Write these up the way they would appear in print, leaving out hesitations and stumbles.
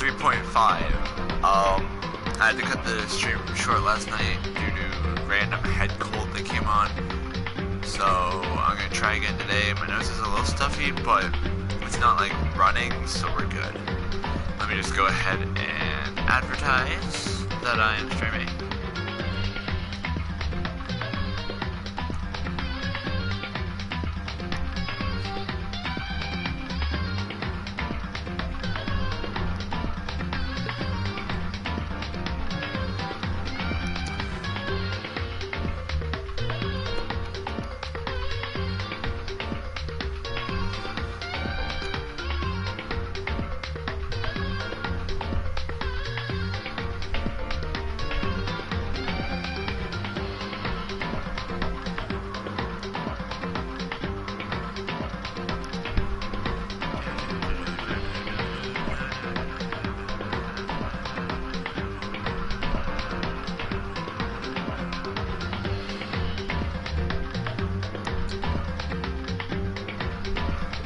3.5. I had to cut the stream short last night due to random head cold that came on. So I'm gonna try again today. My nose is a little stuffy, but it's not like running, so we're good. Let me just go ahead and advertise that I am streaming.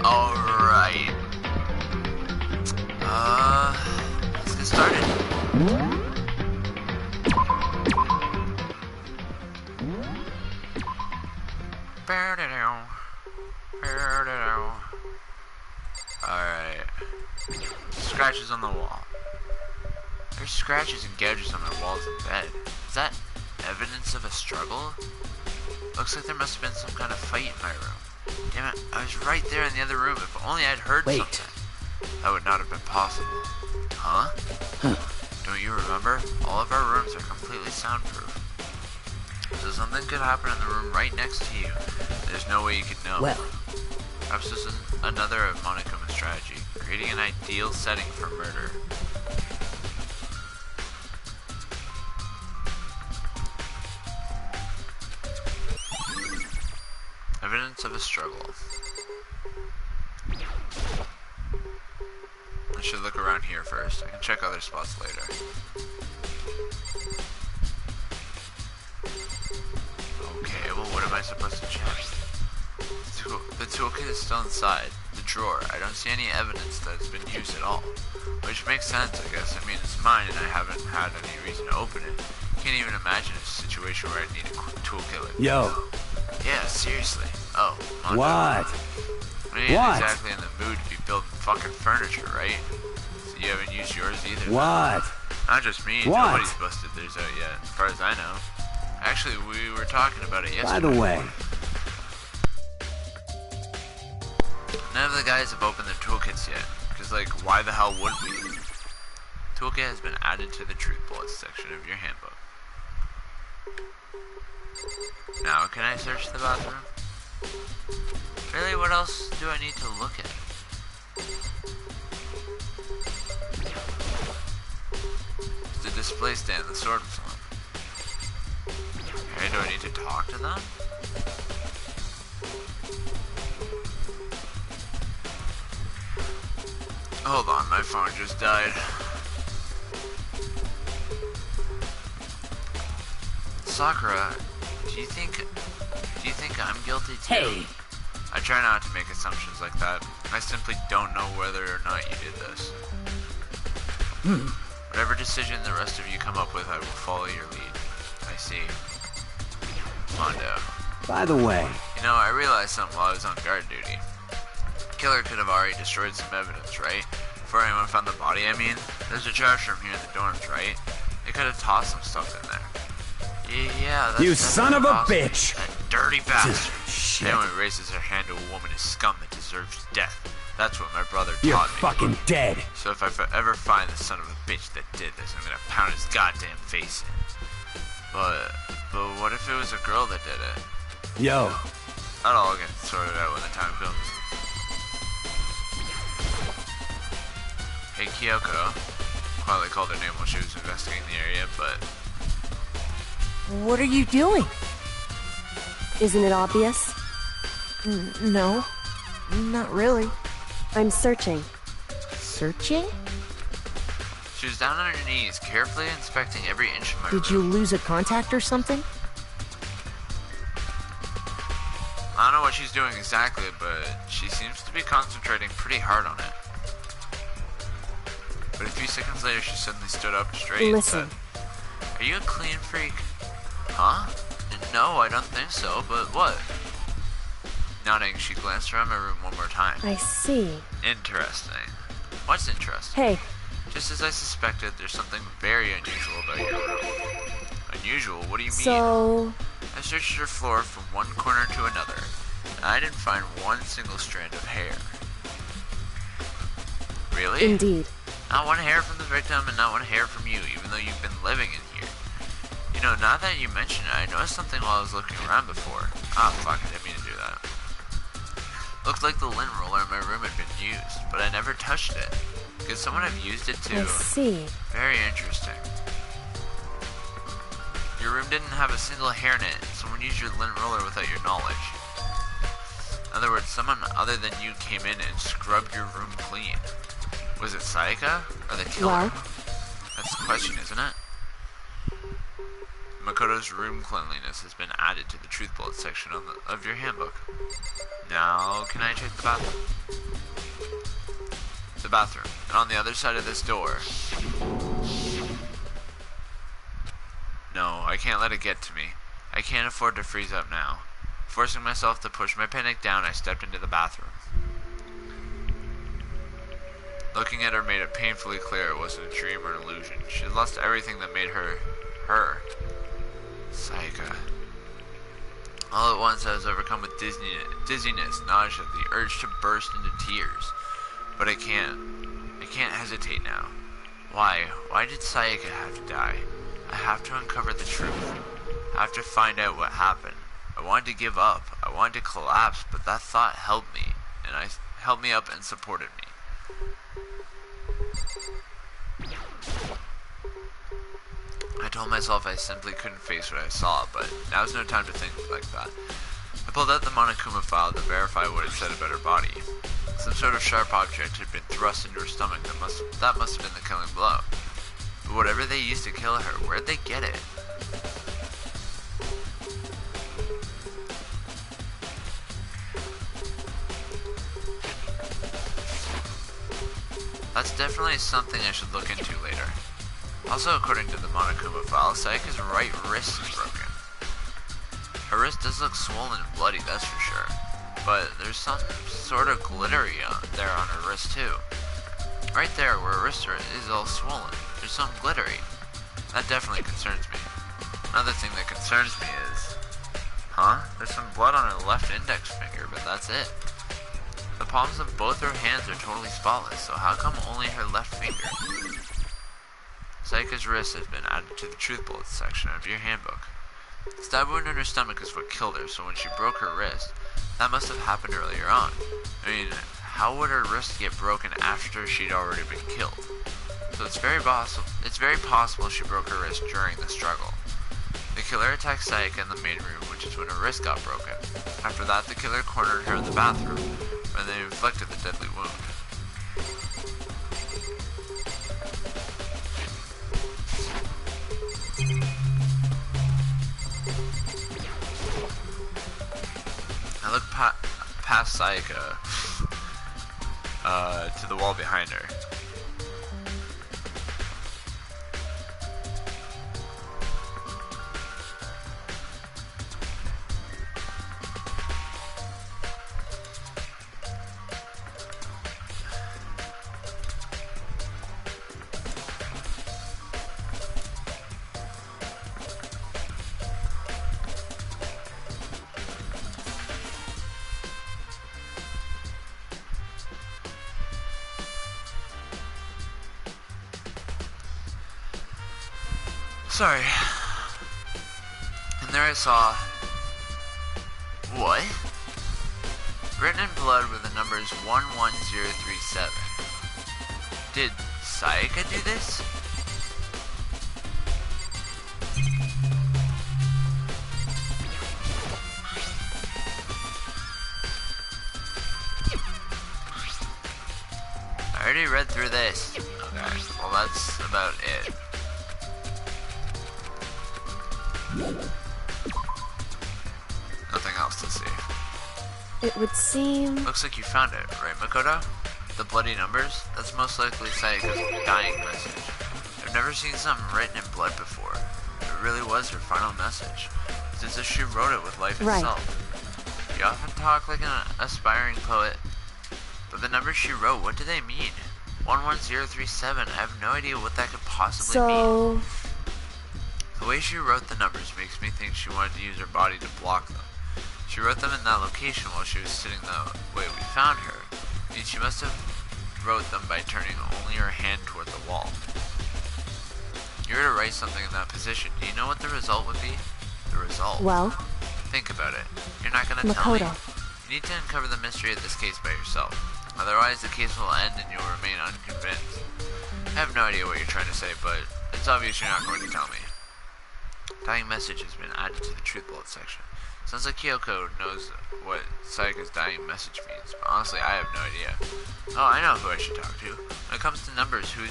Alright. Let's get started. Alright. Scratches on the wall. There's scratches and gouges on my walls in bed. Is that evidence of a struggle? Looks like there must have been some kind of fight in my room. Damn it, I was right there in the other room. If only I'd heard something. That would not have been possible. Huh? Don't you remember? All of our rooms are completely soundproof. So something could happen in the room right next to you. There's no way you could know. Well. Perhaps this is another of Monikuma's strategy. Creating an ideal setting for murder. Evidence of a struggle. I should look around here first. I can check other spots later. Okay, well what am I supposed to check? The toolkit is still inside the drawer. I don't see any evidence that it's been used at all. Which makes sense, I guess. I mean, it's mine and I haven't had any reason to open it. Can't even imagine a situation where I need a toolkit like this. Yo. Yeah, seriously. Oh, what? I ain't exactly in the mood to be building fucking furniture, right? So you haven't used yours either. What? Not just me. What? Nobody's busted theirs out yet, as far as I know. Actually, we were talking about it yesterday. By the way. None of the guys have opened their toolkits yet. Because, like, why the hell would we? Toolkit has been added to the truth bullets section of your handbook. Now, can I search the bathroom? Really, what else do I need to look at? The display stand, the sword was on. Okay, do I need to talk to them? Hold on, my phone just died. Sakura, do you think I'm guilty too? Hey! I try not to make assumptions like that. I simply don't know whether or not you did this. Whatever decision the rest of you come up with, I will follow your lead. I see. Mondo. By the way. You know, I realized something while I was on guard duty. Killer could have already destroyed some evidence, right? Before anyone found the body, I mean. There's a trash room here in the dorms, right? They could have tossed some stuff in there. Yeah, that's... You son of a bitch! That dirty bastard. Shit. Anyone who raises their hand to a woman is scum that deserves death. That's what my brother You're taught me. fucking dead. So if I ever find the son of a bitch that did this, I'm gonna pound his goddamn face in. But what if it was a girl that did it? Yo. That'll all get sorted out when the time comes. Hey, Kyoko. Quietly called her name while she was investigating the area, but... What are you doing? Isn't it obvious? No. Not really. I'm searching. Searching? She was down on her knees, carefully inspecting every inch of my room. Did you lose a contact or something? I don't know what she's doing exactly, but she seems to be concentrating pretty hard on it. But few seconds later, she suddenly stood up straight and Listen. said, "Are you a clean freak?" Huh? No, I don't think so, but what? Nodding, she glanced around my room one more time. I see. Interesting. What's interesting? Hey, Just as I suspected, there's something very unusual about your room. Unusual? What do you mean? so... I searched your floor from one corner to another, and I didn't find one single strand of hair. Really? Indeed. Not one hair from the victim and not one hair from you, even though you've been living in here. You know, now that you mention it, I noticed something while I was looking around before. Ah, fuck, I didn't mean to do that. Looked like the lint roller in my room had been used, but I never touched it. Could someone have used it I too? see. Very interesting. Your room didn't have a single hair in it, and someone used your lint roller without your knowledge. In other words, someone other than you came in and scrubbed your room clean. Was it Sayaka or the killer? Well? That's the question, isn't it? Makoto's room cleanliness has been added to the truth bullet section of your handbook. Now, can I check the bathroom? The bathroom. And on the other side of this door. No, I can't let it get to me. I can't afford to freeze up now. Forcing myself to push my panic down, I stepped into the bathroom. Looking at her made it painfully clear it wasn't a dream or an illusion. She had lost everything that made her, her. Sayaka. All at once I was overcome with dizziness, nausea, the urge to burst into tears. But I can't hesitate now. Why? Why did Sayaka have to die? I have to uncover the truth. I have to find out what happened. I wanted to give up. I wanted to collapse, but that thought held me, and held me up and supported me. I told myself I simply couldn't face what I saw, but now's no time to think like that. I pulled out the Monokuma file to verify what it said about her body. Some sort of sharp object had been thrust into her stomach that must have been the killing blow. But whatever they used to kill her, where'd they get it? That's definitely something I should look into later. Also, according to the Monokuma file, Sayaka's right wrist is broken. Her wrist does look swollen and bloody, that's for sure. But there's some sort of glittery there on her wrist too. Right there, where her wrist is all swollen, there's some glittery. That definitely concerns me. Another thing that concerns me is... There's some blood on her left index finger, but that's it. The palms of both her hands are totally spotless, so how come only her left finger? Sayaka's wrist has been added to the truth bullets section of your handbook. The stab wound in her stomach is what killed her, so when she broke her wrist, that must have happened earlier on. I mean, how would her wrist get broken after she'd already been killed? So it's very possible she broke her wrist during the struggle. The killer attacked Sayaka in the main room, which is when her wrist got broken. After that, the killer cornered her in the bathroom, when they inflicted the deadly wound. I looked past Sayaka to the wall behind her. Sorry. And there I saw... What? Written in blood were the numbers 11037. Did Sayaka do this? I already read through this. Okay, well that's about it. Nothing else to see. It would seem... Looks like you found it, right, Makoto? The bloody numbers? That's most likely Sayaka's dying message. I've never seen something written in blood before. It really was her final message. It's as if she wrote it with life itself. You often talk like an aspiring poet, but the numbers she wrote, what do they mean? 11037, I have no idea what that could possibly mean. The way she wrote the numbers makes me think she wanted to use her body to block them. She wrote them in that location while she was sitting the way we found her. I mean, she must have wrote them by turning only her hand toward the wall. You were to write something in that position. Do you know what the result would be? The result? Well? Think about it. You're not going to tell me. You need to uncover the mystery of this case by yourself. Otherwise, the case will end and you'll remain unconvinced. I have no idea what you're trying to say, but it's obvious you're not going to tell me. Dying message has been added to the truth bullet section. Sounds like Kyoko knows what Sayaka's dying message means, but honestly, I have no idea. Oh, I know who I should talk to. When it comes to numbers, who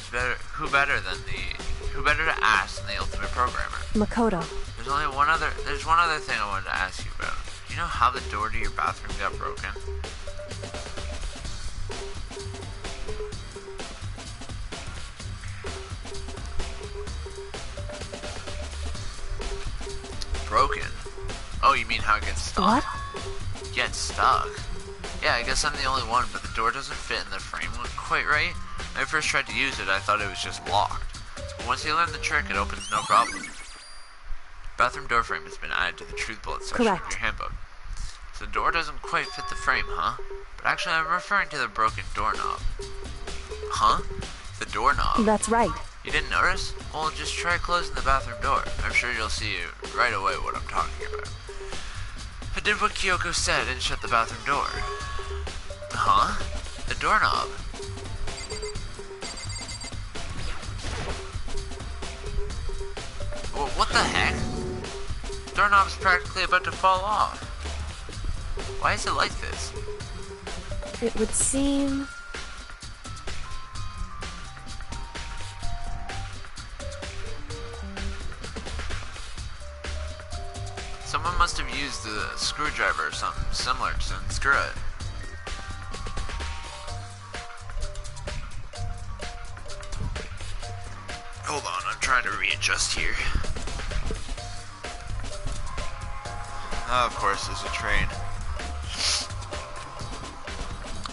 better to ask than the ultimate programmer? Makoto. There's one other thing I wanted to ask you about. Do you know how the door to your bathroom got broken? Broken? Oh, you mean how it gets stuck? What? Gets stuck? Yeah, I guess I'm the only one, but the door doesn't fit in the frame quite right. When I first tried to use it, I thought it was just locked. But once you learn the trick, it opens no problem. Bathroom door frame has been added to the truth bullet section of your handbook. So the door doesn't quite fit the frame, huh? But actually, I'm referring to the broken doorknob. Huh? The doorknob? That's right. You didn't notice? Well, just try closing the bathroom door. I'm sure you'll see right away what I'm talking about. I did what Kyoko said and shut the bathroom door. Huh? The doorknob. Well, what the heck? The doorknob's practically about to fall off. Why is it like this? It would seem... Someone must have used the screwdriver or something similar to unscrew it. Hold on, I'm trying to readjust here. Of course, there's a train.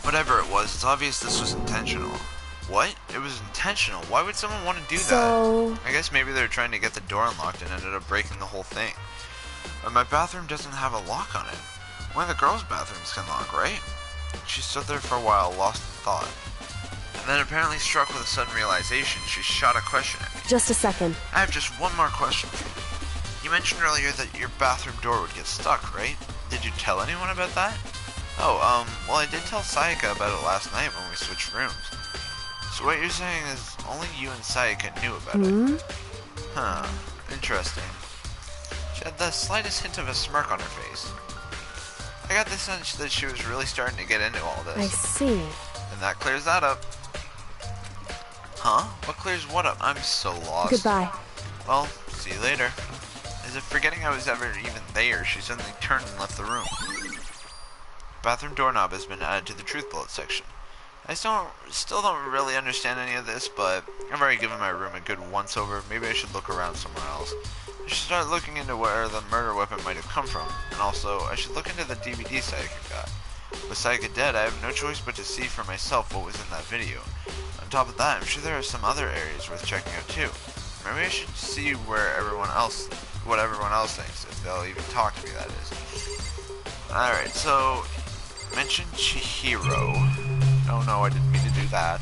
Whatever it was, it's obvious this was intentional. What? It was intentional? Why would someone want to do that? I guess maybe they were trying to get the door unlocked and ended up breaking the whole thing. But my bathroom doesn't have a lock on it. One of the girls' bathrooms can lock, right? She stood there for a while, lost in thought. And then apparently struck with a sudden realization, she shot a question at me. Just a second. I have just one more question for you. You mentioned earlier that your bathroom door would get stuck, right? Did you tell anyone about that? Oh, well I did tell Sayaka about it last night when we switched rooms. So what you're saying is only you and Sayaka knew about it? Huh, interesting. She had the slightest hint of a smirk on her face. I got the sense that she was really starting to get into all this. I see. And that clears that up. Huh? What clears what up? I'm so lost. Goodbye. Well, see you later. As if forgetting I was ever even there, she suddenly turned and left the room. Bathroom doorknob has been added to the truth bullet section. I still don't really understand any of this, but I've already given my room a good once over. Maybe I should look around somewhere else. I should start looking into where the murder weapon might have come from, and also I should look into the DVD Sayaka got. With Sayaka dead, I have no choice but to see for myself what was in that video. On top of that, I'm sure there are some other areas worth checking out too. Maybe I should see what everyone else thinks, if they'll even talk to me, that is. Alright, so mention Chihiro. Oh no, I didn't mean to do that.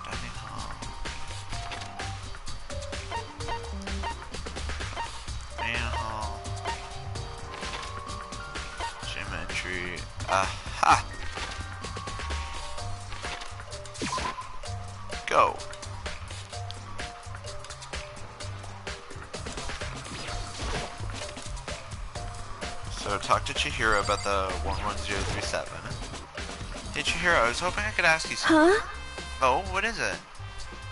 Dining hall. Dining hall. Gym entry. Aha! Go. So talk to Chihiro about the 11037. Hey Chihiro, I was hoping I could ask you something. Huh? Oh, what is it?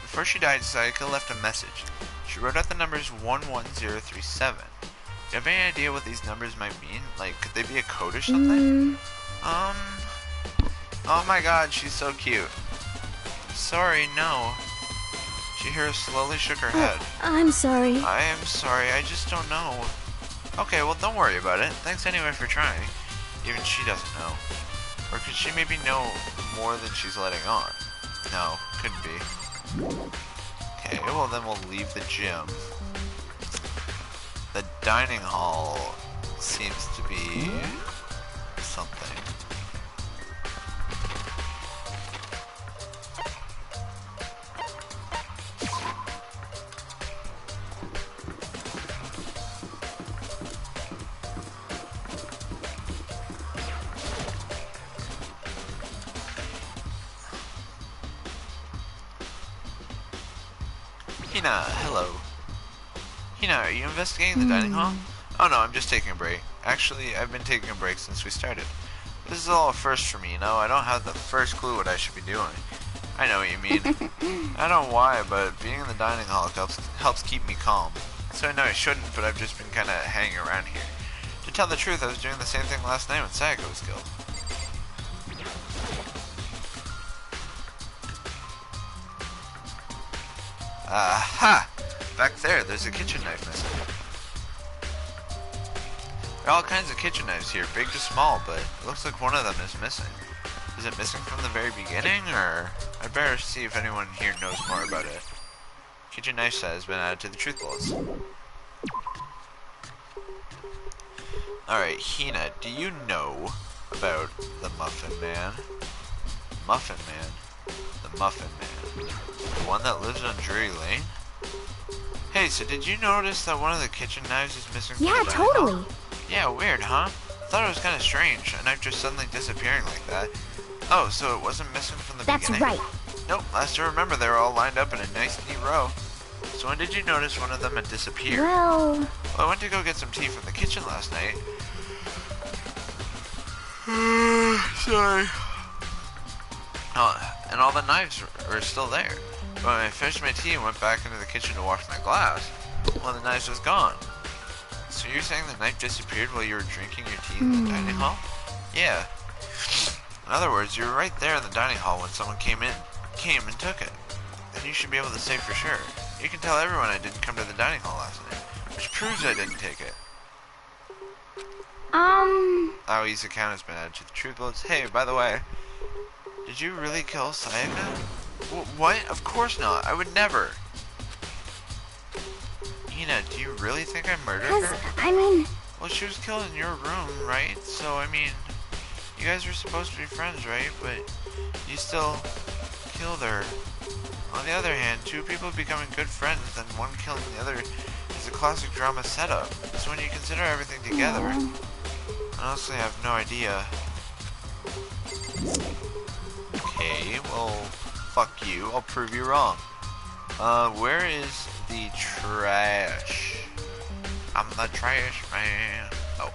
Before she died, Sayaka left a message. She wrote out the numbers 11037. you have any idea what these numbers might mean? Like, could they be a code or something? Oh my god, she's so cute. Sorry, no. Chihiro slowly shook her head. I'm sorry. I am sorry, I just don't know. Okay, well don't worry about it. Thanks anyway for trying. Even she doesn't know. Or could she maybe know more than she's letting on? No, couldn't be. Okay, well then we'll leave the gym. The dining hall seems to be something. Hina, hello. Hina, are you investigating the dining hall? Oh no, I'm just taking a break. Actually, I've been taking a break since we started. This is all a first for me, you know? I don't have the first clue what I should be doing. I know what you mean. I don't know why, but being in the dining hall helps keep me calm. So I know I shouldn't, but I've just been kinda hanging around here. To tell the truth, I was doing the same thing last night when Sayaka was killed. Aha! Back there's a kitchen knife missing. There are all kinds of kitchen knives here, big to small, but it looks like one of them is missing. Is it missing from the very beginning, or? I'd better see if anyone here knows more about it. Kitchen knife set has been added to the truth bullets. Alright, Hina, do you know about the Muffin Man? Muffin Man? The Muffin Man. The one that lives on Drury Lane? Hey, so did you notice that one of the kitchen knives is missing from the dining hall? Totally. Yeah, weird, huh? Thought it was kind of strange, a knife just suddenly disappearing like that. Oh, so it wasn't missing from the beginning? That's right. Nope, last I remember they were all lined up in a nice neat row. So when did you notice one of them had disappeared? Well, I went to go get some tea from the kitchen last night. Sorry. Oh, and all the knives were still there. But when I finished my tea and went back into the kitchen to wash my glass, one of the knives was gone. So you're saying the knife disappeared while you were drinking your tea in the dining hall? Yeah. In other words, you were right there in the dining hall when someone came and took it. Then you should be able to say for sure. You can tell everyone I didn't come to the dining hall last night, which proves I didn't take it. Aoi's account has been added to the truth bullets. Hey, by the way, did you really kill Sayaka? What? Of course not. I would never. Hina, do you really think I murdered her? I mean... Well, she was killed in your room, right? So, I mean, you guys were supposed to be friends, right? But you still killed her. On the other hand, two people becoming good friends and one killing the other is a classic drama setup. So when you consider everything together, honestly, I have no idea. Okay, well, fuck you. I'll prove you wrong. Where is the trash? I'm the trash man. Oh.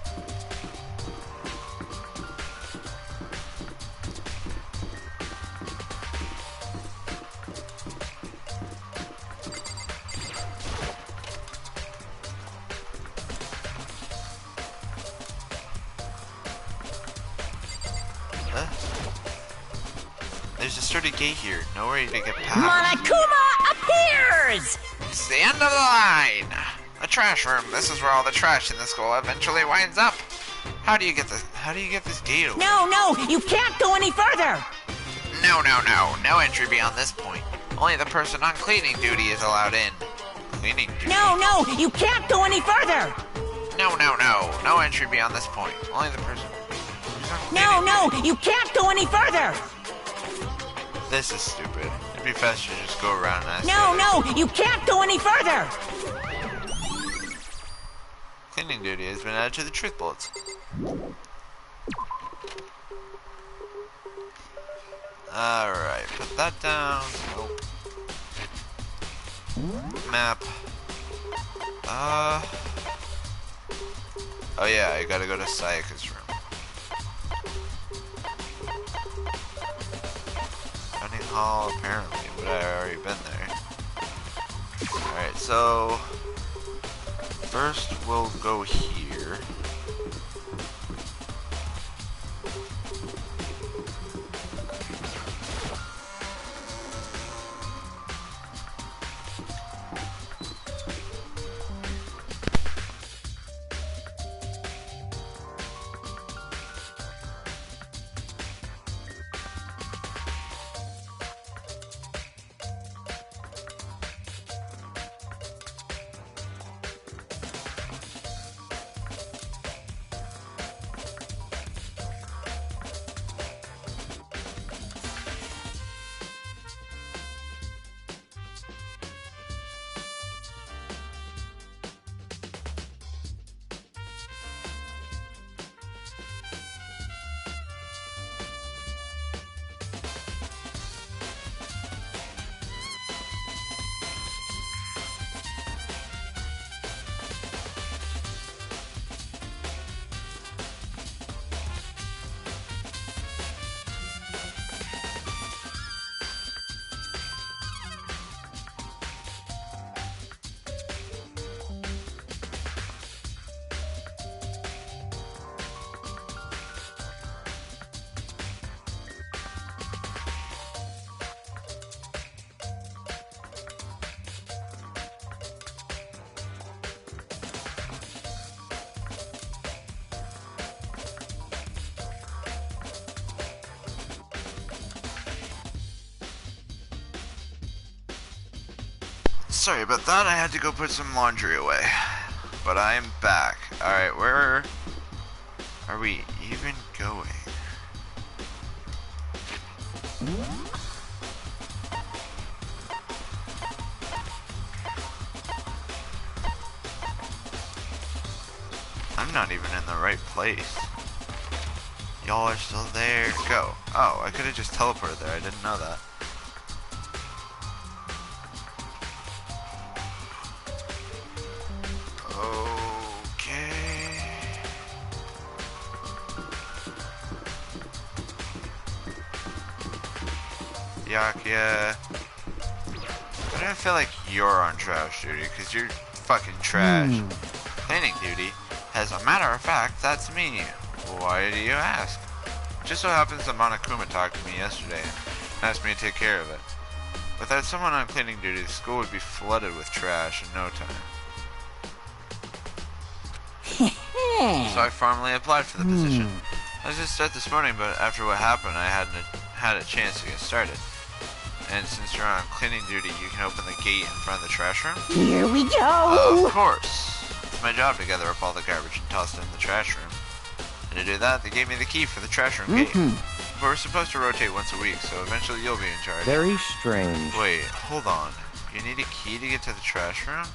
There's a sturdy gate here. No way to get past. Monokuma appears! It's the end of the line! The trash room. This is where all the trash in the school eventually winds up. How do you get this gate open? No, you can't go any further! No entry beyond this point. Only the person on cleaning duty is allowed in. Cleaning duty? No, you can't go any further! No entry beyond this point. Only the person who's on cleaning duty. You can't go any further! This is stupid. It'd be faster to just go around and ask. No, you can't go any further! Cleaning duty has been added to the truth bullets. Alright, put that down. Nope. Map. Oh yeah, I gotta go to Sayaka's room. Dining hall, apparently, but I already been there. Alright, so first we'll go here. Sorry about that, I had to go put some laundry away. But I am back. Alright, where are we even going? I'm not even in the right place. Y'all are still there. Go. Oh, I could have just teleported there. I didn't know that. Yeah. But I feel like you're on trash duty, because you're fucking trash. Cleaning duty? As a matter of fact, that's me. Why do you ask? Just so happens that Monokuma talked to me yesterday and asked me to take care of it. Without someone on cleaning duty, the school would be flooded with trash in no time. So I formally applied for the position. I was just start this morning, but after what happened, I hadn't had a chance to get started. And since you're on cleaning duty, you can open the gate in front of the trash room? Here we go! Of course! It's my job to gather up all the garbage and toss it in the trash room. And to do that, they gave me the key for the trash room gate. But we're supposed to rotate once a week, so eventually you'll be in charge. Very strange. Wait, hold on. You need a key to get to the trash room?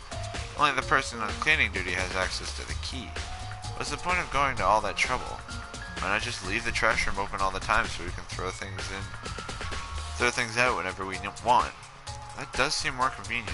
Only the person on cleaning duty has access to the key. What's the point of going to all that trouble? Why not just leave the trash room open all the time so we can throw things out whenever we want? That does seem more convenient.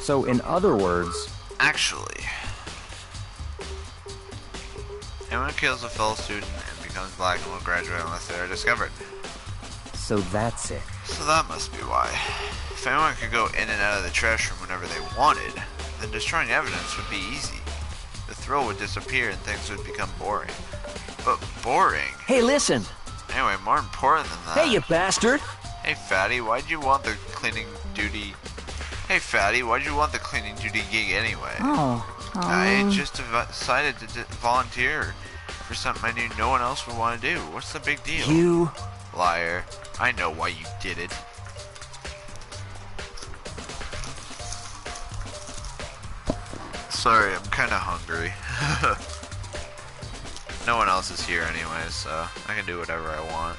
So, in other words... Actually, anyone who kills a fellow student and becomes black and will graduate unless they are discovered. So that's it. So that must be why. If anyone could go in and out of the trash room whenever they wanted, then destroying evidence would be easy. The thrill would disappear and things would become boring. But boring? Hey, listen! Anyway, more important than that... Hey, you bastard! Hey, fatty, why'd you want the cleaning duty... Hey, fatty, why'd you want the cleaning duty gig anyway? I just decided to volunteer for something I knew no one else would want to do. What's the big deal? You... Liar. I know why you did it. Sorry, I'm kinda hungry. No one else is here anyway, so I can do whatever I want.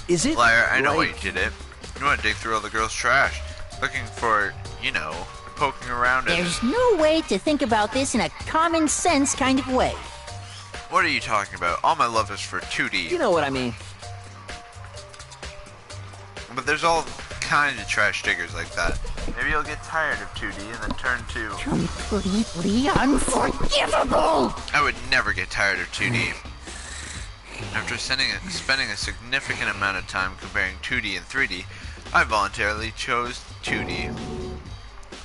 Is it? Liar, I know why like- you did it. You want to dig through all the girls' trash, looking for, you know, poking around in it. There's no way to think about this in a common sense kind of way. What are you talking about? All my love is for 2D. You know what I mean. But there's all kinds of trash diggers like that. Maybe you'll get tired of 2D and then turn to... Completely unforgivable! I would never get tired of 2D. After spending a significant amount of time comparing 2D and 3D, I voluntarily chose 2D.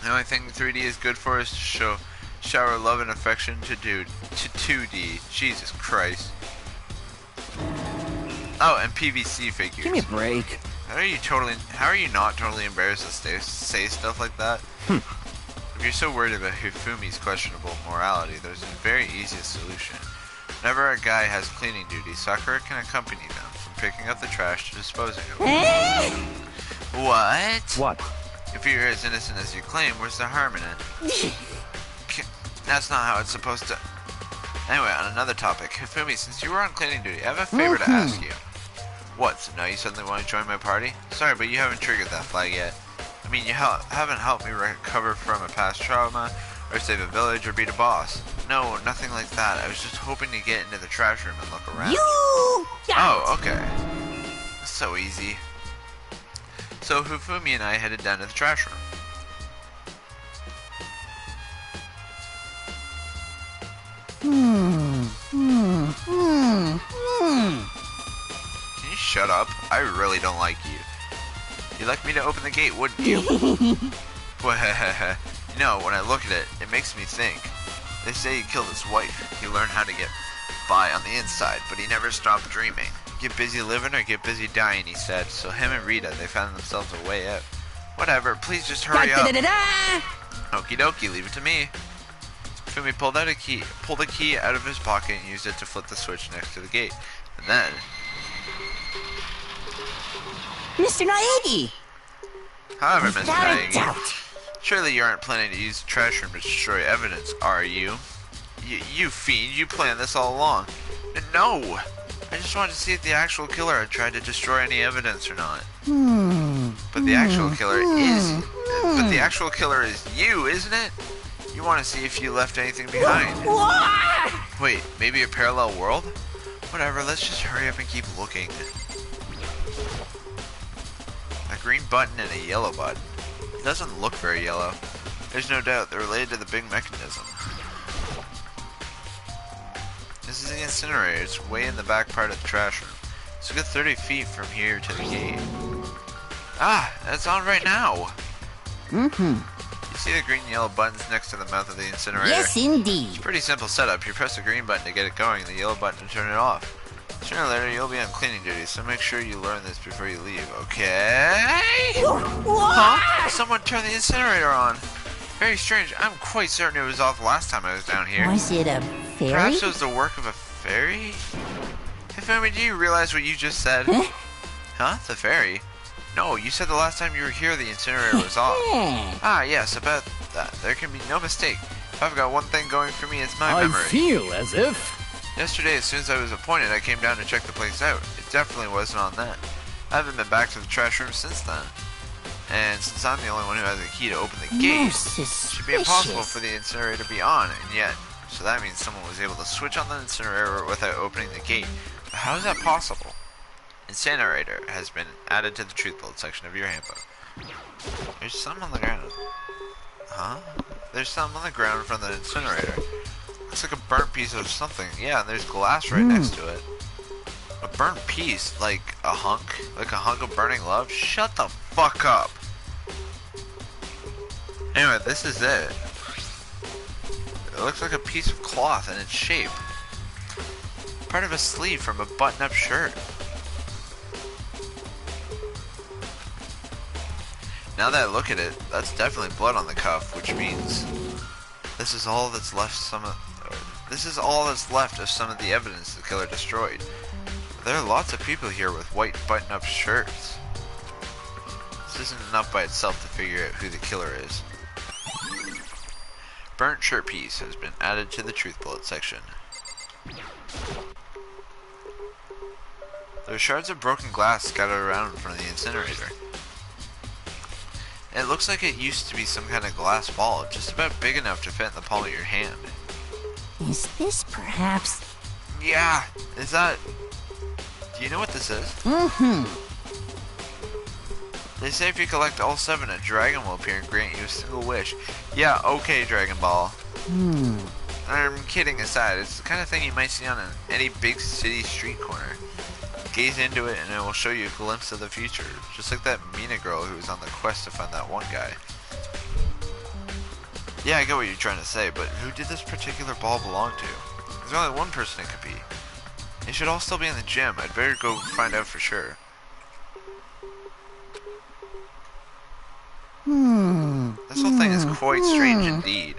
The only thing 3D is good for is to shower love and affection to 2D. Jesus Christ. Oh, and PVC figures. Give me a break. How are you not totally embarrassed to say stuff like that? If you're so worried about Hifumi's questionable morality, there's a very easy solution. Whenever a guy has cleaning duty, Sakura can accompany them from picking up the trash to disposing of it. What? What? If you're as innocent as you claim, where's the harm in it? That's not how it's supposed to... Anyway, on another topic, Hifumi, since you were on cleaning duty, I have a favor to ask you. What, so now you suddenly want to join my party? Sorry, but you haven't triggered that flag yet. I mean, you haven't helped me recover from a past trauma, or save a village, or beat a boss. No, nothing like that. I was just hoping to get into the trash room and look around. You got Oh, okay. So easy. So Hifumi and I headed down to the trash room. Can you shut up? I really don't like you. You'd like me to open the gate, wouldn't you? No, when I look at it, it makes me think. They say he killed his wife. He learned how to get by on the inside, but he never stopped dreaming. Get busy living or get busy dying, he said. So him and Rita, they found themselves a way out. Whatever, please just hurry up. Okie dokie, leave it to me. Fumi pulled a key out of his pocket and used it to flip the switch next to the gate. And then... Mr. Naegi! However, Mr. Without a Naegi, doubt. surely you aren't planning to use the trash room to destroy evidence, are you? You fiend, you planned this all along. No! I just wanted to see if the actual killer had tried to destroy any evidence or not. But the actual killer is you, isn't it? You want to see if you left anything behind. Wait, maybe a parallel world? Whatever, let's just hurry up and keep looking. A green button and a yellow button. It doesn't look very yellow. There's no doubt they're related to the big mechanism. This is the incinerator. It's way in the back part of the trash room. It's a good 30 feet from here to the gate. Ah, that's on right now. You see the green and yellow buttons next to the mouth of the incinerator? Yes, indeed. Pretty simple setup. You press the green button to get it going and the yellow button to turn it off. Sooner or later, you'll be on cleaning duty, so make sure you learn this before you leave, okay? Huh? Someone turned the incinerator on. Very strange. I'm quite certain it was off last time I was down here. Was it a fairy? Perhaps it was the work of a fairy? Hifumi, do you realize what you just said? Huh? The fairy? No, you said the last time you were here the incinerator was off. Ah, yes, about that. There can be no mistake. If I've got one thing going for me, it's my memory. I feel as if... Yesterday, as soon as I was appointed, I came down to check the place out. It definitely wasn't on that. I haven't been back to the trash room since then. And since I'm the only one who has a key to open the gate, Most it should be impossible for the incinerator to be on, and yet, so that means someone was able to switch on the incinerator without opening the gate. But how is that possible? Incinerator has been added to the truth bullet section of your handbook. There's some on the ground. Huh? There's some on the ground in front of the incinerator. Looks like a burnt piece of something. Yeah, and there's glass right next to it. A burnt piece? Like a hunk? Like a hunk of burning love? Shut the fuck up! Anyway, this is it. It looks like a piece of cloth in its shape. Part of a sleeve from a button-up shirt. Now that I look at it, that's definitely blood on the cuff, which means this is all that's left of some of the evidence the killer destroyed. There are lots of people here with white button-up shirts. This isn't enough by itself to figure out who the killer is. Burnt shirt piece has been added to the truth bullet section. There's shards of broken glass scattered around in front of the incinerator. It looks like it used to be some kind of glass ball, just about big enough to fit in the palm of your hand. Is this perhaps... Yeah, is that... Do you know what this is? Mm-hmm. They say if you collect all 7, a dragon will appear and grant you a single wish. Yeah, okay, Dragon Ball. I'm kidding aside, it's the kind of thing you might see on any big city street corner. Gaze into it and it will show you a glimpse of the future, just like that Mina girl who was on the quest to find that one guy. Yeah, I get what you're trying to say, but who did this particular ball belong to? There's only one person it could be. They should all still be in the gym. I'd better go find out for sure. This whole thing is quite strange indeed.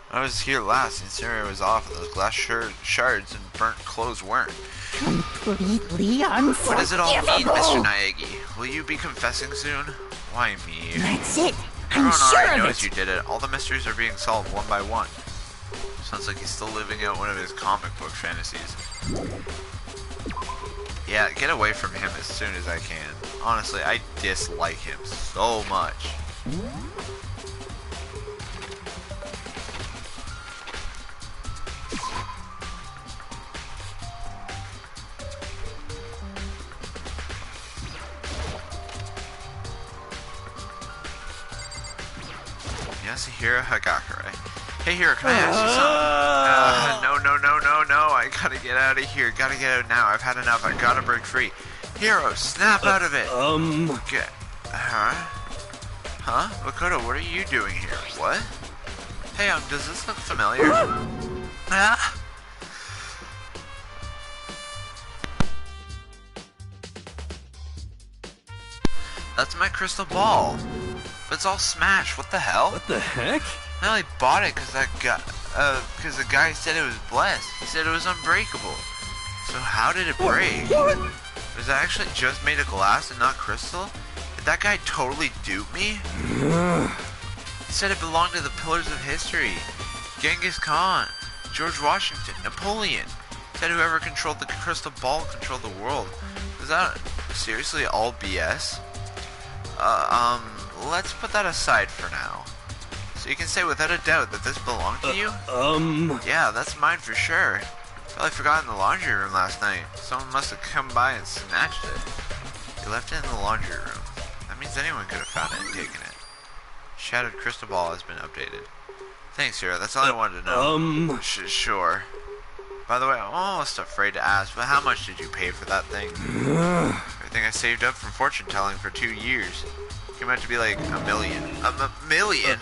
When I was here last, the incinerator was off and those glass shards and burnt clothes weren't. Completely What does it all mean, Mr. unforgivable. Naegi? Will you be confessing soon? Why me? That's it. I'm Everyone sure already of knows it. you did it. All the mysteries are being solved one by one. Sounds like he's still living out one of his comic book fantasies. Yeah, get away from him as soon as I can. Honestly, I dislike him so much. Yasuhiro Hagakure. Hey Hiro, can I ask you something? No, I gotta get out of here. Gotta get out now. I've had enough. I gotta break free. Hiro, snap out of it. Get. Huh? Makoto, what are you doing here? What? Hey, does this look familiar? Ah! That's my crystal ball. But it's all smashed. What the hell? What the heck? I only bought it because the guy said it was blessed. He said it was unbreakable. So how did it break? Was it actually just made of glass and not crystal? Did that guy totally dupe me? He said it belonged to the pillars of history. Genghis Khan, George Washington, Napoleon. He said whoever controlled the crystal ball controlled the world. Is that seriously all BS? Let's put that aside for now. So you can say without a doubt that this belonged to you? Yeah, that's mine for sure. Probably forgot in the laundry room last night. Someone must have come by and snatched it. You left it in the laundry room. That means anyone could have found it and taken it. Shattered crystal ball has been updated. Thanks, Hiro. That's all I wanted to know. Sure. By the way, I'm almost afraid to ask, but how much did you pay for that thing? Everything I saved up from fortune telling for 2 years. Came out to be like $1 million. A million?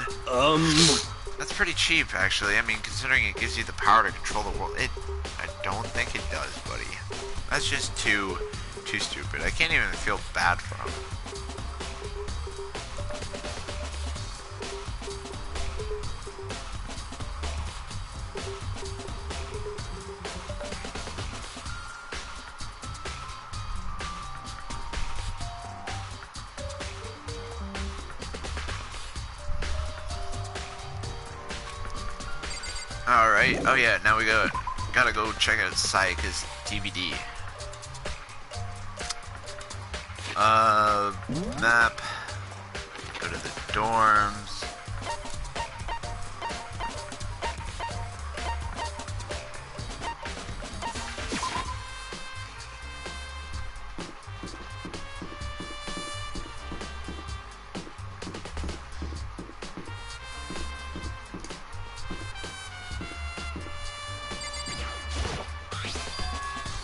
That's pretty cheap, actually. I mean, considering it gives you the power to control the world. I don't think it does, buddy. That's just too stupid. I can't even feel bad for him. Alright, oh yeah, now we gotta go check out Sayaka's DVD. Map. Go to the dorms.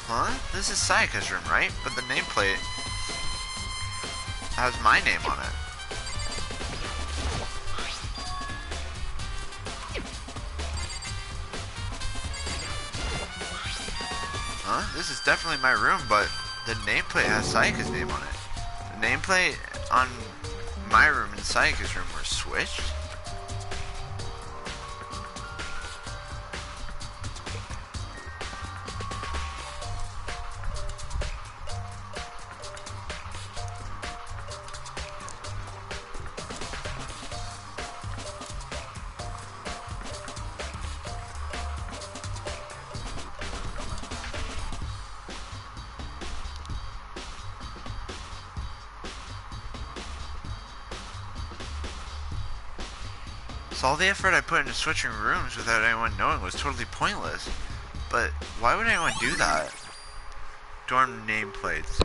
Huh? This is Sayaka's room, right? But the nameplate has my name on it. Huh? This is definitely my room, but the nameplate has Sayaka's name on it. The nameplate on my room and Sayaka's room were switched? So all the effort I put into switching rooms without anyone knowing was totally pointless. But why would anyone do that? Dorm nameplates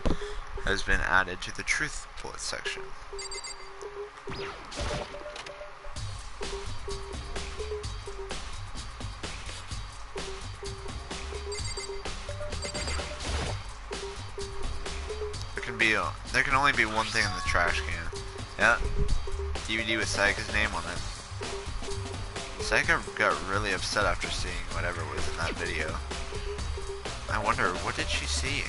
has been added to the truth bullet section. There can only be one thing in the trash can. Yeah, DVD with Sayaka's name on it. Sayaka got really upset after seeing whatever was in that video. I wonder, what did she see?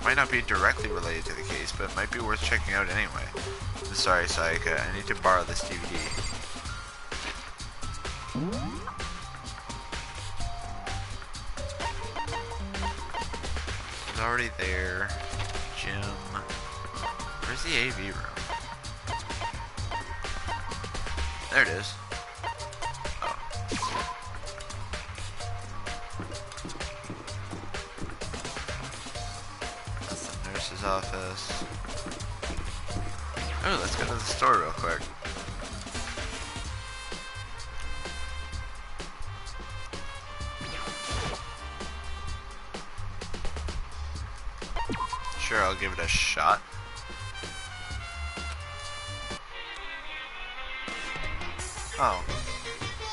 Might not be directly related to the case, but it might be worth checking out anyway. I'm sorry, Sayaka, I need to borrow this DVD. It's already there. Gym. Where's the AV room? There it is. Oh. That's the nurse's office. Oh, let's go to the store real quick. Sure, I'll give it a shot. Oh,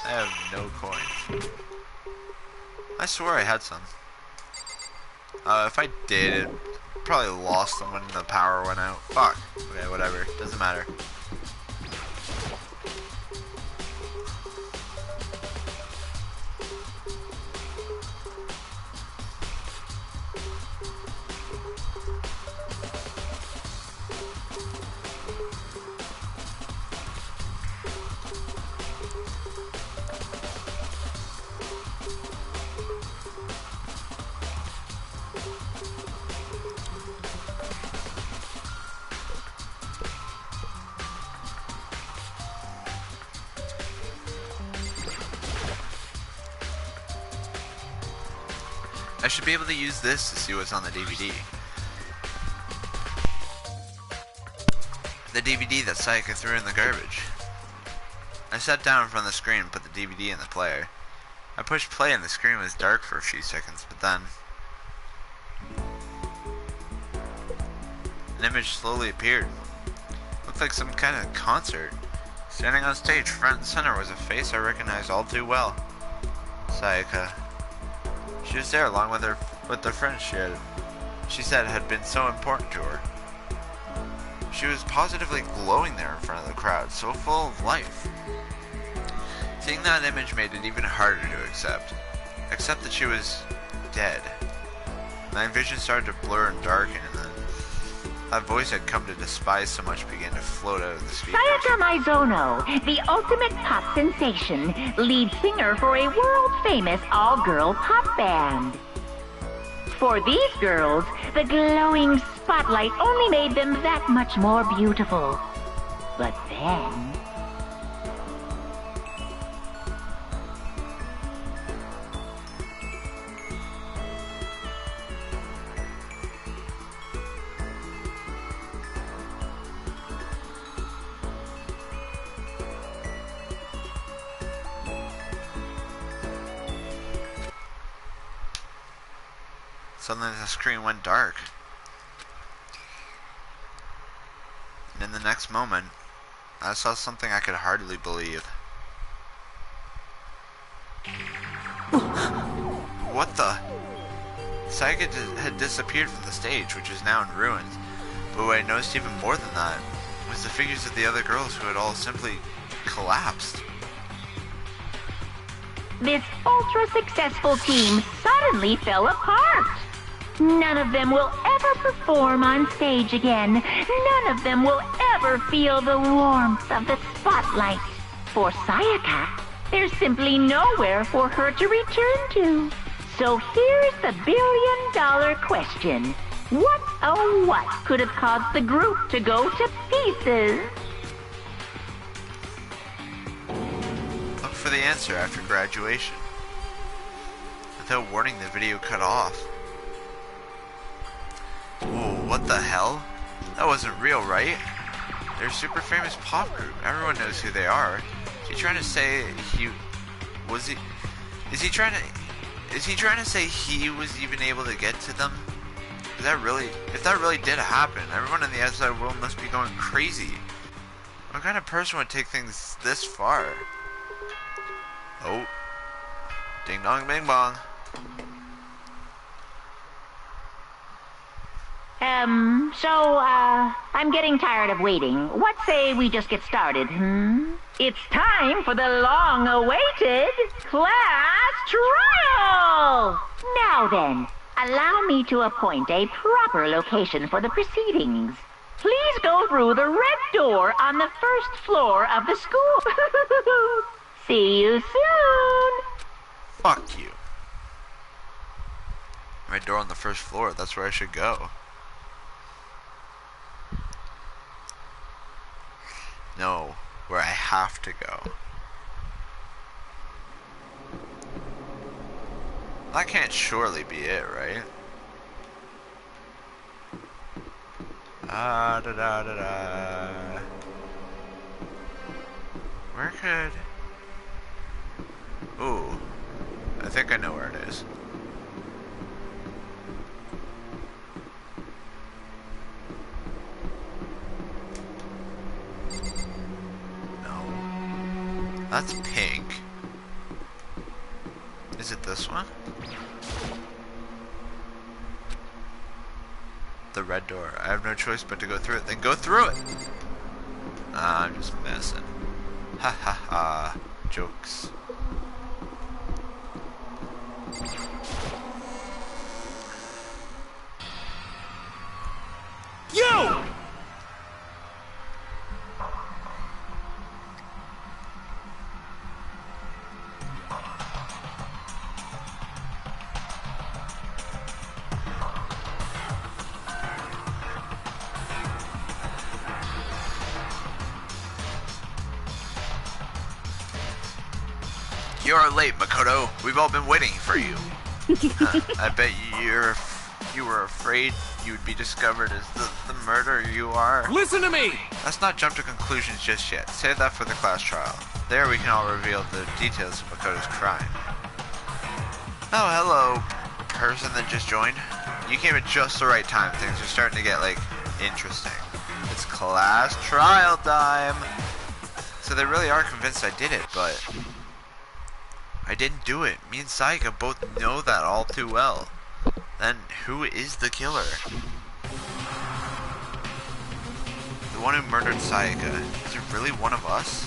I have no coins. I swore I had some. If I did, probably lost them when the power went out. Fuck. Okay, whatever. Doesn't matter. I should be able to use this to see what's on the DVD. The DVD that Sayaka threw in the garbage. I sat down in front of the screen and put the DVD in the player. I pushed play and the screen was dark for a few seconds, but then an image slowly appeared. It looked like some kind of concert. Standing on stage, front and center, was a face I recognized all too well. Sayaka. She was there along with the friends she said had been so important to her. She was positively glowing there in front of the crowd, so full of life. Seeing that image made it even harder to accept. Accept that she was dead. My vision started to blur and darken, and then that voice I'd come to despise so much began to float out of the speakers. Sayaka Maizono, the ultimate pop sensation, lead singer for a world-famous all-girl pop band. For these girls, the glowing spotlight only made them that much more beautiful. But then... Suddenly the screen went dark. And in the next moment, I saw something I could hardly believe. What the? Sayaka had disappeared from the stage, which is now in ruins. But what I noticed even more than that was the figures of the other girls who had all simply collapsed. This ultra-successful team suddenly fell apart. None of them will ever perform on stage again. None of them will ever feel the warmth of the spotlight. For Sayaka, there's simply nowhere for her to return to. So here's the billion-dollar question. What, oh what, could have caused the group to go to pieces? Look for the answer after graduation. Without warning, the video cut off. Whoa, what the hell? That wasn't real, right? They're a super famous pop group. Everyone knows who they are. Is he trying to say he was he? Is he trying to say he was even able to get to them? Is that really? If that really did happen, everyone in the outside world must be going crazy. What kind of person would take things this far? Oh, ding dong, bing bong. I'm getting tired of waiting. What say we just get started, It's time for the long-awaited class trial! Now then, allow me to appoint a proper location for the proceedings. Please go through the red door on the first floor of the school. See you soon! Fuck you. Red door on the first floor, that's where I should go. No, where I have to go. That can't surely be it, right? Da da da da. Where could... Ooh. I think I know where it is. No. That's pink. Is it this one? The red door. I have no choice but to go through it. Then go through it! I'm just messing. Ha ha ha. Jokes. You! You're late, Makoto. We've all been waiting for you. I bet you were afraid you would be discovered as the murderer you are. Listen to me! Let's not jump to conclusions just yet. Save that for the class trial. There we can all reveal the details of Makoto's crime. Oh, hello, person that just joined. You came at just the right time. Things are starting to get, like, interesting. It's class trial time! So they really are convinced I did it, but... I didn't do it. Me and Saika both know that all too well. Then, who is the killer? The one who murdered Saika. Is it really one of us?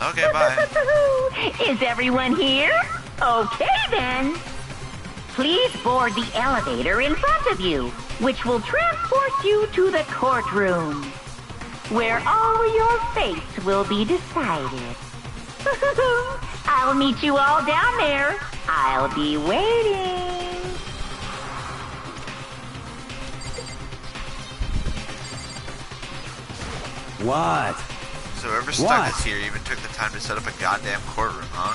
Okay, bye. Is everyone here? Okay then. Please board the elevator in front of you, which will transport you to the courtroom, where all your fates will be decided. I'll meet you all down there. I'll be waiting. What? So whoever stuck us here even took the time to set up a goddamn courtroom, huh?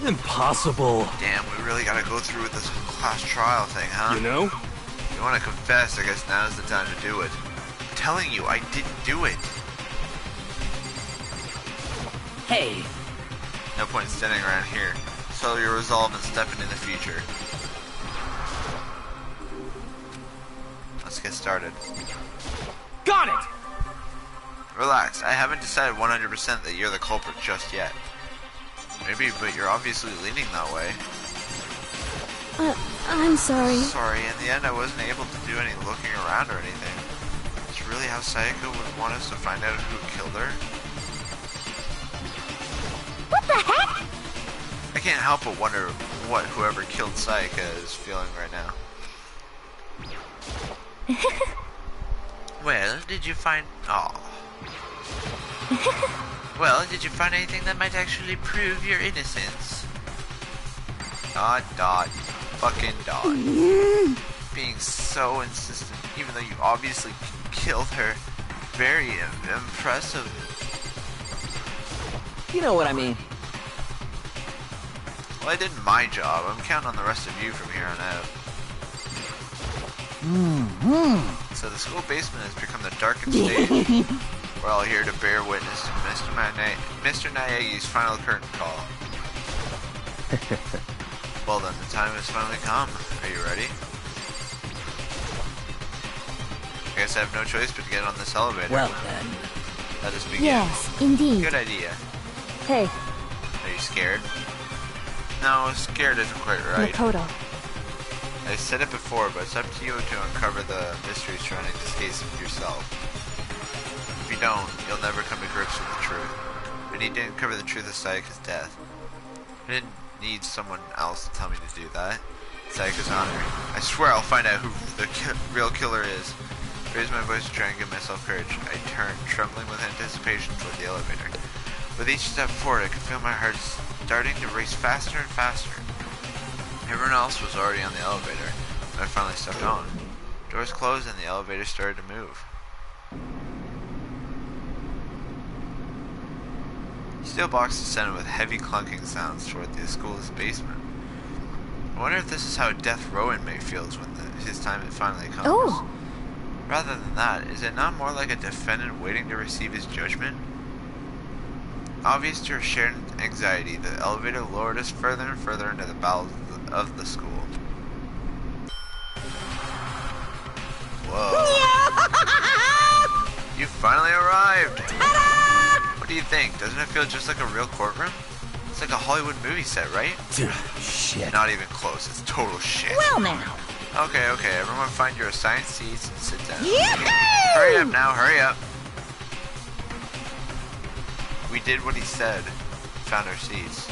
Impossible. Damn, we really gotta go through with this class trial thing, huh? You know? If you wanna confess, I guess now's the time to do it. I'm telling you, I didn't do it. Hey, No point standing around here. Settle your resolve and step into the future. Let's get started. Got it! Relax, I haven't decided 100% that you're the culprit just yet. Maybe, but you're obviously leaning that way. I'm sorry. Sorry, in the end I wasn't able to do any looking around or anything. It's really how Sayaka would want us to find out who killed her. What the heck? I can't help but wonder what whoever killed Sayaka is feeling right now. Well, did you find... Oh. Well, did you find anything that might actually prove your innocence? Dot, dot, fucking dot. Being so insistent, even though you obviously killed her. Very impressive. you know what I mean. Well, I did my job. I'm counting on the rest of you from here on out. So the school basement has become the darkened stage. We're all here to bear witness to Mr. Naegi's final curtain call. Well then, the time has finally come. Are you ready? I guess I have no choice but to get on this elevator. Well then. Let us begin. Yes, indeed. Good idea. Hey, Are you scared? No, scared isn't quite right. Makoto. I said it before, but it's up to you to uncover the mysteries surrounding this case yourself. If you don't, you'll never come to grips with the truth. I need to uncover the truth of Sayaka's death. I didn't need someone else to tell me to do that. Sayaka's honor. I swear I'll find out who the real killer is. I raise my voice to try and give myself courage. I turn, trembling with anticipation toward the elevator. With each step forward, I could feel my heart starting to race faster and faster. Everyone else was already on the elevator when I finally stepped on. Doors closed and the elevator started to move. Steel box descended with heavy clunking sounds toward the school's basement. I wonder if this is how a death row inmate feels when his time finally comes. Oh. Rather than that, is it not more like a defendant waiting to receive his judgment? Obvious to her shared anxiety, the elevator lowered us further and further into the bowels of the school. Whoa. You finally arrived! What do you think? Doesn't it feel just like a real courtroom? It's like a Hollywood movie set, right? Shit. Not even close, it's total shit. Well now. Okay, everyone find your assigned seats and sit down. Yahoo! Hurry up now, hurry up. We did what he said. Found our seats.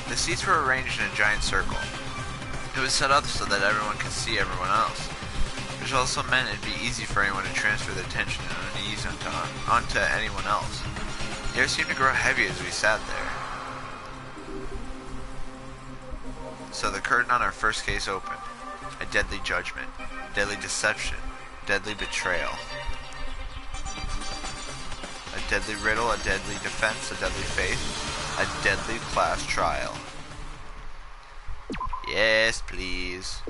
The seats were arranged in a giant circle. It was set up so that everyone could see everyone else, which also meant it'd be easy for anyone to transfer their attention and unease onto anyone else. The air seemed to grow heavy as we sat there. So the curtain on our first case opened. A deadly judgment, deadly deception, deadly betrayal. A deadly riddle, a deadly defense, a deadly faith, a deadly class trial. Yes, please.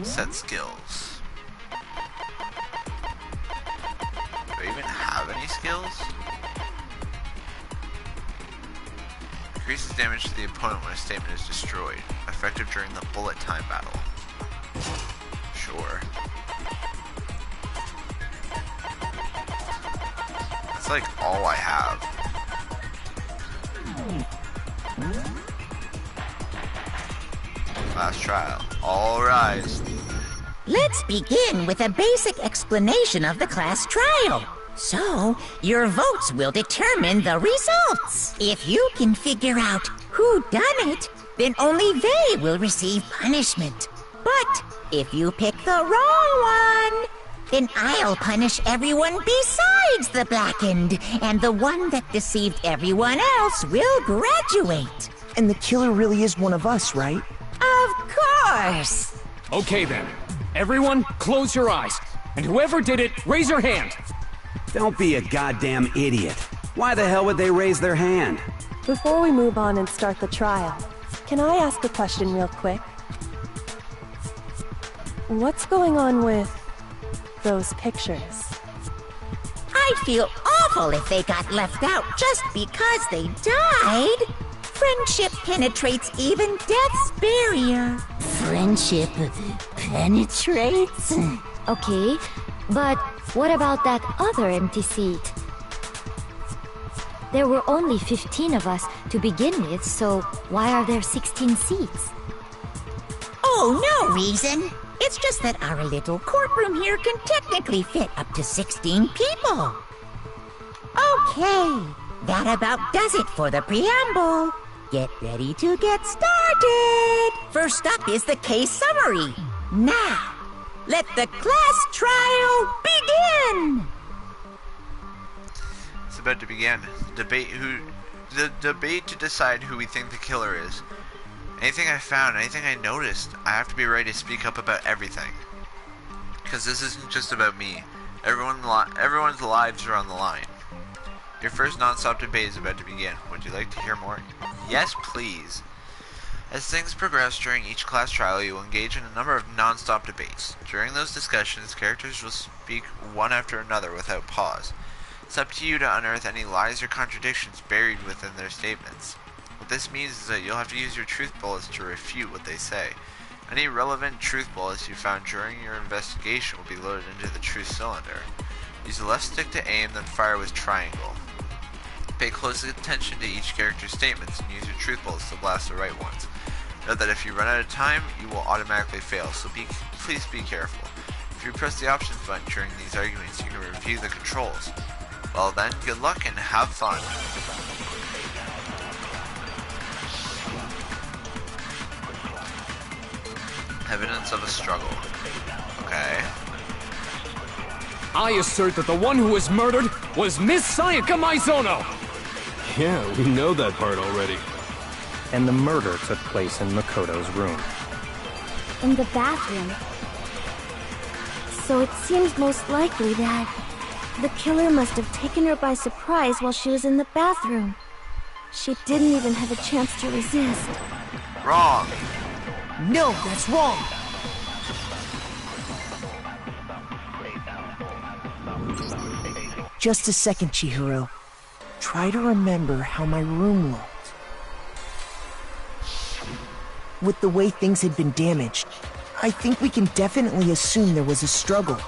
Set skills. Do I even have any skills? Increases damage to the opponent when a statement is destroyed. Effective during the bullet time battle. Sure. That's like all I have. Last trial. All rise. Let's begin with a basic explanation of the class trial. So, your votes will determine the results. If you can figure out who done it, then only they will receive punishment. But if you pick the wrong one, then I'll punish everyone besides the blackened, and the one that deceived everyone else will graduate. And the killer really is one of us, right? Of course. Okay then. Everyone, close your eyes. And whoever did it, raise your hand. Don't be a goddamn idiot. Why the hell would they raise their hand? Before we move on and start the trial, can I ask a question real quick? What's going on with those pictures? I'd feel awful if they got left out just because they died. Friendship penetrates even death's barrier. Friendship penetrates? Okay, but what about that other empty seat? There were only 15 of us to begin with, so why are there 16 seats? Oh, no reason. It's just that our little courtroom here can technically fit up to 16 people. Okay, that about does it for the preamble. Get ready to get started. First up is the case summary. Now, let the class trial begin. It's about to begin. The debate to decide who we think the killer is. Anything I found, anything I noticed, I have to be ready to speak up about everything. Because this isn't just about me. Everyone's lives are on the line. Your first non-stop debate is about to begin. Would you like to hear more? Yes, please. As things progress during each class trial, you will engage in a number of non-stop debates. During those discussions, characters will speak one after another without pause. It's up to you to unearth any lies or contradictions buried within their statements. What this means is that you'll have to use your truth bullets to refute what they say. Any relevant truth bullets you found during your investigation will be loaded into the truth cylinder. Use the left stick to aim, then fire with triangle. Pay close attention to each character's statements and use your truth bullets to blast the right ones. Note that if you run out of time, you will automatically fail, so please be careful. If you press the options button during these arguments, you can review the controls. Well then, good luck and have fun. Evidence of a struggle. Okay. I assert that the one who was murdered was Miss Sayaka Maizono! Yeah, we know that part already. And the murder took place in Makoto's room. In the bathroom. So it seems most likely that the killer must have taken her by surprise while she was in the bathroom. She didn't even have a chance to resist. Wrong. No, that's wrong. Just a second, Chihiro. Try to remember how my room looked. With the way things had been damaged, I think we can definitely assume there was a struggle.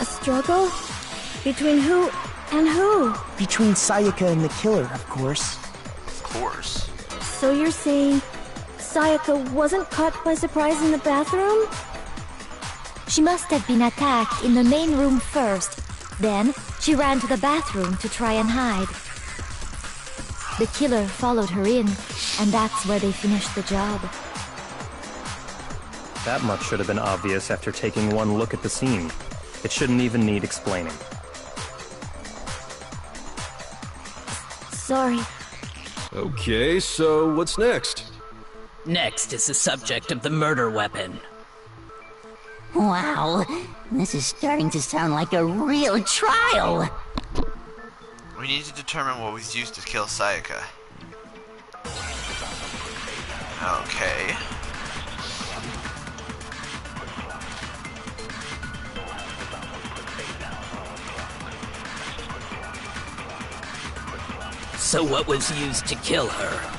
A struggle? Between who and who? Between Sayaka and the killer, of course. Of course. So you're saying Sayaka wasn't caught by surprise in the bathroom? She must have been attacked in the main room first. Then, she ran to the bathroom to try and hide. The killer followed her in, and that's where they finished the job. That much should have been obvious after taking one look at the scene. It shouldn't even need explaining. Sorry. Okay, so what's next? Next is the subject of the murder weapon. Wow, this is starting to sound like a real trial. We need to determine what was used to kill Sayaka. Okay. So what was used to kill her?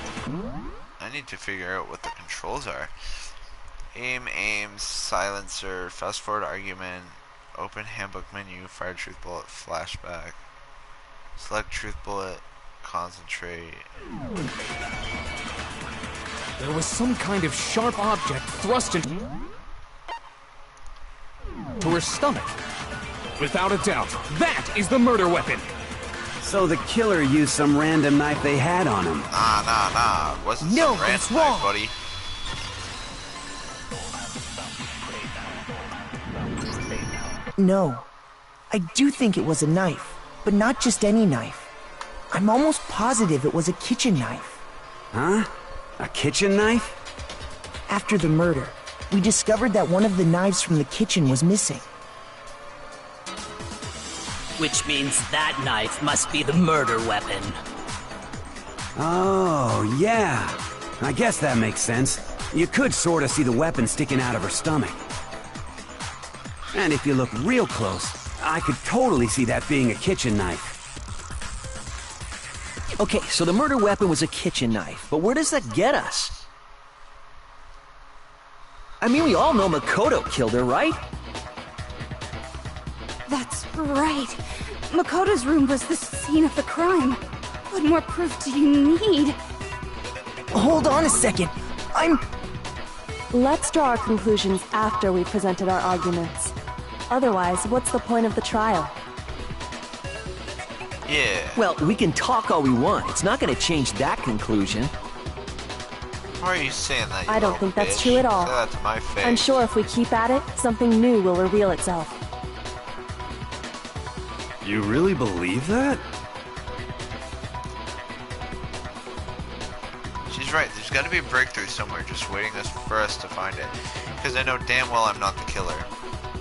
I need to figure out what the controls are. Aim, silencer, fast forward argument, open handbook menu, fire truth bullet, flashback, select truth bullet, concentrate. There was some kind of sharp object thrust into her stomach. Without a doubt, that is the murder weapon. So the killer used some random knife they had on him. Nah. It wasn't some random knife, buddy. No. I do think it was a knife, but not just any knife. I'm almost positive it was a kitchen knife. Huh? A kitchen knife? After the murder, we discovered that one of the knives from the kitchen was missing. Which means that knife must be the murder weapon. Oh, yeah. I guess that makes sense. You could sort of see the weapon sticking out of her stomach. And if you look real close, I could totally see that being a kitchen knife. Okay, so the murder weapon was a kitchen knife, but where does that get us? I mean, we all know Makoto killed her, right? That's right. Makoto's room was the scene of the crime. What more proof do you need? Hold on a second. Let's draw our conclusions after we've presented our arguments. Otherwise, what's the point of the trial? Yeah. Well, we can talk all we want. It's not gonna change that conclusion. Why are you saying that, you I don't little think that's bitch? true at all. Say that to my face. I'm sure if we keep at it, something new will reveal itself. You really believe that? She's right. There's got to be a breakthrough somewhere just waiting for us to find it. Because I know damn well I'm not the killer.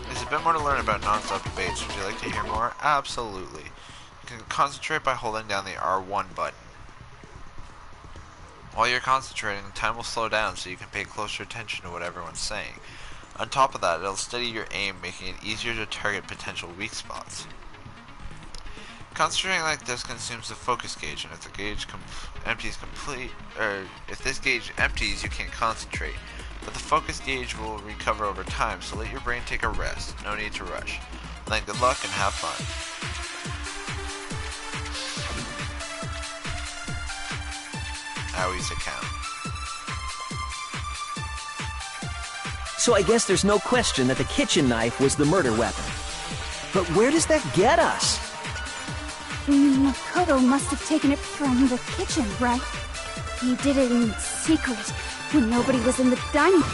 There's a bit more to learn about non-stop debates. Would you like to hear more? Absolutely. You can concentrate by holding down the R1 button. While you're concentrating, time will slow down so you can pay closer attention to what everyone's saying. On top of that, it'll steady your aim, making it easier to target potential weak spots. Concentrating like this consumes the focus gauge, and if the gauge if this gauge empties, you can't concentrate. But the focus gauge will recover over time, so let your brain take a rest. No need to rush. Then good luck and have fun. Awie's account. So I guess there's no question that the kitchen knife was the murder weapon. But where does that get us? Makoto must have taken it from the kitchen, right? He did it in secret, when nobody was in the dining room.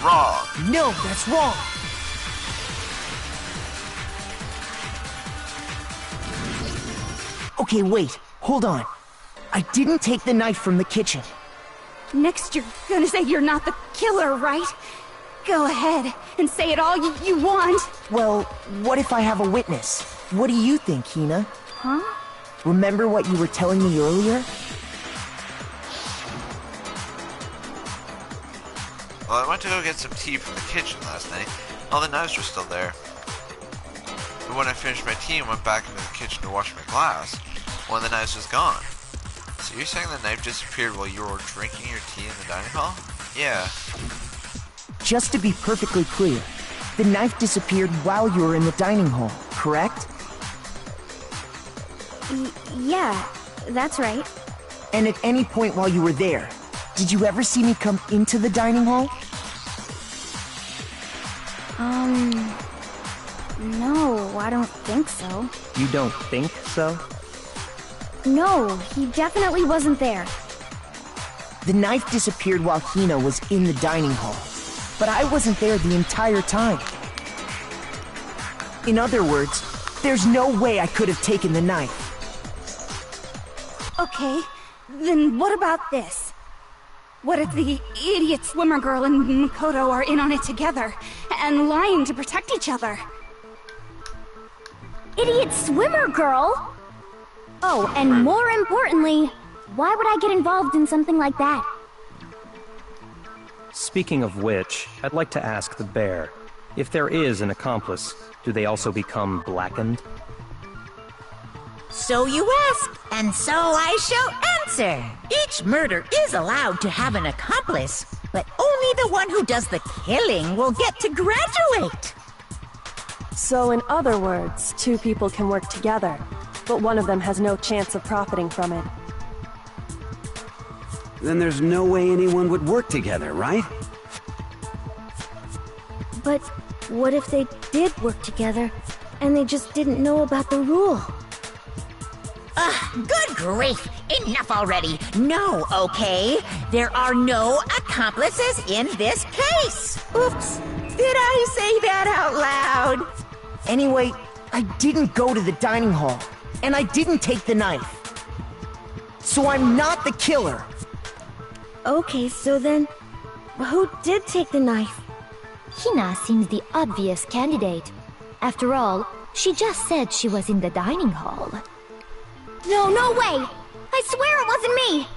Wrong. No, that's wrong. Okay, wait. Hold on. I didn't take the knife from the kitchen. Next you're gonna say you're not the killer, right? Go ahead and say it all you want. Well, what if I have a witness? What do you think, Hina? Huh? Remember what you were telling me earlier? Well, I went to go get some tea from the kitchen last night. All the knives were still there. But when I finished my tea and went back into the kitchen to wash my glass, one of the knives was gone. So you're saying the knife disappeared while you were drinking your tea in the dining hall? Yeah. Just to be perfectly clear, the knife disappeared while you were in the dining hall, correct? Yeah, that's right. And at any point while you were there, did you ever see me come into the dining hall? No, I don't think so. You don't think so? No, he definitely wasn't there. The knife disappeared while Hina was in the dining hall, but I wasn't there the entire time. In other words, there's no way I could have taken the knife. Okay, then what about this? What if the idiot swimmer girl and Makoto are in on it together, and lying to protect each other? Idiot swimmer girl? Oh, and more importantly, why would I get involved in something like that? Speaking of which, I'd like to ask the bear, if there is an accomplice, do they also become blackened? So you ask, and so I shall answer. Each murder is allowed to have an accomplice, but only the one who does the killing will get to graduate. So in other words, two people can work together, but one of them has no chance of profiting from it. Then there's no way anyone would work together, right? But what if they did work together, and they just didn't know about the rule? Good grief! Enough already! No, okay? There are no accomplices in this case! Oops! Did I say that out loud? Anyway, I didn't go to the dining hall, and I didn't take the knife. So I'm not the killer. Okay, so then, who did take the knife? Hina seems the obvious candidate. After all, she just said she was in the dining hall. No way! I swear it wasn't me!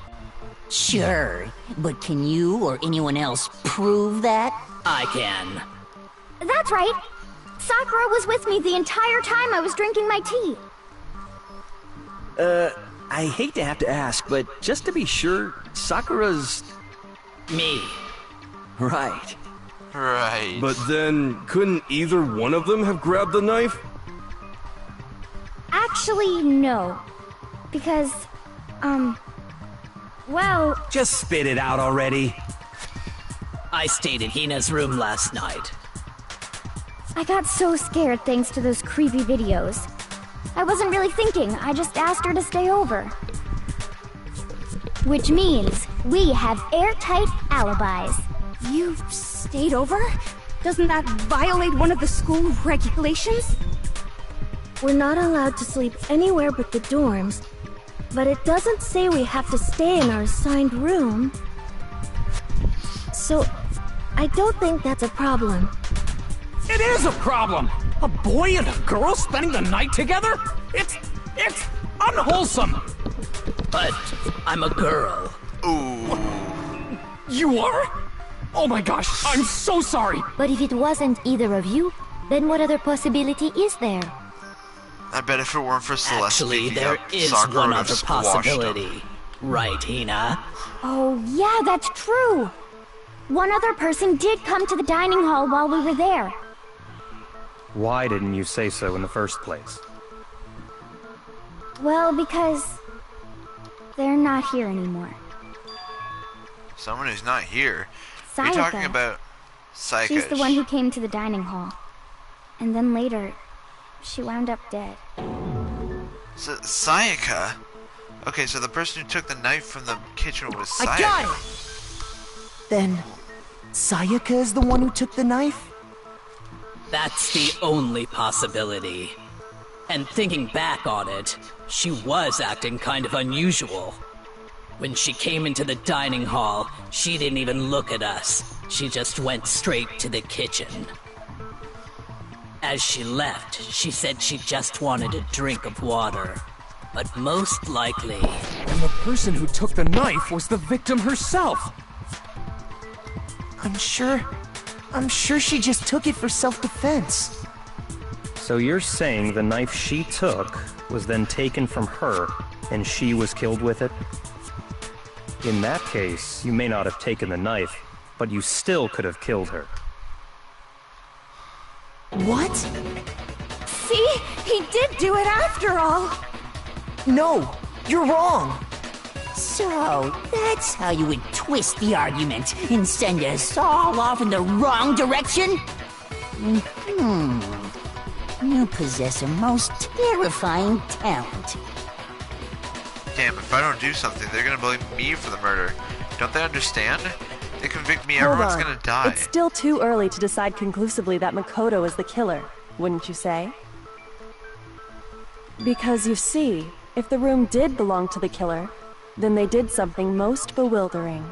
Sure, but can you or anyone else prove that? I can. That's right! Sakura was with me the entire time I was drinking my tea. I hate to have to ask, but just to be sure, Sakura's... Me. Right. Right. But then, couldn't either one of them have grabbed the knife? Actually, no. Because, well... Just spit it out already. I stayed in Hina's room last night. I got so scared thanks to those creepy videos. I wasn't really thinking, I just asked her to stay over. Which means we have airtight alibis. You stayed over? Doesn't that violate one of the school regulations? We're not allowed to sleep anywhere but the dorms, but it doesn't say we have to stay in our assigned room. So, I don't think that's a problem. It is a problem! A boy and a girl spending the night together? It's unwholesome! But I'm a girl. Ooh. You are? Oh my gosh, I'm so sorry! But if it wasn't either of you, then what other possibility is there? I bet if it weren't for Celeste Actually, speaking there up, is Sakura one would have other squashed possibility. him. Right, Hina? Oh, yeah, that's true. One other person did come to the dining hall while we were there. Why didn't you say so in the first place? Well, because they're not here anymore. Someone who's not here? Are you Sayaka. talking about Sayaka? She's the one who came to the dining hall. And then later, she wound up dead. Sayaka? Okay, so the person who took the knife from the kitchen was Sayaka. I got it! Then, Sayaka is the one who took the knife? That's the only possibility. And thinking back on it, she was acting kind of unusual. When she came into the dining hall, she didn't even look at us. She just went straight to the kitchen. As she left, she said she just wanted a drink of water. But most likely... And the person who took the knife was the victim herself! I'm sure she just took it for self-defense. So you're saying the knife she took was then taken from her, and she was killed with it? In that case, you may not have taken the knife, but you still could have killed her. What? See? He did do it after all! No, you're wrong! So, that's how you would twist the argument and send us all off in the wrong direction? You possess a most terrifying talent. Damn, if I don't do something, they're gonna blame me for the murder. Don't they understand? They convict me, Hold everyone's on. gonna die. It's still too early to decide conclusively that Makoto is the killer, wouldn't you say? Because you see, if the room did belong to the killer, then they did something most bewildering.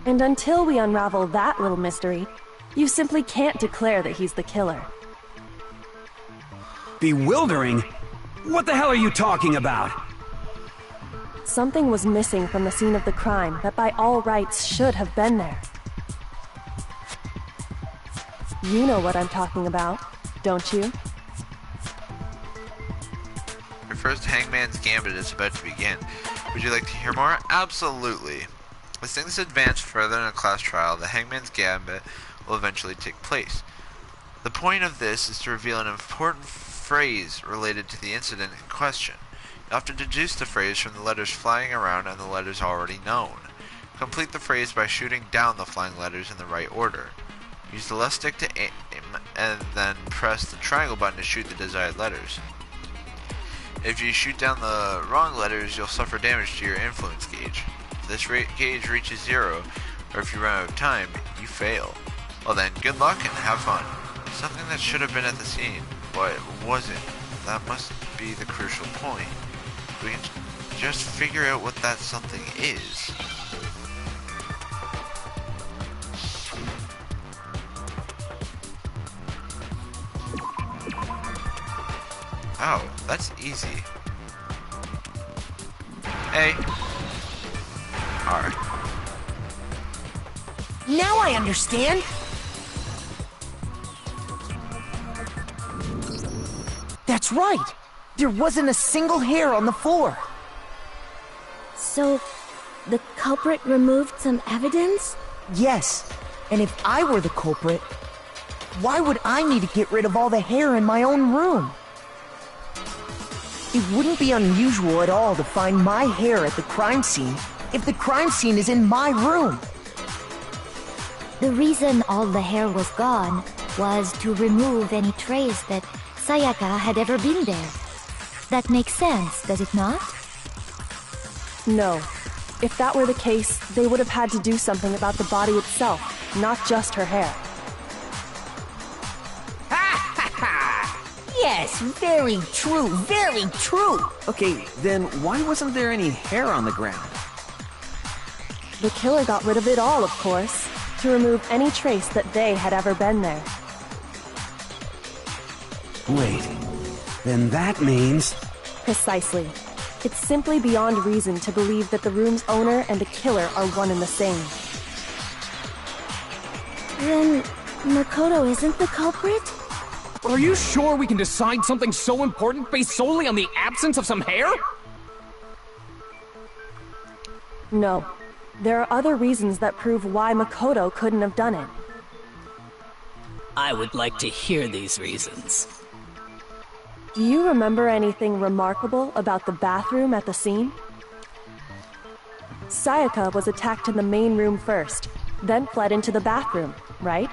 And until we unravel that little mystery, you simply can't declare that he's the killer. Bewildering? What the hell are you talking about? Something was missing from the scene of the crime that by all rights should have been there. You know what I'm talking about, don't you? Your first Hangman's Gambit is about to begin. Would you like to hear more? Absolutely. As things advance further in a class trial, the Hangman's Gambit will eventually take place. The point of this is to reveal an important phrase related to the incident in question. You have to deduce the phrase from the letters flying around and the letters already known. Complete the phrase by shooting down the flying letters in the right order. Use the left stick to aim and then press the triangle button to shoot the desired letters. If you shoot down the wrong letters, you'll suffer damage to your influence gauge. If this gauge reaches 0, or if you run out of time, you fail. Well then, good luck and have fun. Something that should have been at the scene, but wasn't. That must be the crucial point. We can just figure out what that something is. Oh, that's easy. A. R. Now I understand! That's right! There wasn't a single hair on the floor! So, the culprit removed some evidence? Yes, and if I were the culprit, why would I need to get rid of all the hair in my own room? It wouldn't be unusual at all to find my hair at the crime scene if the crime scene is in my room. The reason all the hair was gone was to remove any trace that Sayaka had ever been there. That makes sense, does it not? No. If that were the case, they would have had to do something about the body itself, not just her hair. Yes, very true, very true. Okay, then why wasn't there any hair on the ground? The killer got rid of it all, of course, to remove any trace that they had ever been there. Wait, then that means... Precisely. It's simply beyond reason to believe that the room's owner and the killer are one and the same. Then Makoto isn't the culprit? Are you sure we can decide something so important based solely on the absence of some hair? No. There are other reasons that prove why Makoto couldn't have done it. I would like to hear these reasons. Do you remember anything remarkable about the bathroom at the scene? Sayaka was attacked in the main room first, then fled into the bathroom, right?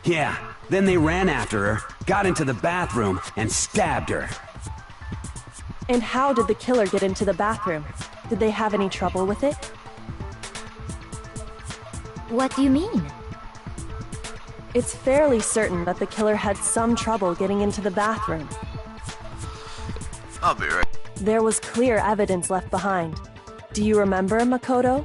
Yeah, then they ran after her, got into the bathroom, and stabbed her. And how did the killer get into the bathroom? Did they have any trouble with it? What do you mean? It's fairly certain that the killer had some trouble getting into the bathroom. I'll be right. There was clear evidence left behind. Do you remember, Makoto?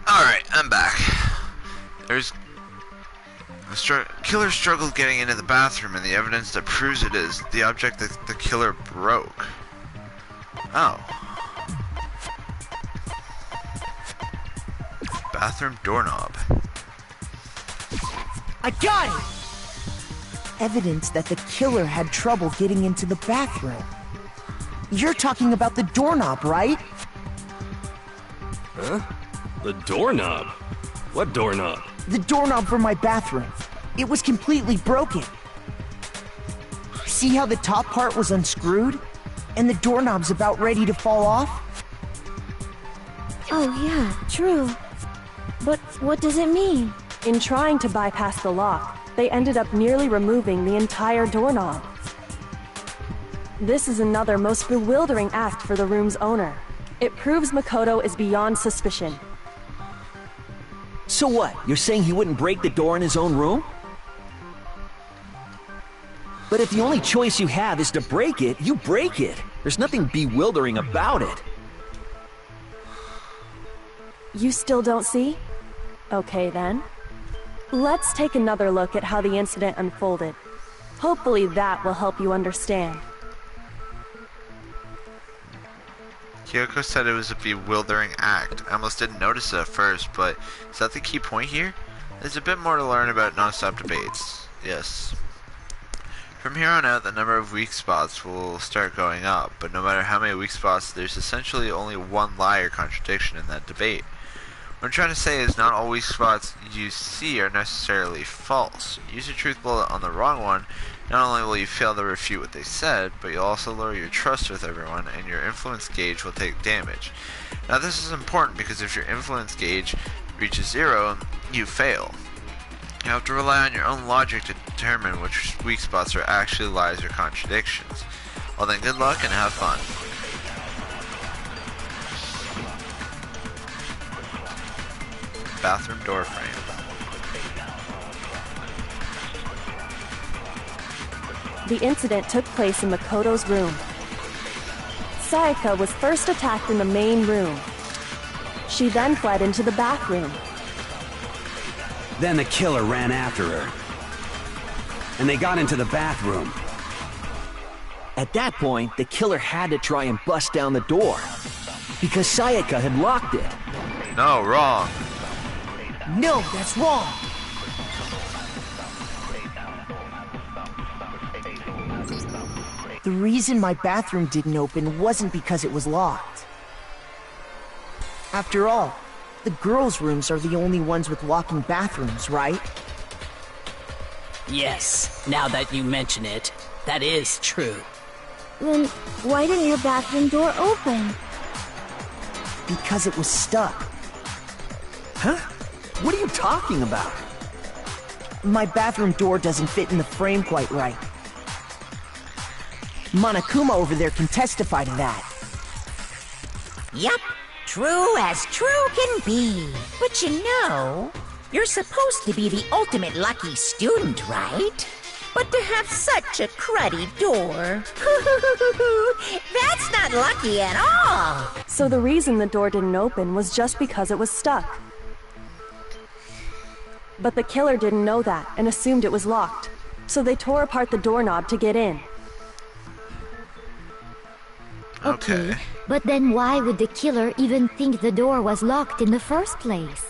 Alright, I'm back. There's... The killer struggled getting into the bathroom, and the evidence that proves it is the object that the killer broke. Oh. Bathroom doorknob. I got it! Evidence that the killer had trouble getting into the bathroom. You're talking about the doorknob, right? Huh? The doorknob? What doorknob? The doorknob for my bathroom. It was completely broken. See how the top part was unscrewed? And the doorknob's about ready to fall off? Oh yeah, true. But what does it mean? In trying to bypass the lock, they ended up nearly removing the entire doorknob. This is another most bewildering act for the room's owner. It proves Makoto is beyond suspicion. So what? You're saying he wouldn't break the door in his own room? But if the only choice you have is to break it, you break it. There's nothing bewildering about it. You still don't see? Okay then. Let's take another look at how the incident unfolded. Hopefully that will help you understand. Kyoko said it was a bewildering act. I almost didn't notice it at first, but is that the key point here? There's a bit more to learn about non-stop debates. Yes. From here on out, the number of weak spots will start going up, but no matter how many weak spots, there's essentially only one lie or contradiction in that debate. What I'm trying to say is not all weak spots you see are necessarily false. Use a truth bullet on the wrong one, not only will you fail to refute what they said, but you'll also lower your trust with everyone, and your influence gauge will take damage. Now this is important because if your influence gauge reaches 0, you fail. You have to rely on your own logic to determine which weak spots are actually lies or contradictions. Well then, good luck and have fun. Bathroom door frame. The incident took place in Makoto's room. Sayaka was first attacked in the main room. She then fled into the bathroom. Then the killer ran after her. And they got into the bathroom. At that point, the killer had to try and bust down the door. Because Sayaka had locked it. No, wrong. No, that's wrong. The reason my bathroom didn't open wasn't because it was locked. After all, the girls' rooms are the only ones with locking bathrooms, right? Yes, now that you mention it, that is true. Then why didn't your bathroom door open? Because it was stuck. Huh? What are you talking about? My bathroom door doesn't fit in the frame quite right. Monokuma over there can testify to that. Yup, true as true can be. But you know, you're supposed to be the ultimate lucky student, right? But to have such a cruddy door, that's not lucky at all. So the reason the door didn't open was just because it was stuck. But the killer didn't know that and assumed it was locked. So they tore apart the doorknob to get in. Okay, but then why would the killer even think the door was locked in the first place?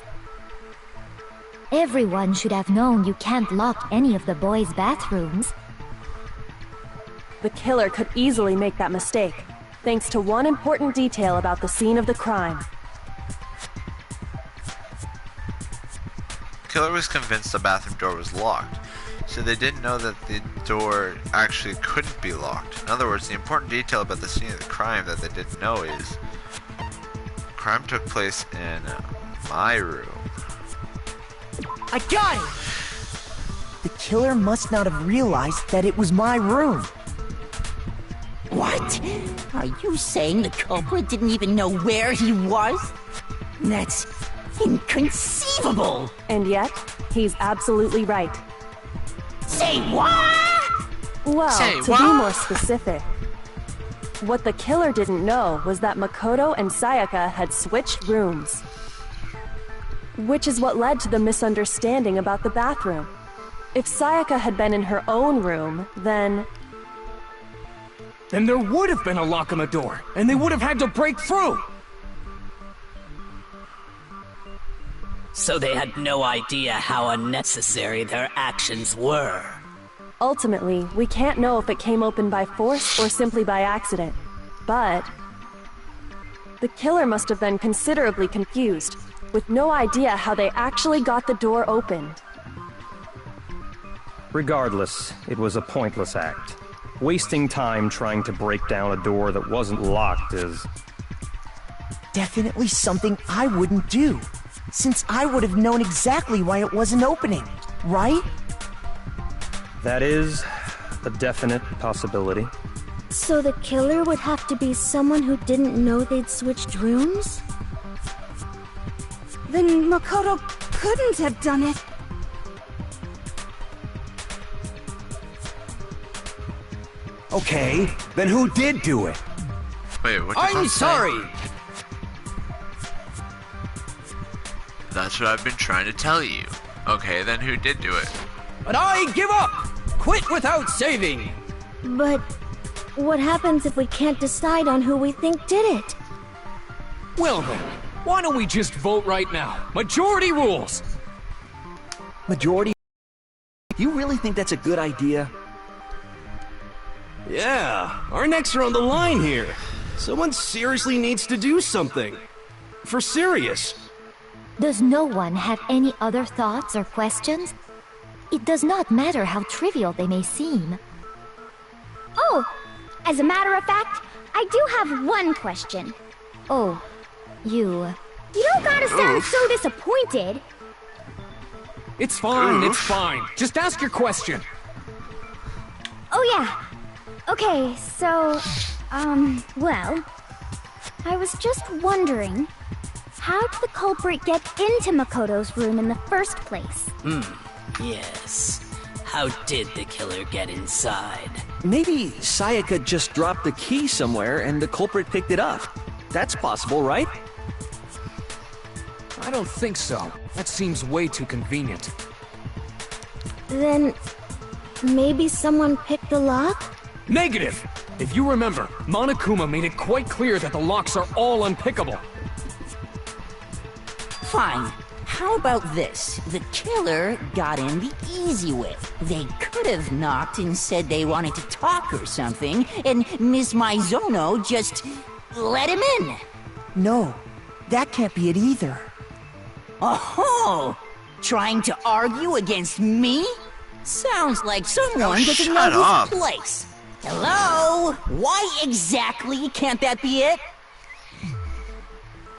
Everyone should have known you can't lock any of the boys' bathrooms. The killer could easily make that mistake, thanks to one important detail about the scene of the crime. The killer was convinced the bathroom door was locked, so they didn't know that the door actually couldn't be locked. In other words, the important detail about the scene of the crime that they didn't know is the crime took place in my room. I got it! The killer must not have realized that it was my room. What? Are you saying the culprit didn't even know where he was? That's inconceivable! And yet, he's absolutely right. Say what? Well, to be more specific, what the killer didn't know was that Makoto and Sayaka had switched rooms. Which is what led to the misunderstanding about the bathroom. If Sayaka had been in her own room, then there would have been a lock on the door, and they would have had to break through! So they had no idea how unnecessary their actions were. Ultimately, we can't know if it came open by force or simply by accident. But the killer must have been considerably confused, with no idea how they actually got the door opened. Regardless, it was a pointless act. Wasting time trying to break down a door that wasn't locked is Definitely something I wouldn't do, since I would have known exactly why it wasn't opening, right? That is a definite possibility. So the killer would have to be someone who didn't know they'd switched rooms? Then Makoto couldn't have done it. Okay, then who did do it? Wait, what did I'm you say? sorry! That's what I've been trying to tell you. Okay, then who did do it? But I give up! Quit without saving! But what happens if we can't decide on who we think did it? Well then, why don't we just vote right now? Majority rules! Majority? You really think that's a good idea? Yeah, our necks are on the line here. Someone seriously needs to do something. For serious. Does no one have any other thoughts or questions? It does not matter how trivial they may seem. Oh, as a matter of fact, I do have one question. Oh, you... You don't gotta sound so disappointed. It's fine, it's fine. Just ask your question. Oh yeah. Okay, so, well, I was just wondering, how did the culprit get into Makoto's room in the first place? Yes. how did the killer get inside? Maybe Sayaka just dropped the key somewhere and the culprit picked it up. That's possible, right? I don't think so. That seems way too convenient. Then maybe someone picked the lock? Negative! If you remember, Monokuma made it quite clear that the locks are all unpickable. Fine. How about this? The killer got in the easy way. They could have knocked and said they wanted to talk or something, and Miss Maizono just let him in. No, that can't be it either. Oh, trying to argue against me? Sounds like someone doesn't know up. his place. Hello? Why exactly can't that be it?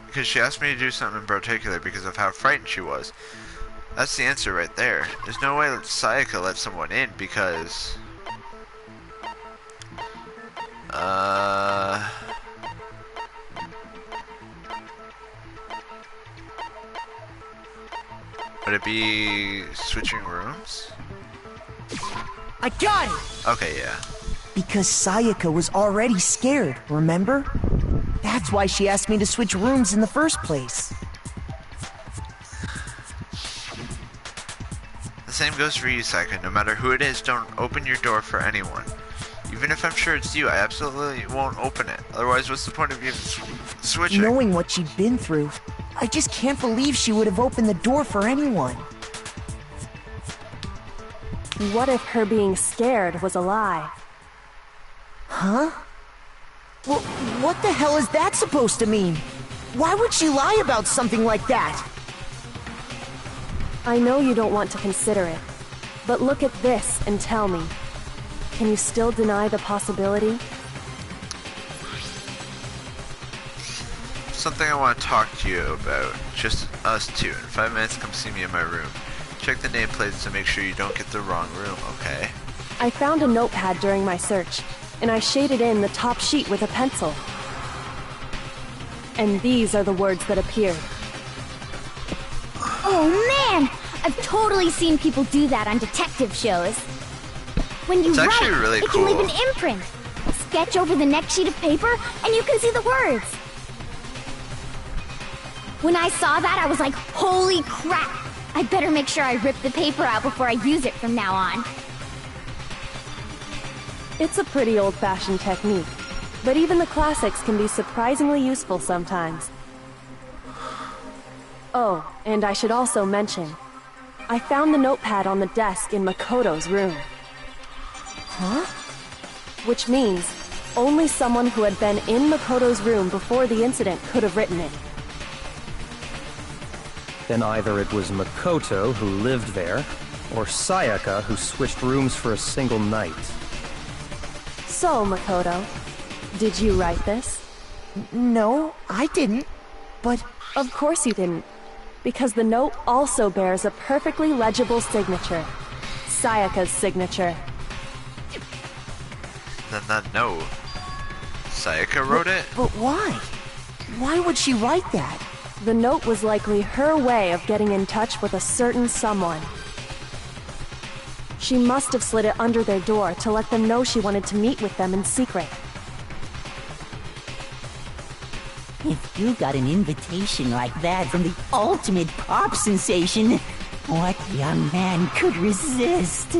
Because she asked me to do something in particular because of how frightened she was. That's the answer right there. There's no way that Sayaka let someone in because... Would it be switching rooms? I got it! Okay, yeah. Because Sayaka was already scared, remember? That's why she asked me to switch rooms in the first place. The same goes for you, Sayaka. No matter who it is, don't open your door for anyone. Even if I'm sure it's you, I absolutely won't open it. Otherwise, what's the point of you switching? Knowing what she'd been through, I just can't believe she would have opened the door for anyone. What if her being scared was a lie? Huh? Well, what the hell is that supposed to mean? Why would she lie about something like that? I know you don't want to consider it, but look at this and tell me. Can you still deny the possibility? Something I want to talk to you about. Just us two. In 5 minutes, come see me in my room. Check the nameplates to make sure you don't get the wrong room, okay? I found a notepad during my search, and I shaded in the top sheet with a pencil. And these are the words that appeared. Oh man! I've totally seen people do that on detective shows. When you It's write, actually really it can leave cool. an imprint. Sketch over the next sheet of paper, and you can see the words. When I saw that, I was like, holy crap! I better make sure I rip the paper out before I use it from now on. It's a pretty old-fashioned technique, but even the classics can be surprisingly useful sometimes. Oh, and I should also mention, I found the notepad on the desk in Makoto's room. Huh? Which means only someone who had been in Makoto's room before the incident could have written it. Then either it was Makoto who lived there, or Sayaka who switched rooms for a single night. So, Makoto, did you write this? No, I didn't. But... Of course you didn't. Because the note also bears a perfectly legible signature. Sayaka's signature. Then that note. Sayaka wrote it? But why? Why would she write that? The note was likely her way of getting in touch with a certain someone. She must have slid it under their door to let them know she wanted to meet with them in secret. If you got an invitation like that from the ultimate pop sensation, what young man could resist?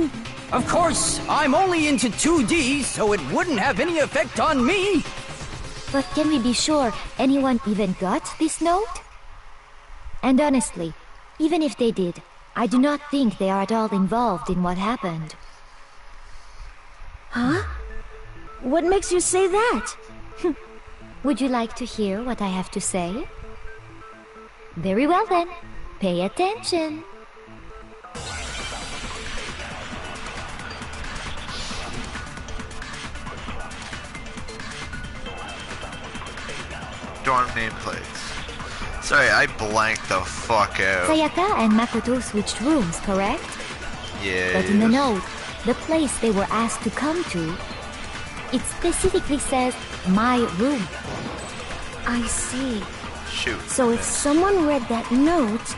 Of course, I'm only into 2D, so it wouldn't have any effect on me. But can we be sure anyone even got this note? And honestly, even if they did, I do not think they are at all involved in what happened. Huh? What makes you say that? Would you like to hear what I have to say? Very well then, pay attention. Dorm nameplates. Sorry, I blanked the fuck out. Sayaka and Makoto switched rooms, correct? Yeah. But in the note, the place they were asked to come to, it specifically says, my room. I see. Shoot. So if someone read that note,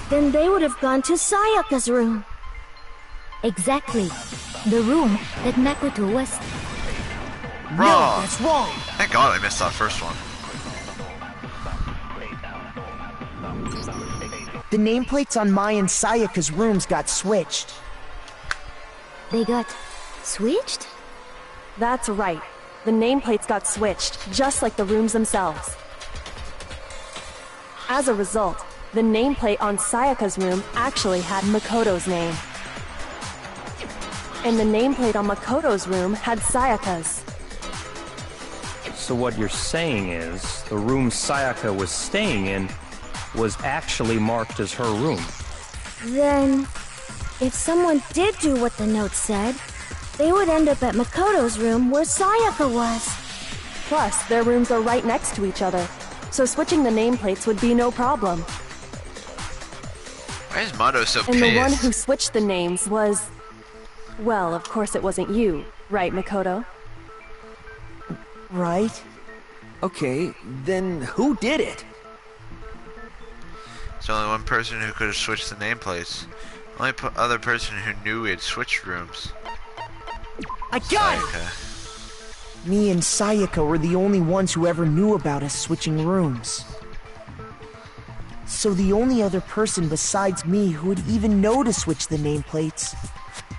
then they would have gone to Sayaka's room. Exactly. The room that Makoto was... Wrong. No, that's wrong. Thank God I missed that first one. The nameplates on Mai and Sayaka's rooms got switched. They got switched? That's right. The nameplates got switched, just like the rooms themselves. As a result, the nameplate on Sayaka's room actually had Makoto's name. And the nameplate on Makoto's room had Sayaka's. So what you're saying is, the room Sayaka was staying in was actually marked as her room. Then, if someone did do what the note said, they would end up at Makoto's room where Sayaka was. Plus, their rooms are right next to each other, so switching the nameplates would be no problem. Why is Mato so And pissed? the one who switched the names was... Well, of course it wasn't you, right, Makoto? Right. Okay, then who did it? There's only one person who could have switched the nameplates. Only other person who knew we had switched rooms. I got Sayaka. it! Me and Sayaka were the only ones who ever knew about us switching rooms. So the only other person besides me who would even know to switch the nameplates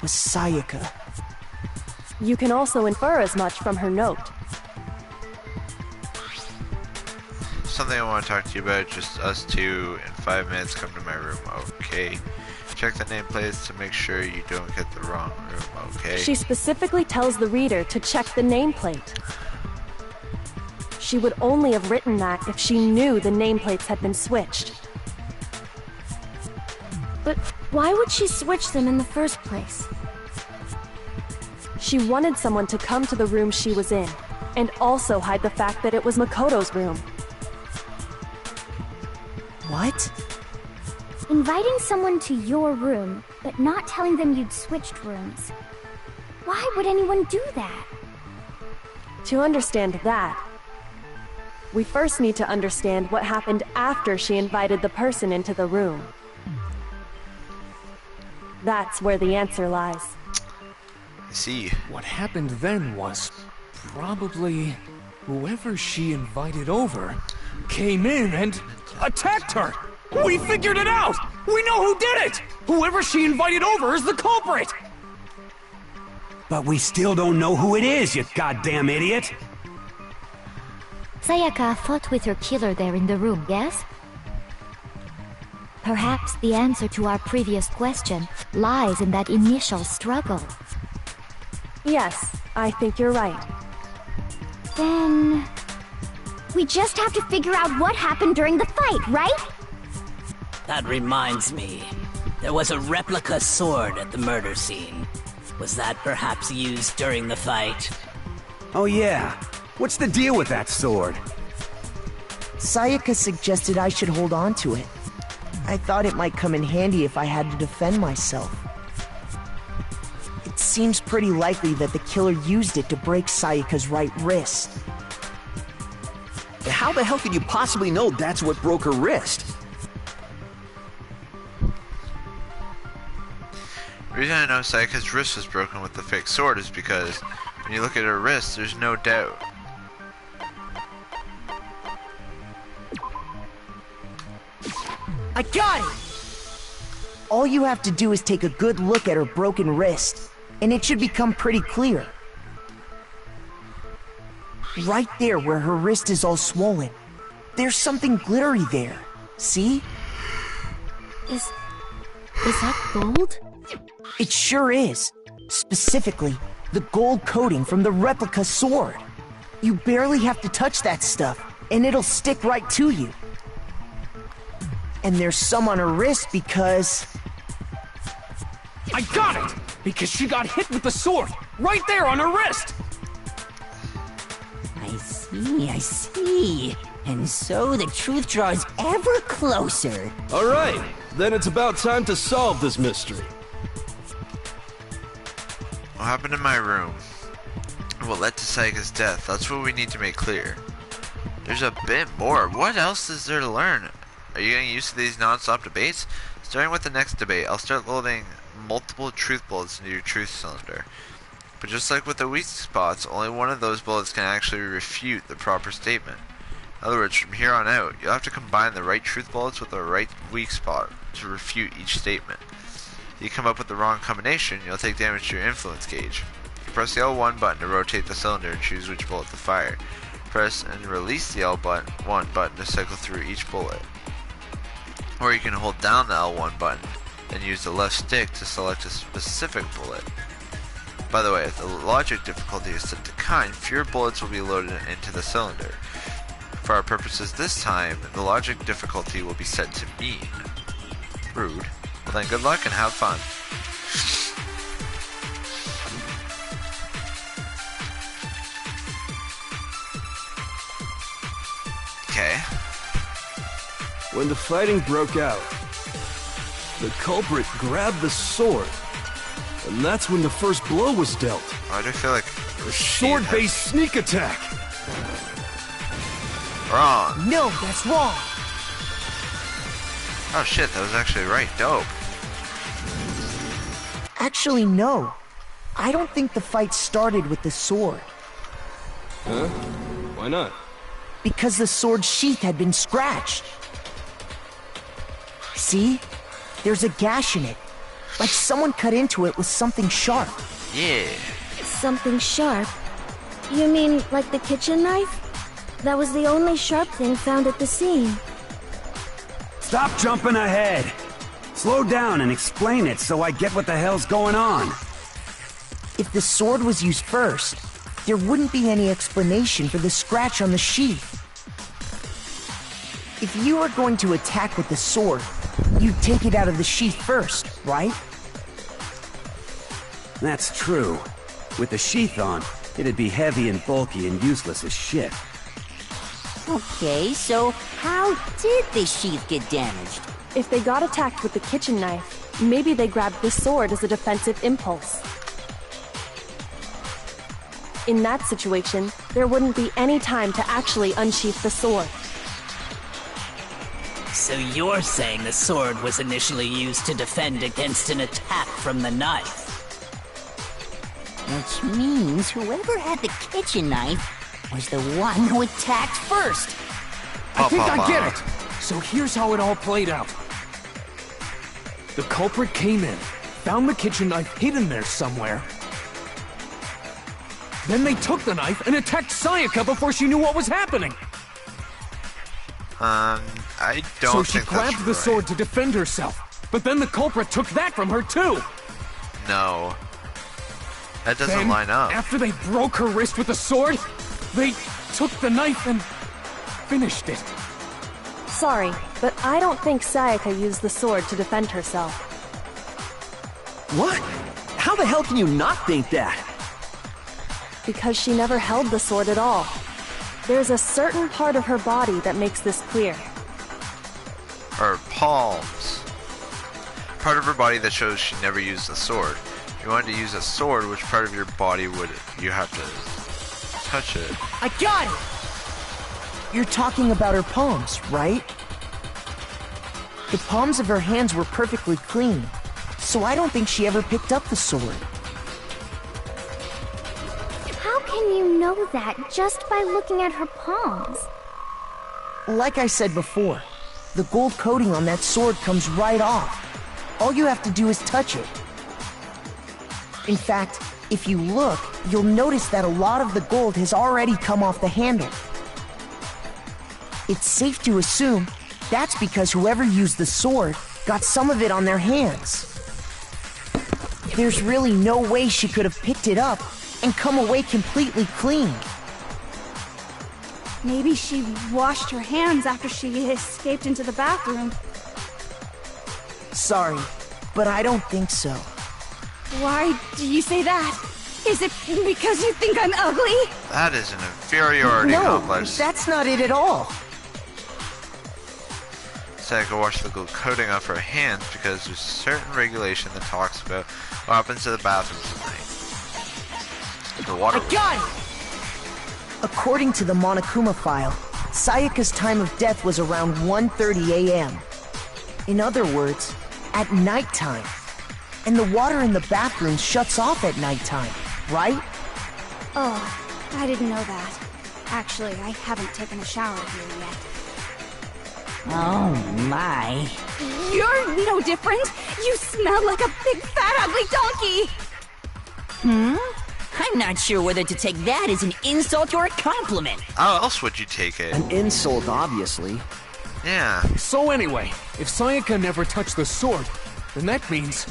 was Sayaka. You can also infer as much from her note. Something I want to talk to you about, just us two. In 5 minutes, come to my room, okay? Check the nameplates to make sure you don't get the wrong room, okay? She specifically tells the reader to check the nameplate. She would only have written that if she knew the nameplates had been switched. But why would she switch them in the first place? She wanted someone to come to the room she was in, and also hide the fact that it was Makoto's room. What? Inviting someone to your room, but not telling them you'd switched rooms. Why would anyone do that? To understand that, we first need to understand what happened after she invited the person into the room. That's where the answer lies. I see. What happened then was probably whoever she invited over came in and attacked her. We figured it out! We know who did it! Whoever she invited over is the culprit! But we still don't know who it is, you goddamn idiot! Sayaka fought with her killer there in the room, yes? Perhaps the answer to our previous question lies in that initial struggle. Yes, I think you're right. Then... we just have to figure out what happened during the fight, right? That reminds me. There was a replica sword at the murder scene. Was that perhaps used during the fight? Oh yeah. What's the deal with that sword? Sayaka suggested I should hold on to it. I thought it might come in handy if I had to defend myself. It seems pretty likely that the killer used it to break Sayaka's right wrist. How the hell could you possibly know that's what broke her wrist? The reason I know Sayaka's wrist was broken with the fake sword is because when you look at her wrist, there's no doubt. I got it! All you have to do is take a good look at her broken wrist, and it should become pretty clear. Right there where her wrist is all swollen, there's something glittery there. See? Is that gold? It sure is. Specifically, the gold coating from the replica sword. You barely have to touch that stuff, and it'll stick right to you. And there's some on her wrist because... I got it! Because she got hit with the sword, right there on her wrist! I see. And so the truth draws ever closer. Alright, then it's about time to solve this mystery. What happened in my room? What led to Sayaka's death? That's what we need to make clear. There's a bit more. What else is there to learn? Are you getting used to these non-stop debates? Starting with the next debate, I'll start loading multiple truth bullets into your truth cylinder. But just like with the weak spots, only one of those bullets can actually refute the proper statement. In other words, from here on out, you'll have to combine the right truth bullets with the right weak spot to refute each statement. If you come up with the wrong combination, you'll take damage to your influence gauge. Press the L1 button to rotate the cylinder and choose which bullet to fire. Press and release the L1 button to cycle through each bullet. Or you can hold down the L1 button and use the left stick to select a specific bullet. By the way, if the logic difficulty is set to kind, fewer bullets will be loaded into the cylinder. For our purposes this time, the logic difficulty will be set to mean. Rude. Well then, good luck and have fun. Okay. When the fighting broke out, the culprit grabbed the sword, and that's when the first blow was dealt. Why do I feel like a sword-based sneak attack? Wrong. No, that's wrong. Oh shit, that was actually right. Dope. Actually, no. I don't think the fight started with the sword. Huh? Why not? Because the sword's sheath had been scratched. See? There's a gash in it. Like someone cut into it with something sharp. Yeah. Something sharp? You mean like the kitchen knife? That was the only sharp thing found at the scene. Stop jumping ahead! Slow down and explain it so I get what the hell's going on. If the sword was used first, there wouldn't be any explanation for the scratch on the sheath. If you were going to attack with the sword, you'd take it out of the sheath first, right? That's true. With the sheath on, it'd be heavy and bulky and useless as shit. Okay, so how did the sheath get damaged? If they got attacked with the kitchen knife, maybe they grabbed the sword as a defensive impulse. In that situation, there wouldn't be any time to actually unsheath the sword. So you're saying the sword was initially used to defend against an attack from the knife? Which means whoever had the kitchen knife was the one who attacked first. I think I get it! So here's how it all played out. The culprit came in, found the kitchen knife hidden there somewhere. Then they took the knife and attacked Sayaka before she knew what was happening. I don't So think she grabbed the sword to defend herself, but then the culprit took that from her too. No. That doesn't Then, line up. After they broke her wrist with the sword, they took the knife and finished it. Sorry, but I don't think Sayaka used the sword to defend herself. What? How the hell can you not think that? Because she never held the sword at all. There's a certain part of her body that makes this clear. Her palms. Part of her body that shows she never used the sword. If you wanted to use a sword, which part of your body would you have to touch it? I got it! You're talking about her palms, right? The palms of her hands were perfectly clean, so I don't think she ever picked up the sword. How can you know that just by looking at her palms? Like I said before, the gold coating on that sword comes right off. All you have to do is touch it. In fact, if you look, you'll notice that a lot of the gold has already come off the handle. It's safe to assume that's because whoever used the sword got some of it on their hands. There's really no way she could have picked it up and come away completely clean. Maybe she washed her hands after she escaped into the bathroom. Sorry, but I don't think so. Why do you say that? Is it because you think I'm ugly? That is an inferiority complex. That's not it at all. Sayaka washed the gold coating off her hands because there's a certain regulation that talks about what happens to the bathrooms at night. The water. I got it! According to the Monokuma file, Sayaka's time of death was around 1:30 a.m. In other words, at nighttime. And the water in the bathroom shuts off at nighttime, right? Oh, I didn't know that. Actually, I haven't taken a shower here yet. Oh my. You're no different! You smell like a big fat ugly donkey! I'm not sure whether to take that as an insult or a compliment. How else would you take it? An insult, obviously. Yeah. So anyway, if Sayaka never touched the sword, then that means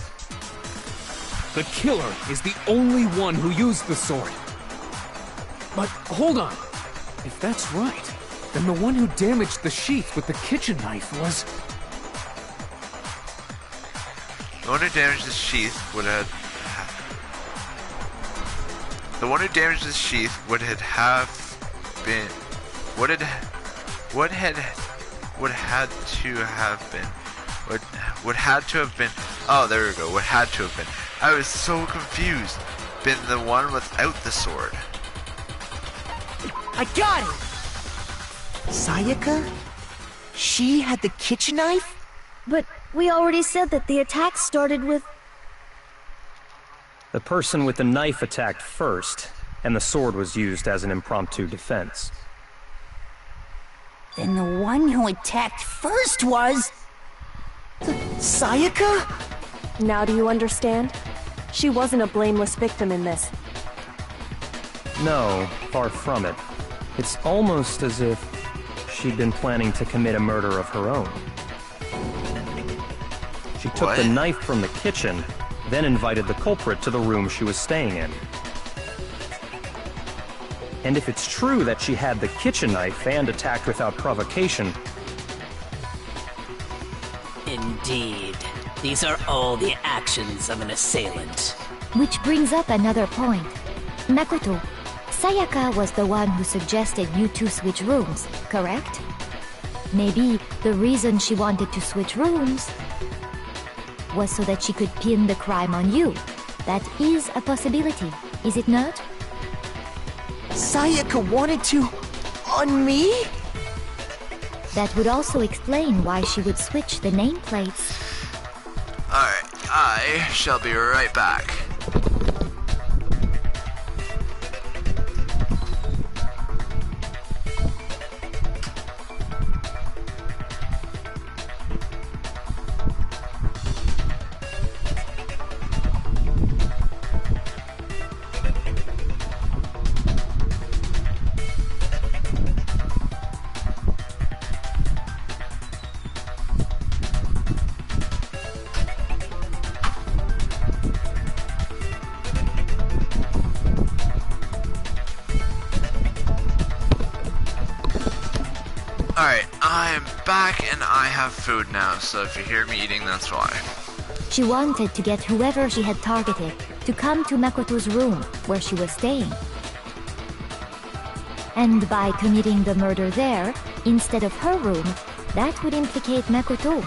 the killer is the only one who used the sword. But hold on. If that's right, then the one who damaged the sheath with the kitchen knife was... The one who damaged the sheath would have... The one who damaged the sheath would have been... Would had to have been... Oh, there we go. Would had to have been. I was so confused. Been the one without the sword. I got it! Sayaka? She had the kitchen knife? But we already said that the attack started with... The person with the knife attacked first, and the sword was used as an impromptu defense. Then the one who attacked first was... Sayaka? Now do you understand? She wasn't a blameless victim in this. No, far from it. It's almost as if she'd been planning to commit a murder of her own. She took the knife from the kitchen, then invited the culprit to the room she was staying in. And if it's true that she had the kitchen knife and attacked without provocation... Indeed. These are all the actions of an assailant. Which brings up another point. Makoto, Sayaka was the one who suggested you two switch rooms, correct? Maybe the reason she wanted to switch rooms was so that she could pin the crime on you. That is a possibility, is it not? Sayaka wanted to... on me? That would also explain why she would switch the nameplates. Alright, I shall be right back. Alright, I'm back and I have food now, so if you hear me eating, that's why. She wanted to get whoever she had targeted to come to Makoto's room, where she was staying. And by committing the murder there, instead of her room, that would implicate Makoto.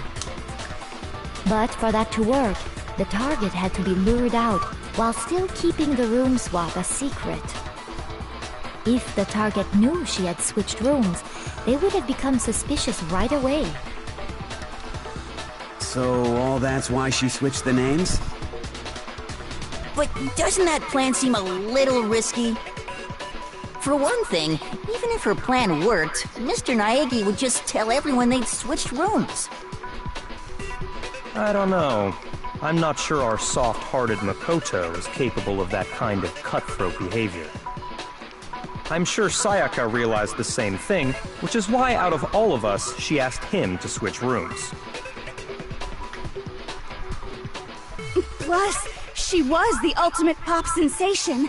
But for that to work, the target had to be lured out while still keeping the room swap a secret. If the target knew she had switched rooms, they would have become suspicious right away. So all that's why she switched the names? But doesn't that plan seem a little risky? For one thing, even if her plan worked, Mr. Naegi would just tell everyone they'd switched rooms. I don't know. I'm not sure our soft-hearted Makoto is capable of that kind of cutthroat behavior. I'm sure Sayaka realized the same thing, which is why out of all of us, she asked him to switch rooms. Plus, she was the ultimate pop sensation.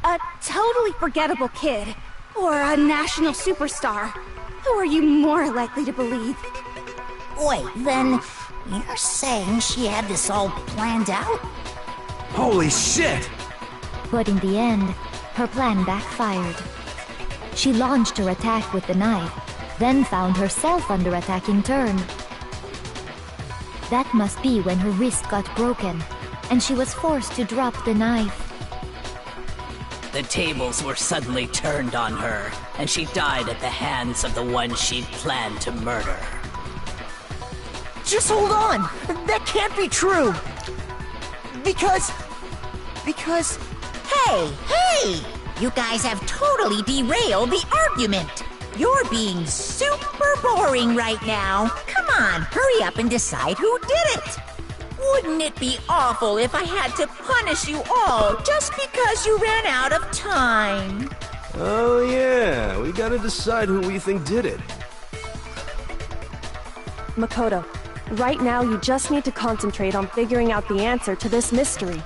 A totally forgettable kid, or a national superstar. Who are you more likely to believe? Wait, then you're saying she had this all planned out? Holy shit! But in the end, her plan backfired. She launched her attack with the knife, then found herself under attack in turn. That must be when her wrist got broken, and she was forced to drop the knife. The tables were suddenly turned on her, and she died at the hands of the one she'd planned to murder. Just hold on! That can't be true! Because... Hey! You guys have totally derailed the argument. You're being super boring right now. Come on, hurry up and decide who did it. Wouldn't it be awful if I had to punish you all just because you ran out of time? Oh yeah, we gotta decide who we think did it. Makoto, right now you just need to concentrate on figuring out the answer to this mystery.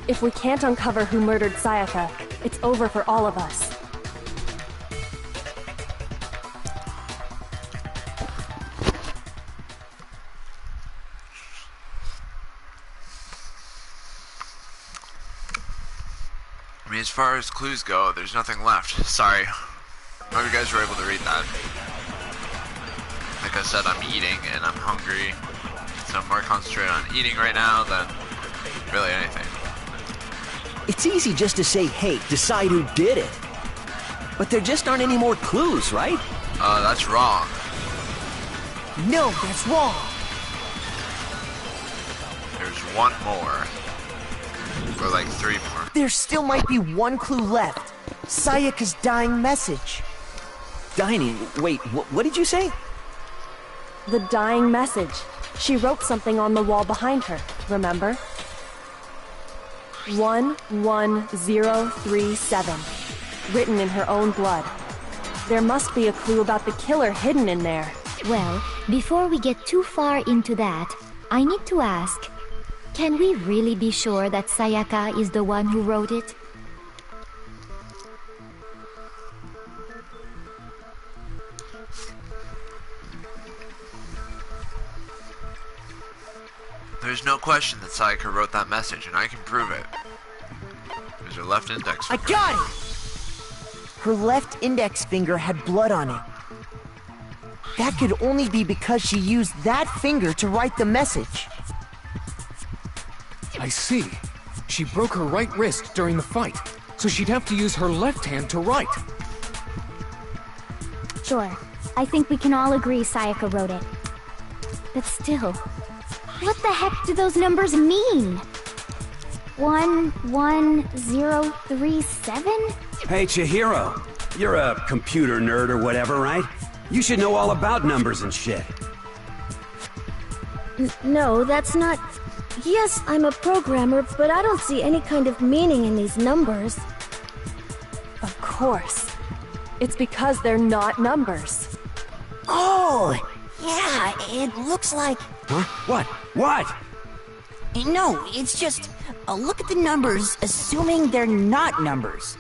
If we can't uncover who murdered Sayaka, it's over for all of us. I mean, as far as clues go, there's nothing left. Sorry. Hope you guys were able to read that. Like I said, I'm eating and I'm hungry. So I'm more concentrated on eating right now than really anything. It's easy just to say, hey, decide who did it. But there just aren't any more clues, right? That's wrong. No, that's wrong. There's one more. Or like 3 more. There still might be one clue left. Sayaka's dying message. Dining, wait, what did you say? The dying message. She wrote something on the wall behind her, remember? 11037. Written in her own blood. There must be a clue about the killer hidden in there. Well, before we get too far into that, I need to ask, can we really be sure that Sayaka is the one who wrote it? There's no question that Sayaka wrote that message, and I can prove it. There's her left index finger. I got it! Her left index finger had blood on it. That could only be because she used that finger to write the message. I see. She broke her right wrist during the fight, so she'd have to use her left hand to write. Sure, I think we can all agree Sayaka wrote it. But still, what the heck do those numbers mean? 11037? Hey, Chihiro. You're a computer nerd or whatever, right? You should know all about numbers and shit. No, that's not... Yes, I'm a programmer, but I don't see any kind of meaning in these numbers. Of course. It's because they're not numbers. Oh, yeah, it looks like... Huh? What? What? No, it's just... look at the numbers, assuming they're not numbers.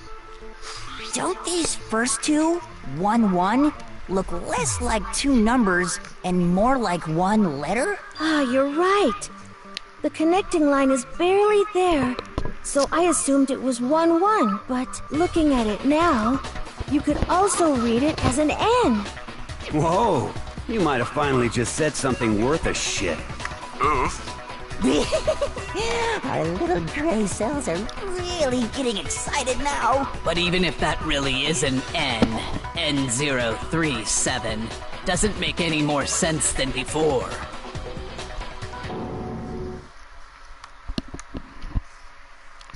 Don't these first two, 1-1, look less like two numbers and more like one letter? Ah, you're right. The connecting line is barely there, so I assumed it was 1-1, but looking at it now, you could also read it as an N. Whoa, you might have finally just said something worth a shit. Oof. Our little gray cells are really getting excited now. But even if that really is an N037, doesn't make any more sense than before.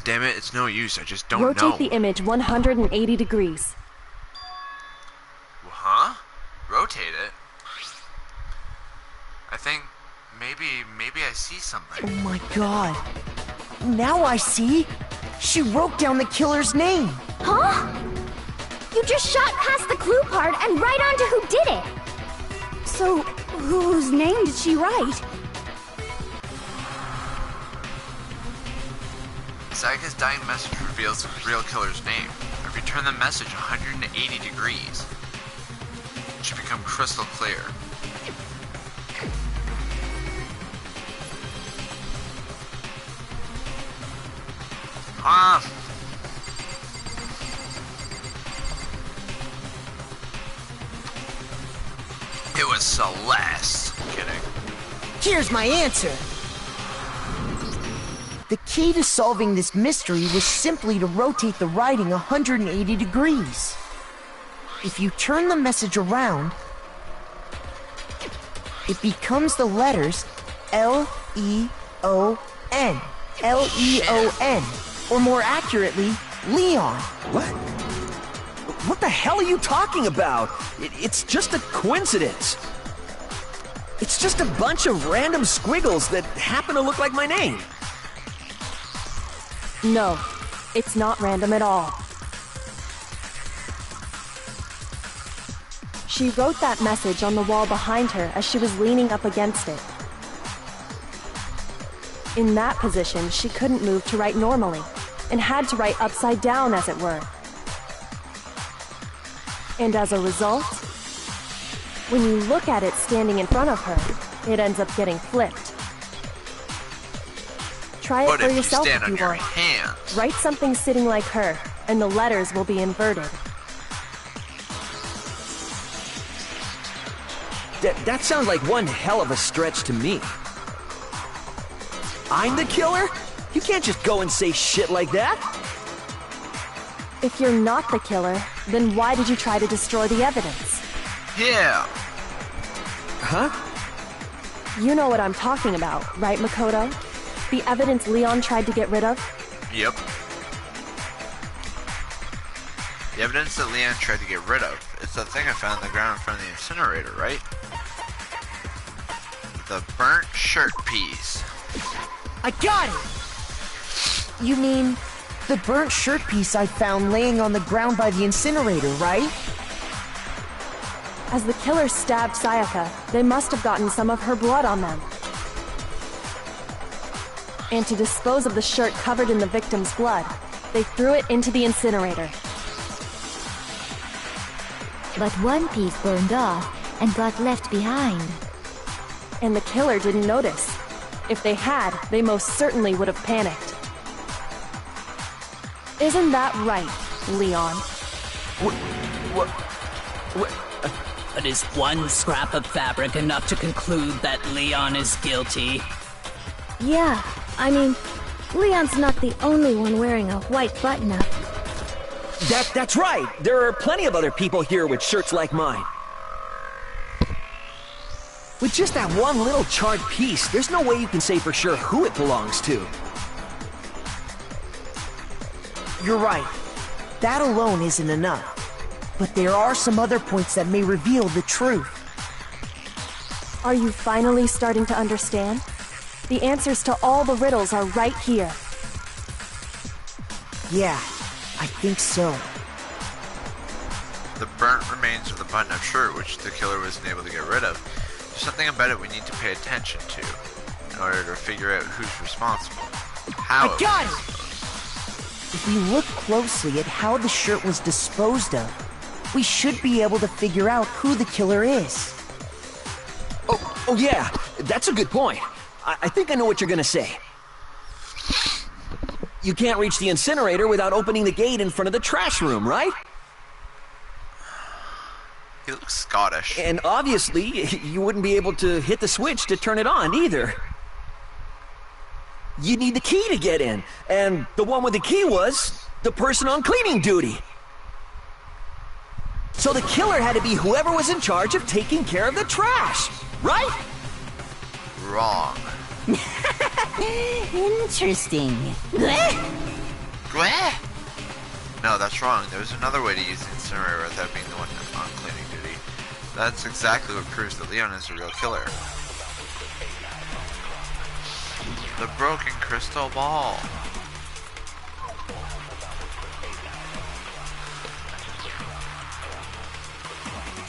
Damn it, it's no use, I just don't Rotate know. the image 180 degrees. Huh? Rotate it? I think maybe I see something. Oh my god. Now I see. She wrote down the killer's name. Huh? You just shot past the clue part and right onto who did it. So, whose name did she write? Sayaka's dying message reveals the real killer's name. If you turn the message 180 degrees, it should become crystal clear. It was Celeste. Kidding. Here's my answer. The key to solving this mystery was simply to rotate the writing 180 degrees. If you turn the message around, it becomes the letters L-E-T-E. L-E-O-N. L-E-O-N. Or more accurately, Leon. What? What the hell are you talking about? It's just a coincidence. It's just a bunch of random squiggles that happen to look like my name. No, it's not random at all. She wrote that message on the wall behind her as she was leaning up against it. In that position, she couldn't move to write normally, and had to write upside down, as it were. And as a result, when you look at it standing in front of her, it ends up getting flipped. Try it for yourself if you want. Write something sitting like her, and the letters will be inverted. That sounds like one hell of a stretch to me. I'm the killer? You can't just go and say shit like that. If you're not the killer, then why did you try to destroy the evidence? Yeah. Huh? You know what I'm talking about, right, Makoto? The evidence Leon tried to get rid of? Yep. The evidence that Leon tried to get rid of is the thing I found on the ground in front of the incinerator, right? The burnt shirt piece. I got it! You mean the burnt shirt piece I found laying on the ground by the incinerator, right? As the killer stabbed Sayaka, they must have gotten some of her blood on them. And to dispose of the shirt covered in the victim's blood, they threw it into the incinerator. But one piece burned off and got left behind. And the killer didn't notice. If they had, they most certainly would have panicked. Isn't that right, Leon? But is one scrap of fabric enough to conclude that Leon is guilty? Yeah, I mean, Leon's not the only one wearing a white button-up. That's right! There are plenty of other people here with shirts like mine. With just that one little charred piece, there's no way you can say for sure who it belongs to. You're right. That alone isn't enough. But there are some other points that may reveal the truth. Are you finally starting to understand? The answers to all the riddles are right here. Yeah, I think so. The burnt remains of the button-up shirt, which the killer wasn't able to get rid of. There's something about it we need to pay attention to in order to figure out who's responsible. How I got it! If we look closely at how the shirt was disposed of, we should be able to figure out who the killer is. Oh yeah, that's a good point. I think I know what you're gonna say. You can't reach the incinerator without opening the gate in front of the trash room, right? He looks Scottish. And obviously, you wouldn't be able to hit the switch to turn it on either. You need the key to get in, and the one with the key was the person on cleaning duty. So the killer had to be whoever was in charge of taking care of the trash, right? Wrong. Interesting. No, that's wrong. There's another way to use the incinerator without being the one on cleaning duty. That's exactly what proves that Leon is the real killer. The broken crystal ball.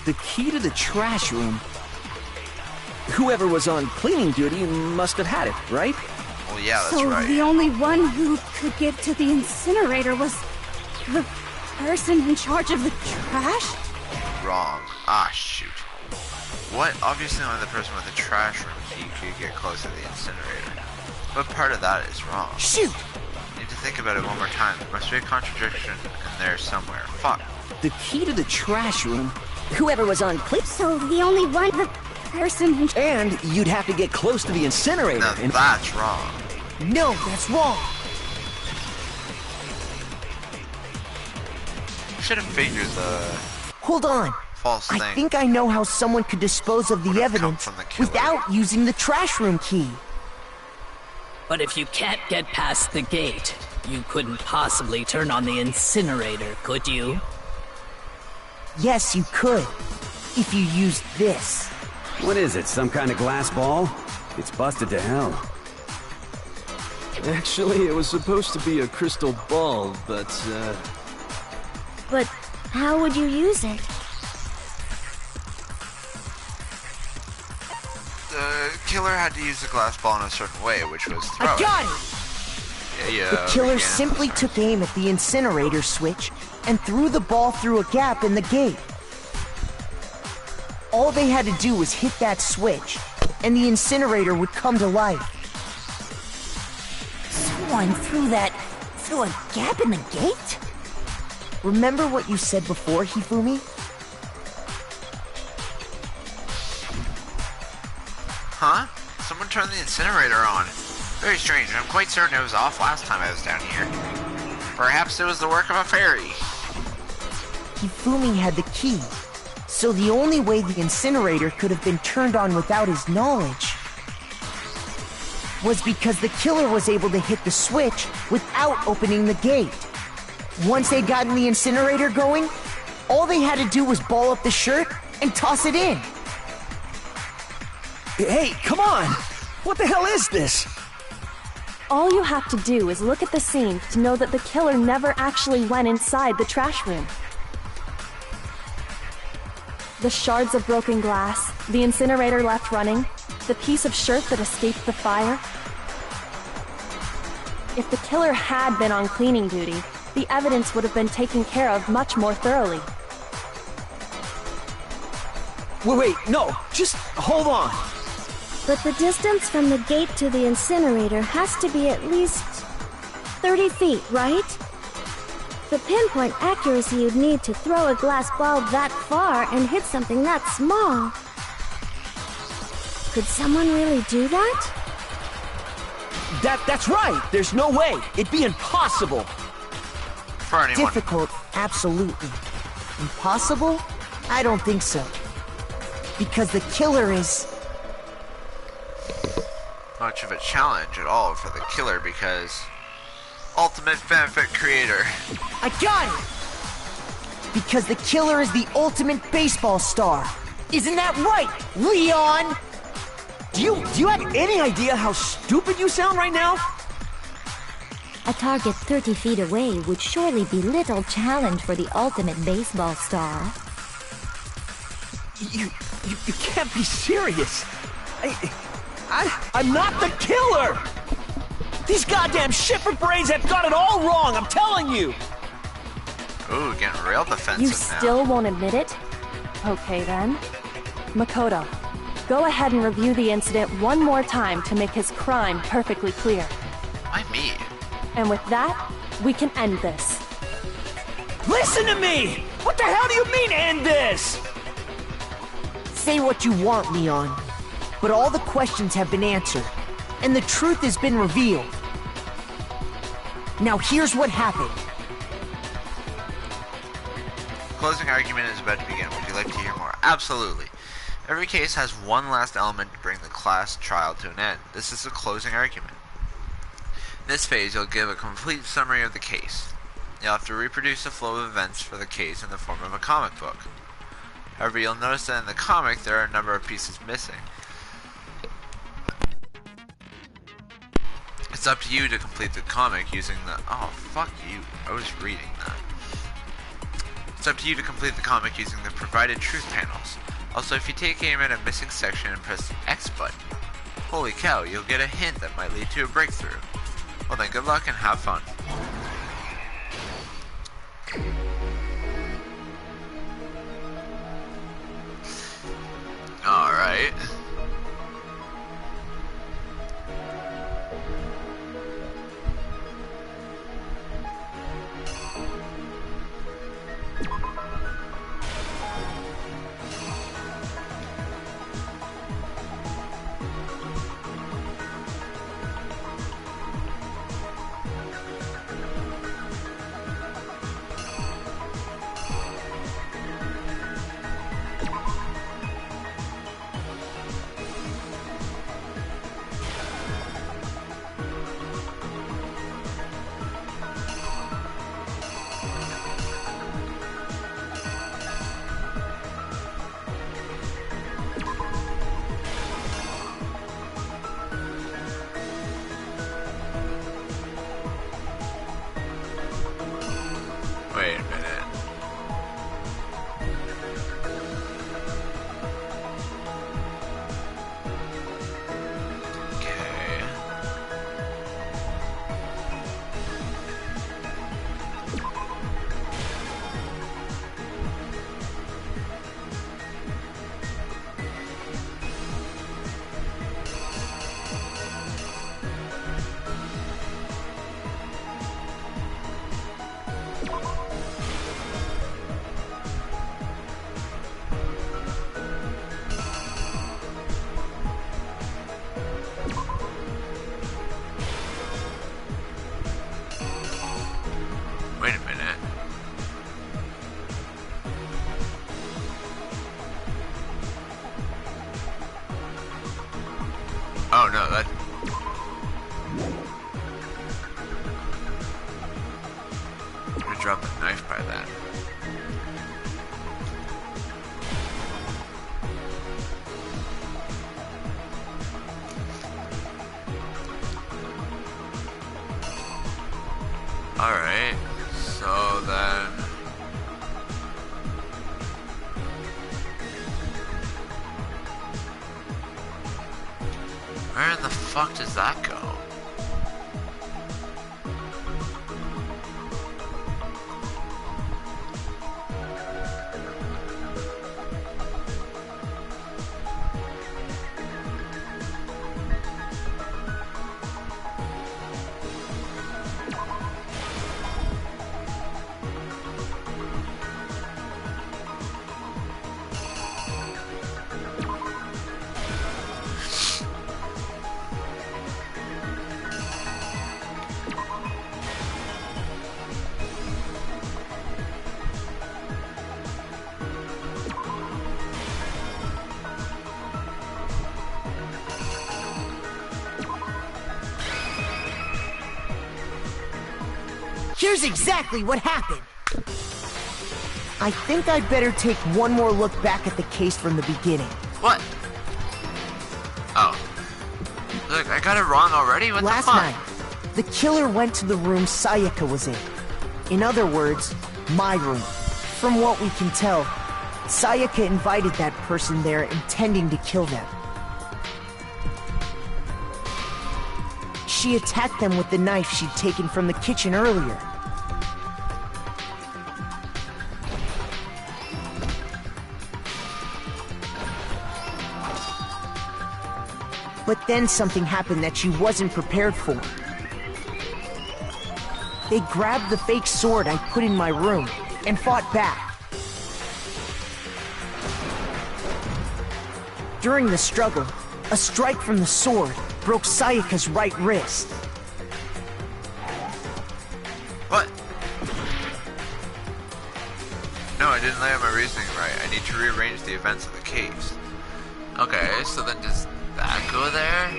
The key to the trash room. Whoever was on cleaning duty must have had it, right? Well, yeah, that's so right. The only one who could get to the incinerator was the person in charge of the trash? Wrong. Ah, shoot. What? Obviously only the person with the trash room key could get close to the incinerator. But part of that is wrong. Shoot! You need to think about it one more time. There must be a contradiction in there somewhere. Fuck. The key to the trash room? Whoever was on clip. So the only one, the person in... And you'd have to get close to the incinerator. Now that's wrong. No, that's wrong. Should have figured the Hold on. false thing. I think I know how someone could dispose of the evidence without using the trash room key. But if you can't get past the gate, you couldn't possibly turn on the incinerator, could you? Yes, you could. If you used this. What is it, some kind of glass ball? It's busted to hell. Actually, it was supposed to be a crystal ball, but, But how would you use it? The killer had to use the glass ball in a certain way, which was throw I got it. Yeah, The killer simply took aim at the incinerator switch and threw the ball through a gap in the gate. All they had to do was hit that switch, and the incinerator would come to life. Someone through a gap in the gate? Remember what you said before, Hifumi? Huh? Someone turned the incinerator on. Very strange. I'm quite certain it was off last time I was down here. Perhaps it was the work of a fairy. Hifumi had the key, so the only way the incinerator could have been turned on without his knowledge was because the killer was able to hit the switch without opening the gate. Once they'd gotten the incinerator going, all they had to do was ball up the shirt and toss it in. Hey, come on! What the hell is this? All you have to do is look at the scene to know that the killer never actually went inside the trash room. The shards of broken glass, the incinerator left running, the piece of shirt that escaped the fire. If the killer had been on cleaning duty, the evidence would have been taken care of much more thoroughly. Wait, no, just hold on. But the distance from the gate to the incinerator has to be at least 30 feet, right? The pinpoint accuracy you'd need to throw a glass ball that far and hit something that small. Could someone really do that? That's right! There's no way! It'd be impossible! For anyone. Difficult, absolutely. Impossible? I don't think so. Because the killer is... Much of a challenge at all for the killer because... Ultimate fanfic creator. I got it! Because the killer is the ultimate baseball star. Isn't that right, Leon? Do you have any idea how stupid you sound right now? A target 30 feet away would surely be little challenge for the ultimate baseball star. You can't be serious. I'm not the killer! These goddamn shipper brains have got it all wrong, I'm telling you! Ooh, getting real defensive You now. still won't admit it? Okay then. Makoto, go ahead and review the incident one more time to make his crime perfectly clear. Why me? And with that, we can end this. Listen to me! What the hell do you mean, end this? Say what you want, Leon. But all the questions have been answered, and the truth has been revealed. Now here's what happened. Closing argument is about to begin. Would you like to hear more? Absolutely. Every case has one last element to bring the class trial to an end. This is the closing argument. In this phase, you'll give a complete summary of the case. You'll have to reproduce the flow of events for the case in the form of a comic book. However, you'll notice that in the comic, there are a number of pieces missing. It's up to you to complete the comic using the... Oh, fuck you. I was reading that. It's up to you to complete the comic using the provided truth panels. Also, if you take aim at a missing section and press the X button, holy cow, you'll get a hint that might lead to a breakthrough. Well then, good luck and have fun. Alright. have dropped the knife by then. Alright, so then... where the fuck does that go? Here's exactly what happened. I think I'd better take one more look back at the case from the beginning. What? Oh. Look, I got it wrong already? What Last the fuck? night, the killer went to the room Sayaka was in. In other words, my room. From what we can tell, Sayaka invited that person there intending to kill them. She attacked them with the knife she'd taken from the kitchen earlier. But then something happened that she wasn't prepared for. They grabbed the fake sword I put in my room and fought back. During the struggle, a strike from the sword broke Sayaka's right wrist. What? No, I didn't lay out my reasoning right. I need to rearrange the events of the case. Okay, so then does that go there?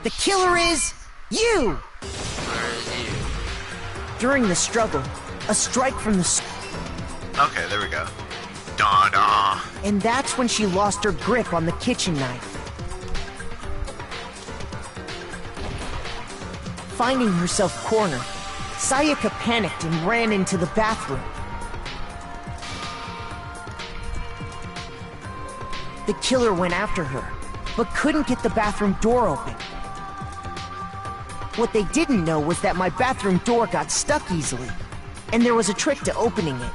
The killer is you! Where is you? During the struggle, a strike from the Okay, there we go. Da-da! And that's when she lost her grip on the kitchen knife. Finding herself cornered, Sayaka panicked and ran into the bathroom. The killer went after her, but couldn't get the bathroom door open. What they didn't know was that my bathroom door got stuck easily, and there was a trick to opening it.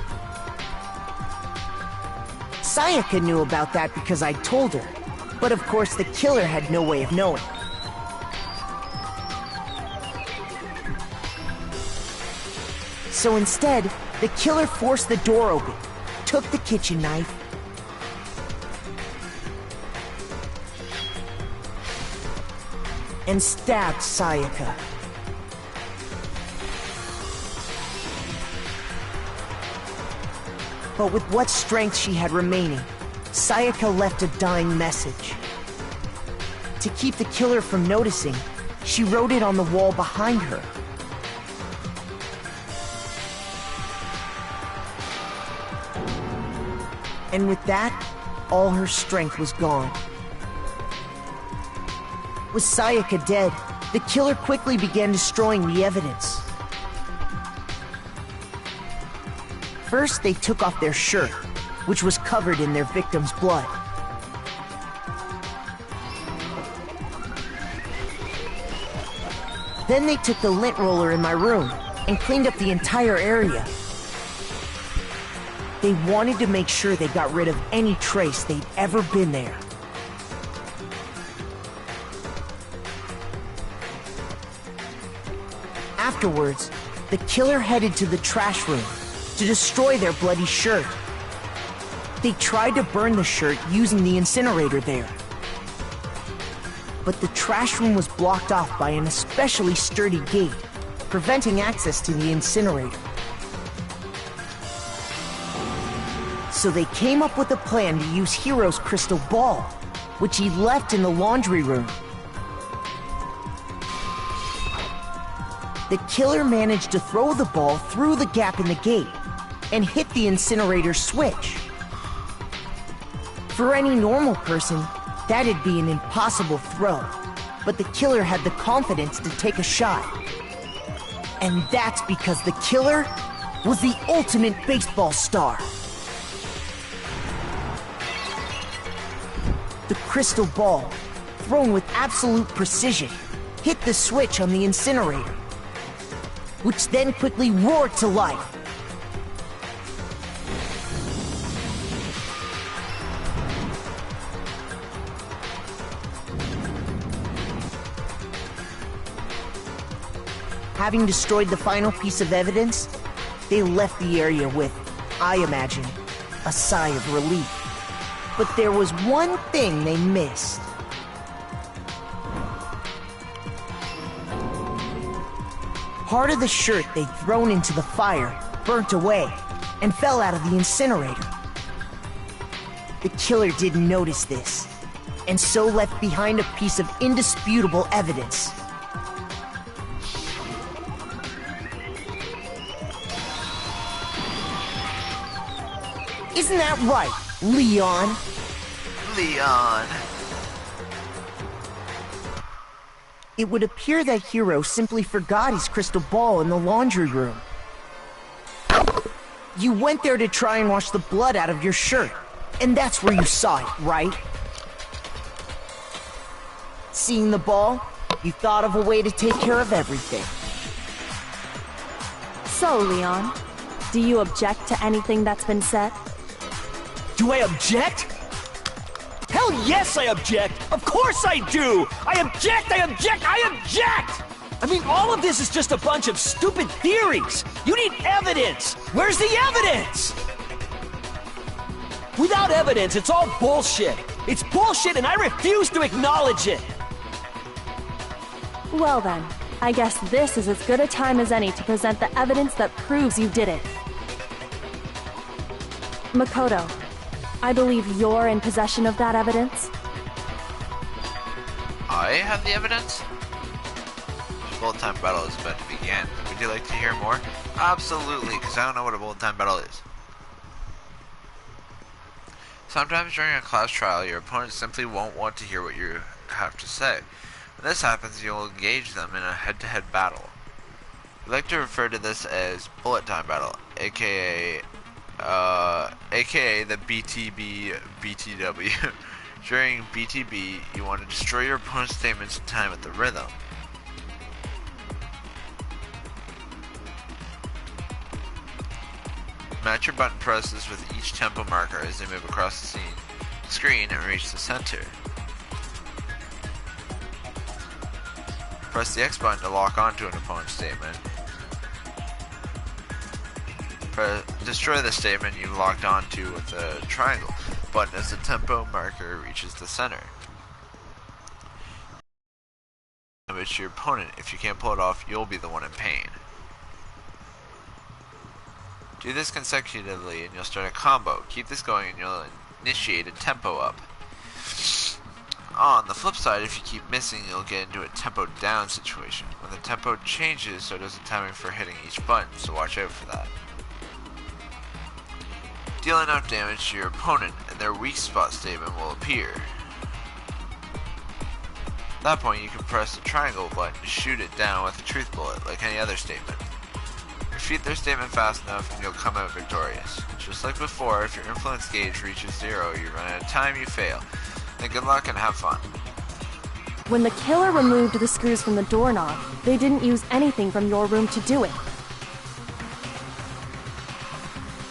Sayaka knew about that because I told her, but of course the killer had no way of knowing. So instead, the killer forced the door open, took the kitchen knife, and stabbed Sayaka. But with what strength she had remaining, Sayaka left a dying message. To keep the killer from noticing, she wrote it on the wall behind her. And with that, all her strength was gone. With Sayaka dead, the killer quickly began destroying the evidence. First, they took off their shirt, which was covered in their victim's blood. Then they took the lint roller in my room and cleaned up the entire area. They wanted to make sure they got rid of any trace they'd ever been there. Afterwards, the killer headed to the trash room to destroy their bloody shirt. They tried to burn the shirt using the incinerator there. But the trash room was blocked off by an especially sturdy gate, preventing access to the incinerator. So they came up with a plan to use Hiro's crystal ball, which he left in the laundry room. the killer managed to throw the ball through the gap in the gate and hit the incinerator switch. For any normal person, that'd be an impossible throw, but the killer had the confidence to take a shot. And that's because the killer was the ultimate baseball star. The crystal ball, thrown with absolute precision, hit the switch on the incinerator, which then quickly roared to life. Having destroyed the final piece of evidence, they left the area with, I imagine, a sigh of relief. But there was one thing they missed. Part of the shirt they'd thrown into the fire burnt away and fell out of the incinerator. The killer didn't notice this, and so left behind a piece of indisputable evidence. Isn't that right, Leon? Leon. It would appear that Hiro simply forgot his crystal ball in the laundry room. You went there to try and wash the blood out of your shirt, and that's where you saw it, right? Seeing the ball, you thought of a way to take care of everything. So, Leon, do you object to anything that's been said? Do I object? Hell yes, I object! Of course I do! I object! I object! I object! I mean, all of this is just a bunch of stupid theories! You need evidence! Where's the evidence? Without evidence, it's all bullshit! It's bullshit and I refuse to acknowledge it! Well then, I guess this is as good a time as any to present the evidence that proves you did it. Makoto, I believe you're in possession of that evidence. I have the evidence? The bullet time battle is about to begin. Would you like to hear more? Absolutely, because I don't know what a bullet time battle is. Sometimes during a class trial, your opponent simply won't want to hear what you have to say. When this happens, you'll engage them in a head-to-head battle. We like to refer to this as bullet time battle, aka the BTB-BTW. During BTB, you want to destroy your opponent's statements in time with the rhythm. Match your button presses with each tempo marker as they move across the screen and reach the center. Press the X button to lock onto an opponent's statement. Destroy the statement you locked onto with the triangle button as the tempo marker reaches the center. Damage your opponent. If you can't pull it off, you'll be the one in pain. Do this consecutively and you'll start a combo. Keep this going and you'll initiate a tempo up. On the flip side, if you keep missing, you'll get into a tempo down situation. When the tempo changes, so does the timing for hitting each button, so watch out for that. Deal enough damage to your opponent, and their weak spot statement will appear. At that point, you can press the triangle button to shoot it down with a truth bullet, like any other statement. Defeat their statement fast enough, and you'll come out victorious. Just like before, if your influence gauge reaches 0, you run out of time, you fail. Then good luck and have fun. When the killer removed the screws from the doorknob, they didn't use anything from your room to do it.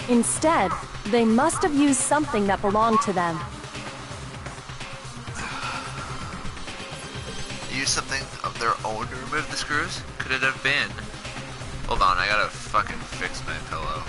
Instead, they must have used something that belonged to them. Use something of their own to remove the screws? Could it have been? Hold on, I gotta fucking fix my pillow.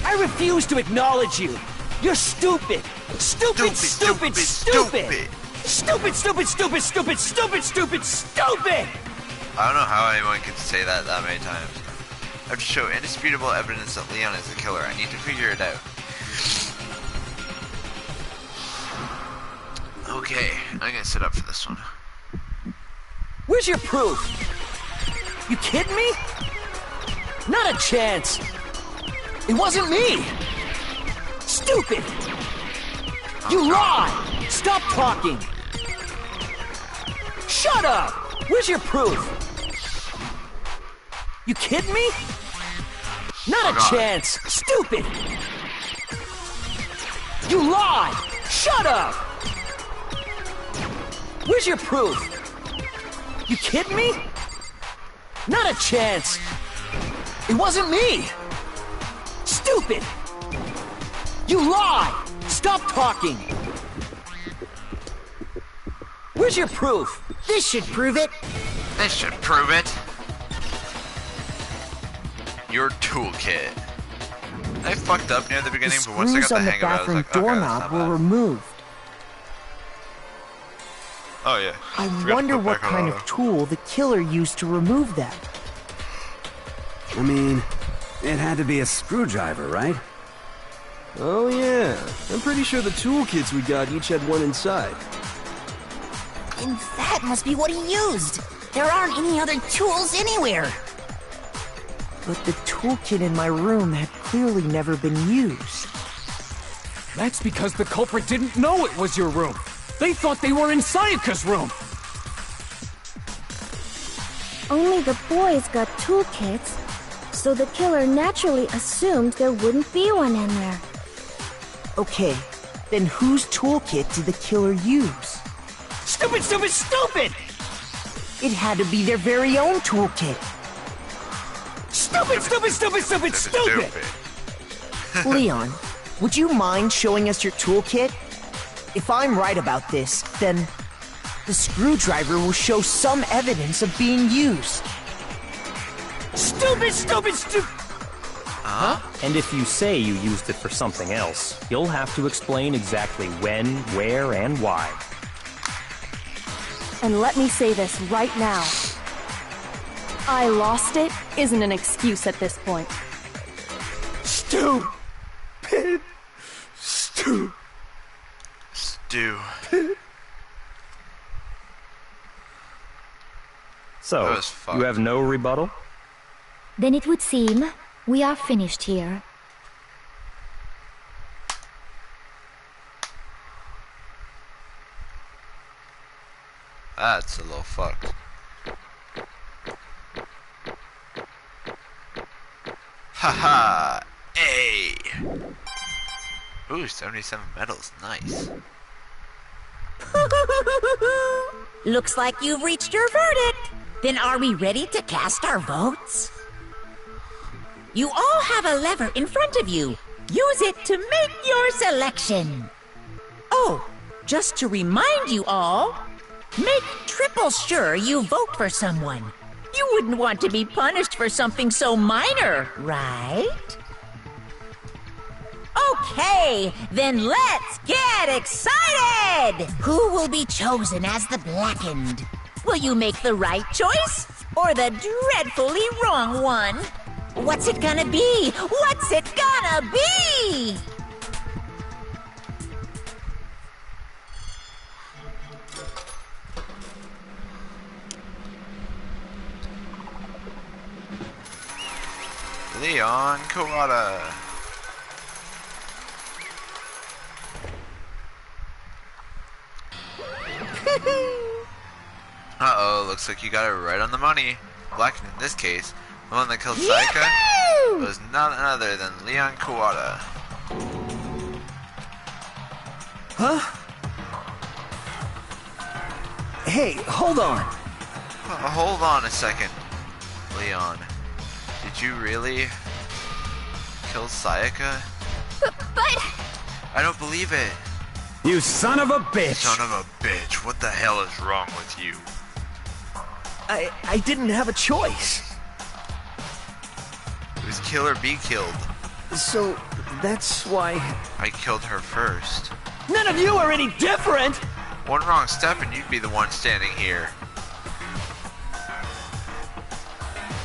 I refuse to acknowledge you! You're stupid! Stupid, stupid, stupid! Stupid, stupid, stupid, stupid, stupid, stupid, stupid! I don't know how anyone can say that many times. I have to show indisputable evidence that Leon is the killer. I need to figure it out. Okay, I'm gonna sit up for this one. Where's your proof? You kidding me? Not a chance. It wasn't me. Stupid. You lie. Stop talking. Shut up. Where's your proof? You kidding me? Not a chance. Stupid. You lie. Shut up. Where's your proof? You kidding me? Not a chance. It wasn't me. Stupid. You lie. Stop talking. Where's your proof? This should prove it. This should prove it. Your toolkit. I fucked up near the beginning, but once I got the hang of it, I was like, okay, that's not were bad. removed. Oh yeah. I Forgot to wonder put what back kind on. of tool the killer used to remove them. I mean, it had to be a screwdriver, right? Oh yeah, I'm pretty sure the toolkits we got each had one inside. And that must be what he used. There aren't any other tools anywhere. But the toolkit in my room had clearly never been used. That's because the culprit didn't know it was your room. They thought they were in Sayaka's room. Only the boys got toolkits, so the killer naturally assumed there wouldn't be one in there. Okay, then whose toolkit did the killer use? Stupid, stupid, stupid! It had to be their very own toolkit. Stupid, stupid, stupid, stupid, stupid! Leon, would you mind showing us your toolkit? If I'm right about this, then the screwdriver will show some evidence of being used. Stupid, stupid, stupid! Huh? And if you say you used it for something else, you'll have to explain exactly when, where, and why. And let me say this right now. I lost it isn't an excuse at this point. Stupid. Stupid. So, you have no rebuttal? Then it would seem we are finished here. That's a little fucked. Haha! Hey! Ooh, 77 medals. Nice. Looks like you've reached your verdict. Then are we ready to cast our votes? You all have a lever in front of you. Use it to make your selection. Oh, just to remind you all, make triple sure you vote for someone. You wouldn't want to be punished for something so minor, right? Okay, then let's get excited! Who will be chosen as the Blackened? Will you make the right choice or the dreadfully wrong one? What's it gonna be? What's it gonna be? Leon Kawada. Uh-oh, looks like you got it right on the money. Black, in this case, the one that killed Sayaka was none other than Leon Kawada. Huh? Hey, hold on. Hold on a second, Leon. Did you really kill Sayaka? But... I don't believe it. You son of a bitch! Son of a bitch, what the hell is wrong with you? I didn't have a choice. It was kill or be killed. So, that's why... I killed her first. None of you are any different! One wrong step and you'd be the one standing here.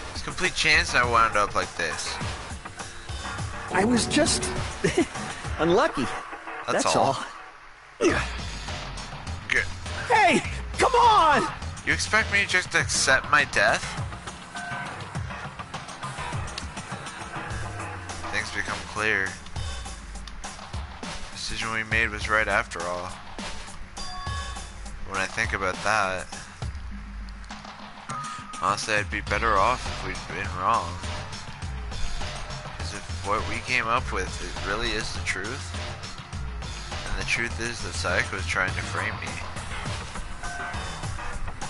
There's a complete chance I wound up like this. I was just unlucky. That's all. Good. Hey, come on! You expect me to just accept my death? Things become clear. The decision we made was right after all. When I think about that, honestly, I'd be better off if we'd been wrong. Because if what we came up with, it really is the truth, and the truth is that Sayaka was trying to frame me.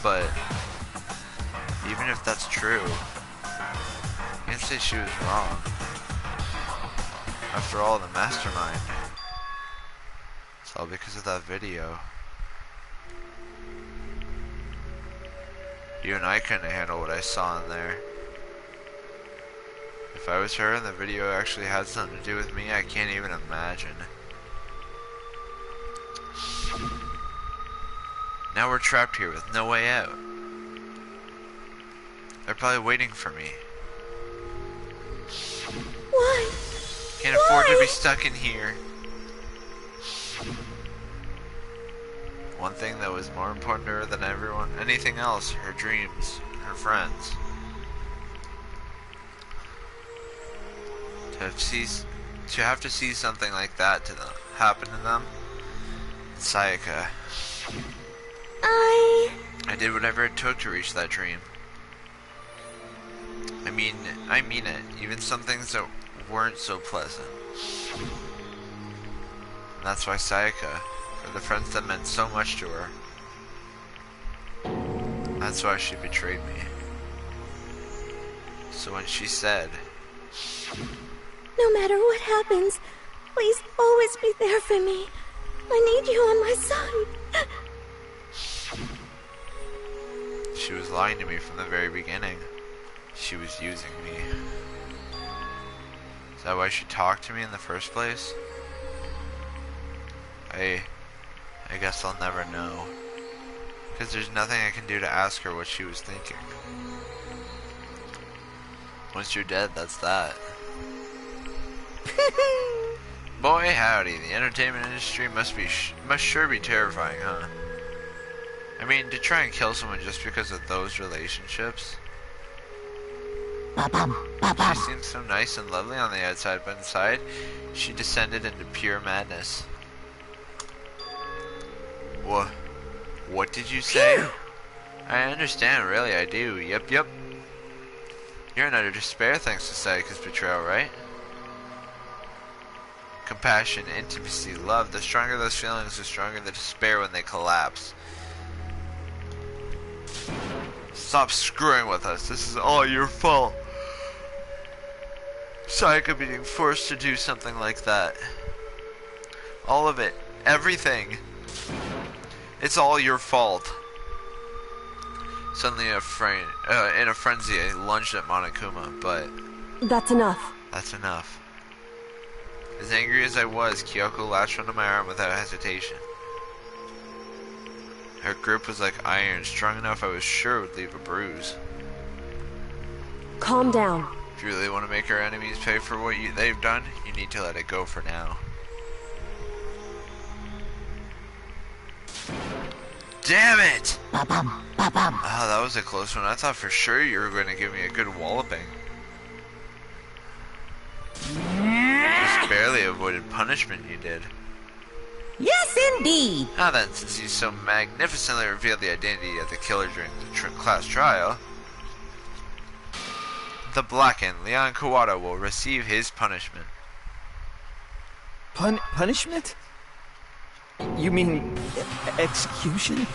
But even if that's true, you can't say she was wrong. After all, the mastermind. It's all because of that video. You and I couldn't handle what I saw in there. If I was her and the video actually had something to do with me, I can't even imagine. Now we're trapped here with no way out. They're probably waiting for me. Why? Can't afford to be stuck in here. One thing that was more important to her than anything else, her dreams, her friends. To have to see something like that to them, happen to them, Sayaka. I did whatever it took to reach that dream. I mean it. Even some things that weren't so pleasant. And that's why Sayaka, for the friends that meant so much to her, that's why she betrayed me. So when she said, No matter what happens, please always be there for me. I need you on my side. she was lying to me from the very beginning. She was using me. Is that why she talked to me in the first place? I guess I'll never know. Because there's nothing I can do to ask her what she was thinking. Once you're dead, that's that. Boy howdy, the entertainment industry must sure be terrifying, huh? I mean, to try and kill someone just because of those relationships. She seems so nice and lovely on the outside, but inside, she descended into pure madness. What did you say? I understand, really, I do. Yep. You're in utter despair thanks to Sayaka's betrayal, right? Compassion, intimacy, love. The stronger those feelings, the stronger the despair when they collapse. Stop screwing with us. This is all your fault. Sayaka being forced to do something like that. All of it. Everything. It's all your fault. Suddenly in a frenzy, I lunged at Monokuma, but... That's enough. That's enough. As angry as I was, Kyoko latched onto my arm without hesitation. Her grip was like iron, strong enough I was sure it would leave a bruise. Calm down. If you really want to make our enemies pay for what they've done, you need to let it go for now. Damn it! Ba-bum, ba-bum. Oh, that was a close one. I thought for sure you were going to give me a good walloping. Just barely avoided punishment you did. Yes, indeed. Now then, since you so magnificently revealed the identity of the killer during the class trial, the Blackened, Leon Kawada, will receive his punishment. Punishment? You mean execution?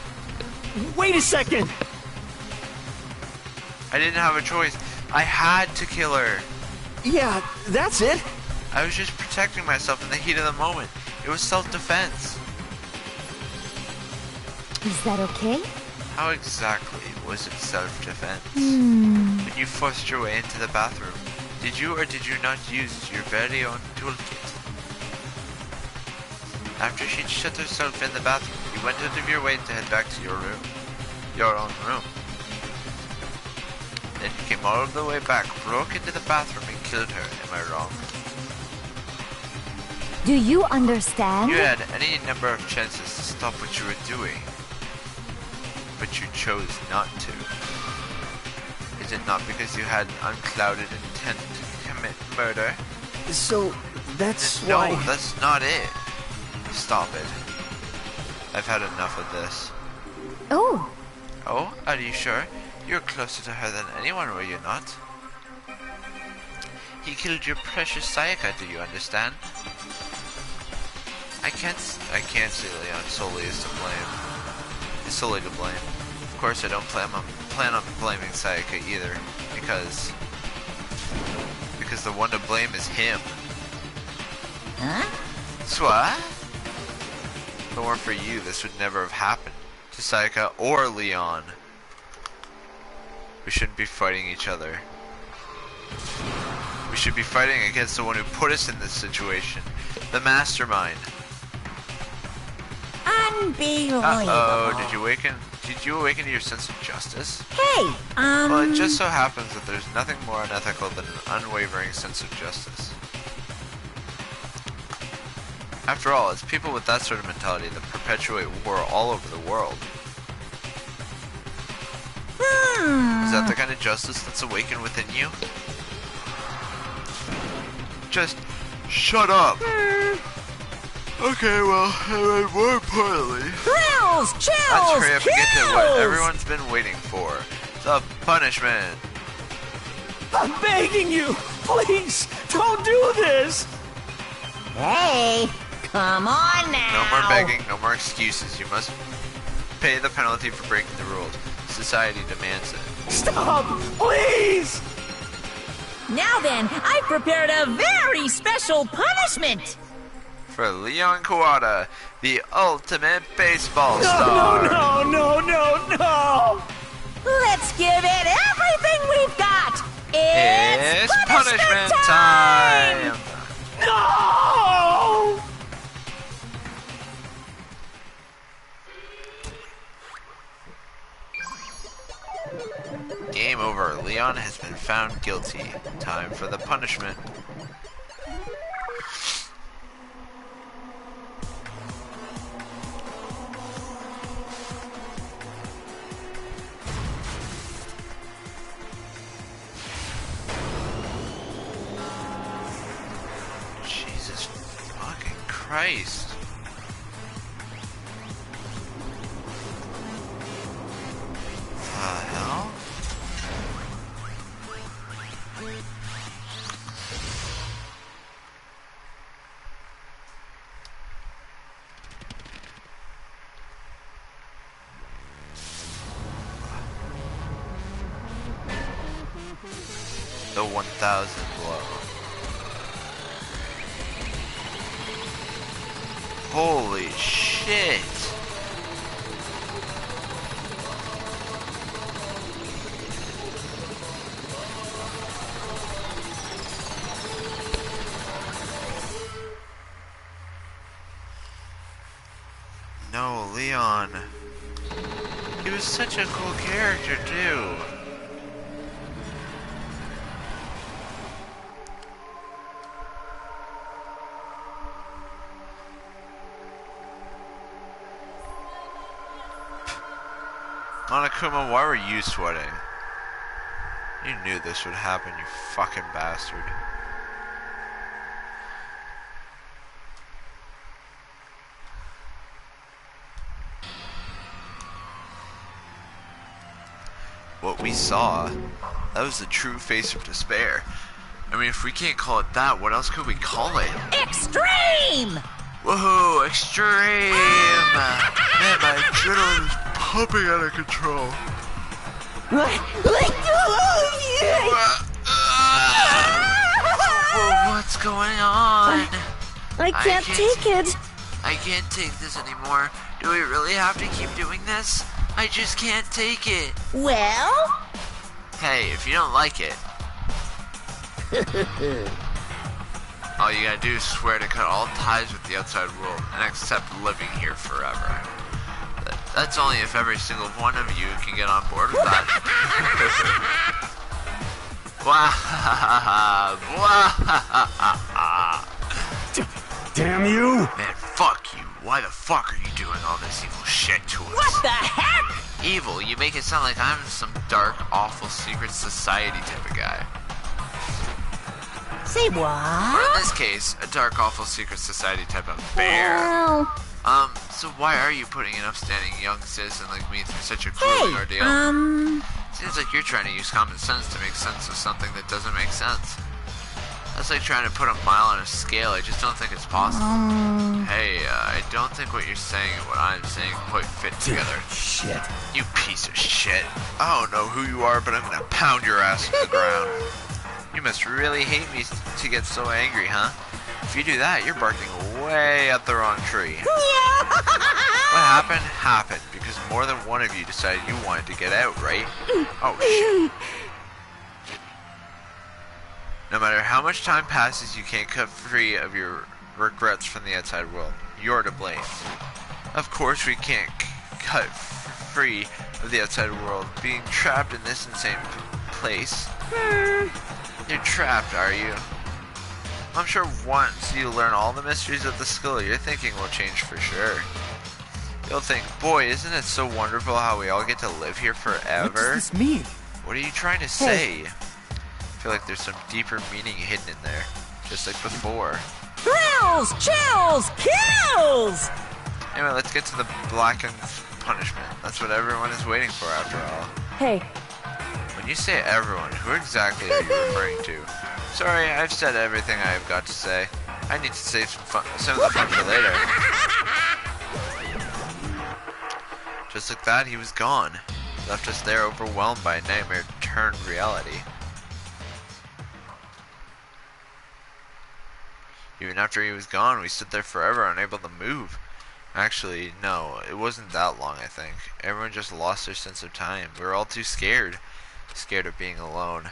Wait a second! I didn't have a choice. I had to kill her. Yeah, that's it. I was just protecting myself in the heat of the moment. It was self-defense. Is that okay? How exactly was it self-defense? When you forced your way into the bathroom, did you or did you not use your very own toolkit? After she'd shut herself in the bathroom, you went out of your way to head back to your room. Your own room. Then you came all the way back, broke into the bathroom and killed her. Am I wrong? Do you understand? You had any number of chances to stop what you were doing, but you chose not to. Is it not because you had an unclouded intent to commit murder? So, that's No, why... that's not it. Stop it. I've had enough of this. Oh. Oh, are you sure? You're closer to her than anyone, were you not? He killed your precious Sayaka, do you understand? I can't say Leon solely is to blame. Is solely to blame. Of course I don't plan on blaming Sayaka either, because the one to blame is him. Huh? What? If it weren't for you, this would never have happened. To Sayaka or Leon. We shouldn't be fighting each other. We should be fighting against the one who put us in this situation. The mastermind. Unbelievable. Uh-oh, did you awaken to your sense of justice? Hey, Well, it just so happens that there's nothing more unethical than an unwavering sense of justice. After all, it's people with that sort of mentality that perpetuate war all over the world. Is that the kind of justice that's awakened within you? Just shut up. Okay, well, more importantly, Thrills, chills, let's hurry up and get to what kills! everyone's been waiting for. The punishment. I'm begging you! Please, don't do this! Hey, come on now! No more begging, no more excuses. You must pay the penalty for breaking the rules. Society demands it. Stop, please! Now then, I've prepared a very special punishment! For Leon Kawada, the ultimate baseball No, star. no! Let's give it everything we've got! It's punishment time! No! Game over. Leon has been found guilty. Time for the punishment. Jesus fucking Christ. The hell? The 1000 blow. Holy shit! No, Leon. He was such a cool character too. Monokuma, why were you sweating? You knew this would happen, you fucking bastard. What we saw, that was the true face of despair. I mean, if we can't call it that, what else could we call it? Extreme! Woohoo, extreme! Man, my adrenaline is pumping out of control. What's going on? I can't take it. I can't take this anymore. Do we really have to keep doing this? I just can't take it. Well? Hey, if you don't like it, I'll all you gotta do is swear to cut all ties with the outside world and accept living here forever. That's only if every single one of you can get on board with that. Damn you! Man, fuck you. Why the fuck are you doing all this evil shit to us? What the heck? Evil? You make it sound like I'm some dark, awful secret society type of guy. Say Or in what? this case, a dark, awful secret society type of bear. Well, So why are you putting an upstanding young citizen like me through such a grueling ordeal? Seems like you're trying to use common sense to make sense of something that doesn't make sense. That's like trying to put a mile on a scale. I just don't think it's possible. Hey, I don't think what you're saying and what I'm saying quite fit together. Shit. You piece of shit. I don't know who you are, but I'm gonna pound your ass to the ground. You must really hate me to get so angry, huh? If you do that, you're barking way up the wrong tree. What happened? Happened because more than one of you decided you wanted to get out, right? Oh, shit. No matter how much time passes, you can't cut free of your regrets from the outside world. You're to blame. Of course we can't cut free of the outside world, being trapped in this insane place. You're trapped, are you? I'm sure once you learn all the mysteries of the school, your thinking will change for sure. You'll think, boy, isn't it so wonderful how we all get to live here forever? What does this mean? What are you trying to say? I feel like there's some deeper meaning hidden in there, just like before. Thrills, chills, kills! Anyway, let's get to the blackened punishment. That's what everyone is waiting for after all. Hey, When you say everyone, who exactly are you referring to? Sorry, I've said everything I've got to say. I need to save some of the fun for later. Just like that, he was gone. Left us there overwhelmed by a nightmare turned reality. Even after he was gone, we stood there forever, unable to move. Actually, no, it wasn't that long, I think. Everyone just lost their sense of time. We were all too scared. Scared of being alone.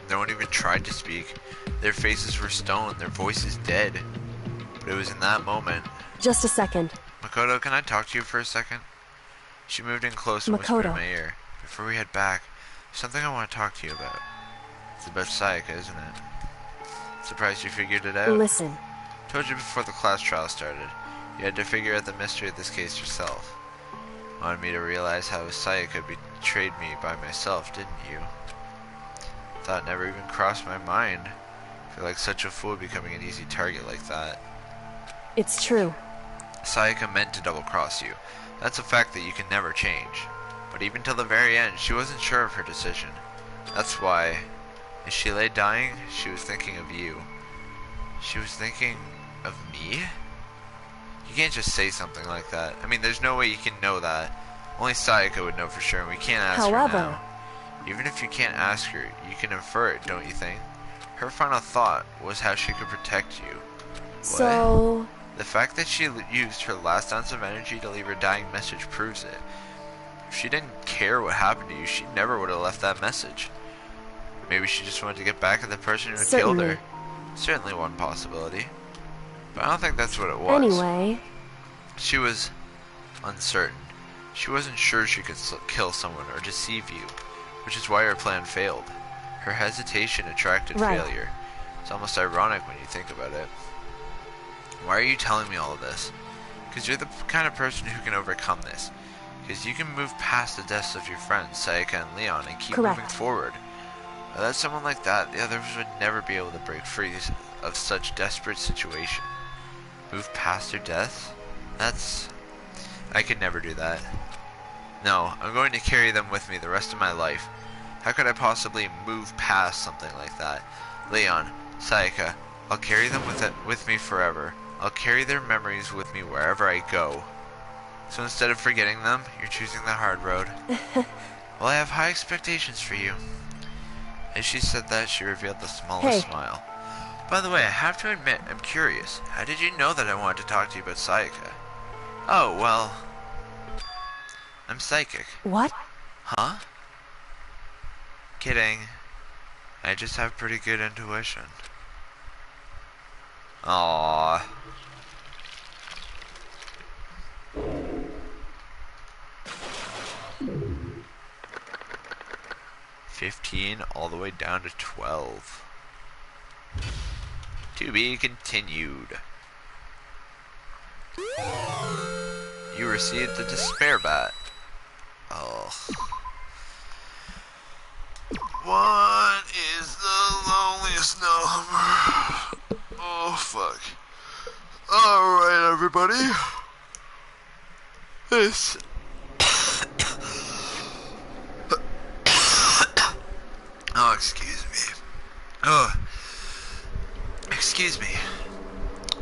No one even tried to speak. Their faces were stone, their voices dead. But it was in that moment. just a second. Makoto, can I talk to you for a second? She moved in close and whispered in Makoto. my ear. Before we head back, there's something I want to talk to you about. It's about Sayaka, isn't it? Surprised you figured it out? Listen, Told you before the class trial started. You had to figure out the mystery of this case yourself. Wanted me to realize how Sayaka betrayed me by myself, didn't you? Thought never even crossed my mind. Feel like such a fool becoming an easy target like that. it's true. Sayaka meant to double-cross you. That's a fact that you can never change. But even till the very end, she wasn't sure of her decision. That's why, as she lay dying, she was thinking of you. She was thinking of me? You can't just say something like that. I mean, there's no way you can know that. Only Sayaka would know for sure, and we can't ask her However, now. Even if you can't ask her, you can infer it, don't you think? Her final thought was how she could protect you. so The fact that she used her last ounce of energy to leave her dying message proves it. If she didn't care what happened to you, she never would have left that message. Maybe she just wanted to get back at the person who killed her. Certainly one possibility. But I don't think that's what it was. anyway, She was uncertain. She wasn't sure she could kill someone or deceive you, which is why her plan failed. Her hesitation attracted Right. failure. It's almost ironic when you think about it. Why are you telling me all of this? Because you're the kind of person who can overcome this. Because you can move past the deaths of your friends, Sayaka and Leon, and keep Correct. moving forward. Without someone like that, the others would never be able to break free of such desperate situation. Move past their deaths? I could never do that. No, I'm going to carry them with me the rest of my life. How could I possibly move past something like that? Leon, Sayaka, I'll carry them with me forever. I'll carry their memories with me wherever I go. So instead of forgetting them, you're choosing the hard road. Well, I have high expectations for you. As she said that, she revealed the smallest smile. By the way, I have to admit, I'm curious. How did you know that I wanted to talk to you about Sayaka? Oh, well, I'm psychic. what? Huh? kidding. I just have pretty good intuition. Aww. $15 all the way down to $12. To be continued. You received the despair bat. Oh. What is the loneliest number? Oh, fuck. Alright, everybody. This. Oh, excuse me. Oh. Excuse me.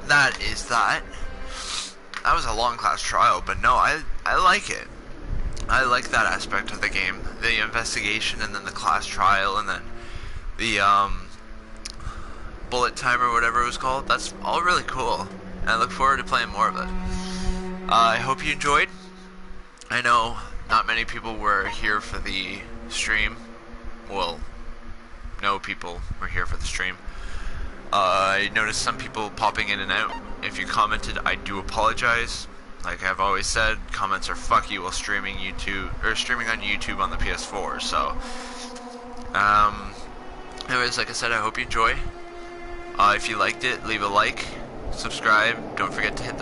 That is that. That was a long class trial, but no, I like it. I like that aspect of the game. The investigation and then the class trial and then the bullet time or whatever it was called. That's all really cool. And I look forward to playing more of it. I hope you enjoyed. I know not many people were here for the stream. Well, no people were here for the stream. I noticed some people popping in and out. If you commented, I do apologize. Like I've always said, comments are fuck you while streaming YouTube or streaming on YouTube on the PS4. So, anyways, like I said, I hope you enjoy. If you liked it, leave a like, subscribe. Don't forget to hit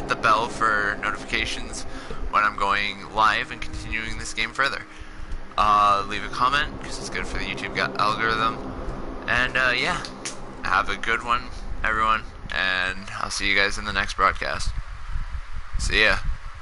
the bell for notifications when I'm going live and continuing this game further. Leave a comment because it's good for the YouTube algorithm. And yeah, have a good one, everyone. And I'll see you guys in the next broadcast. See ya.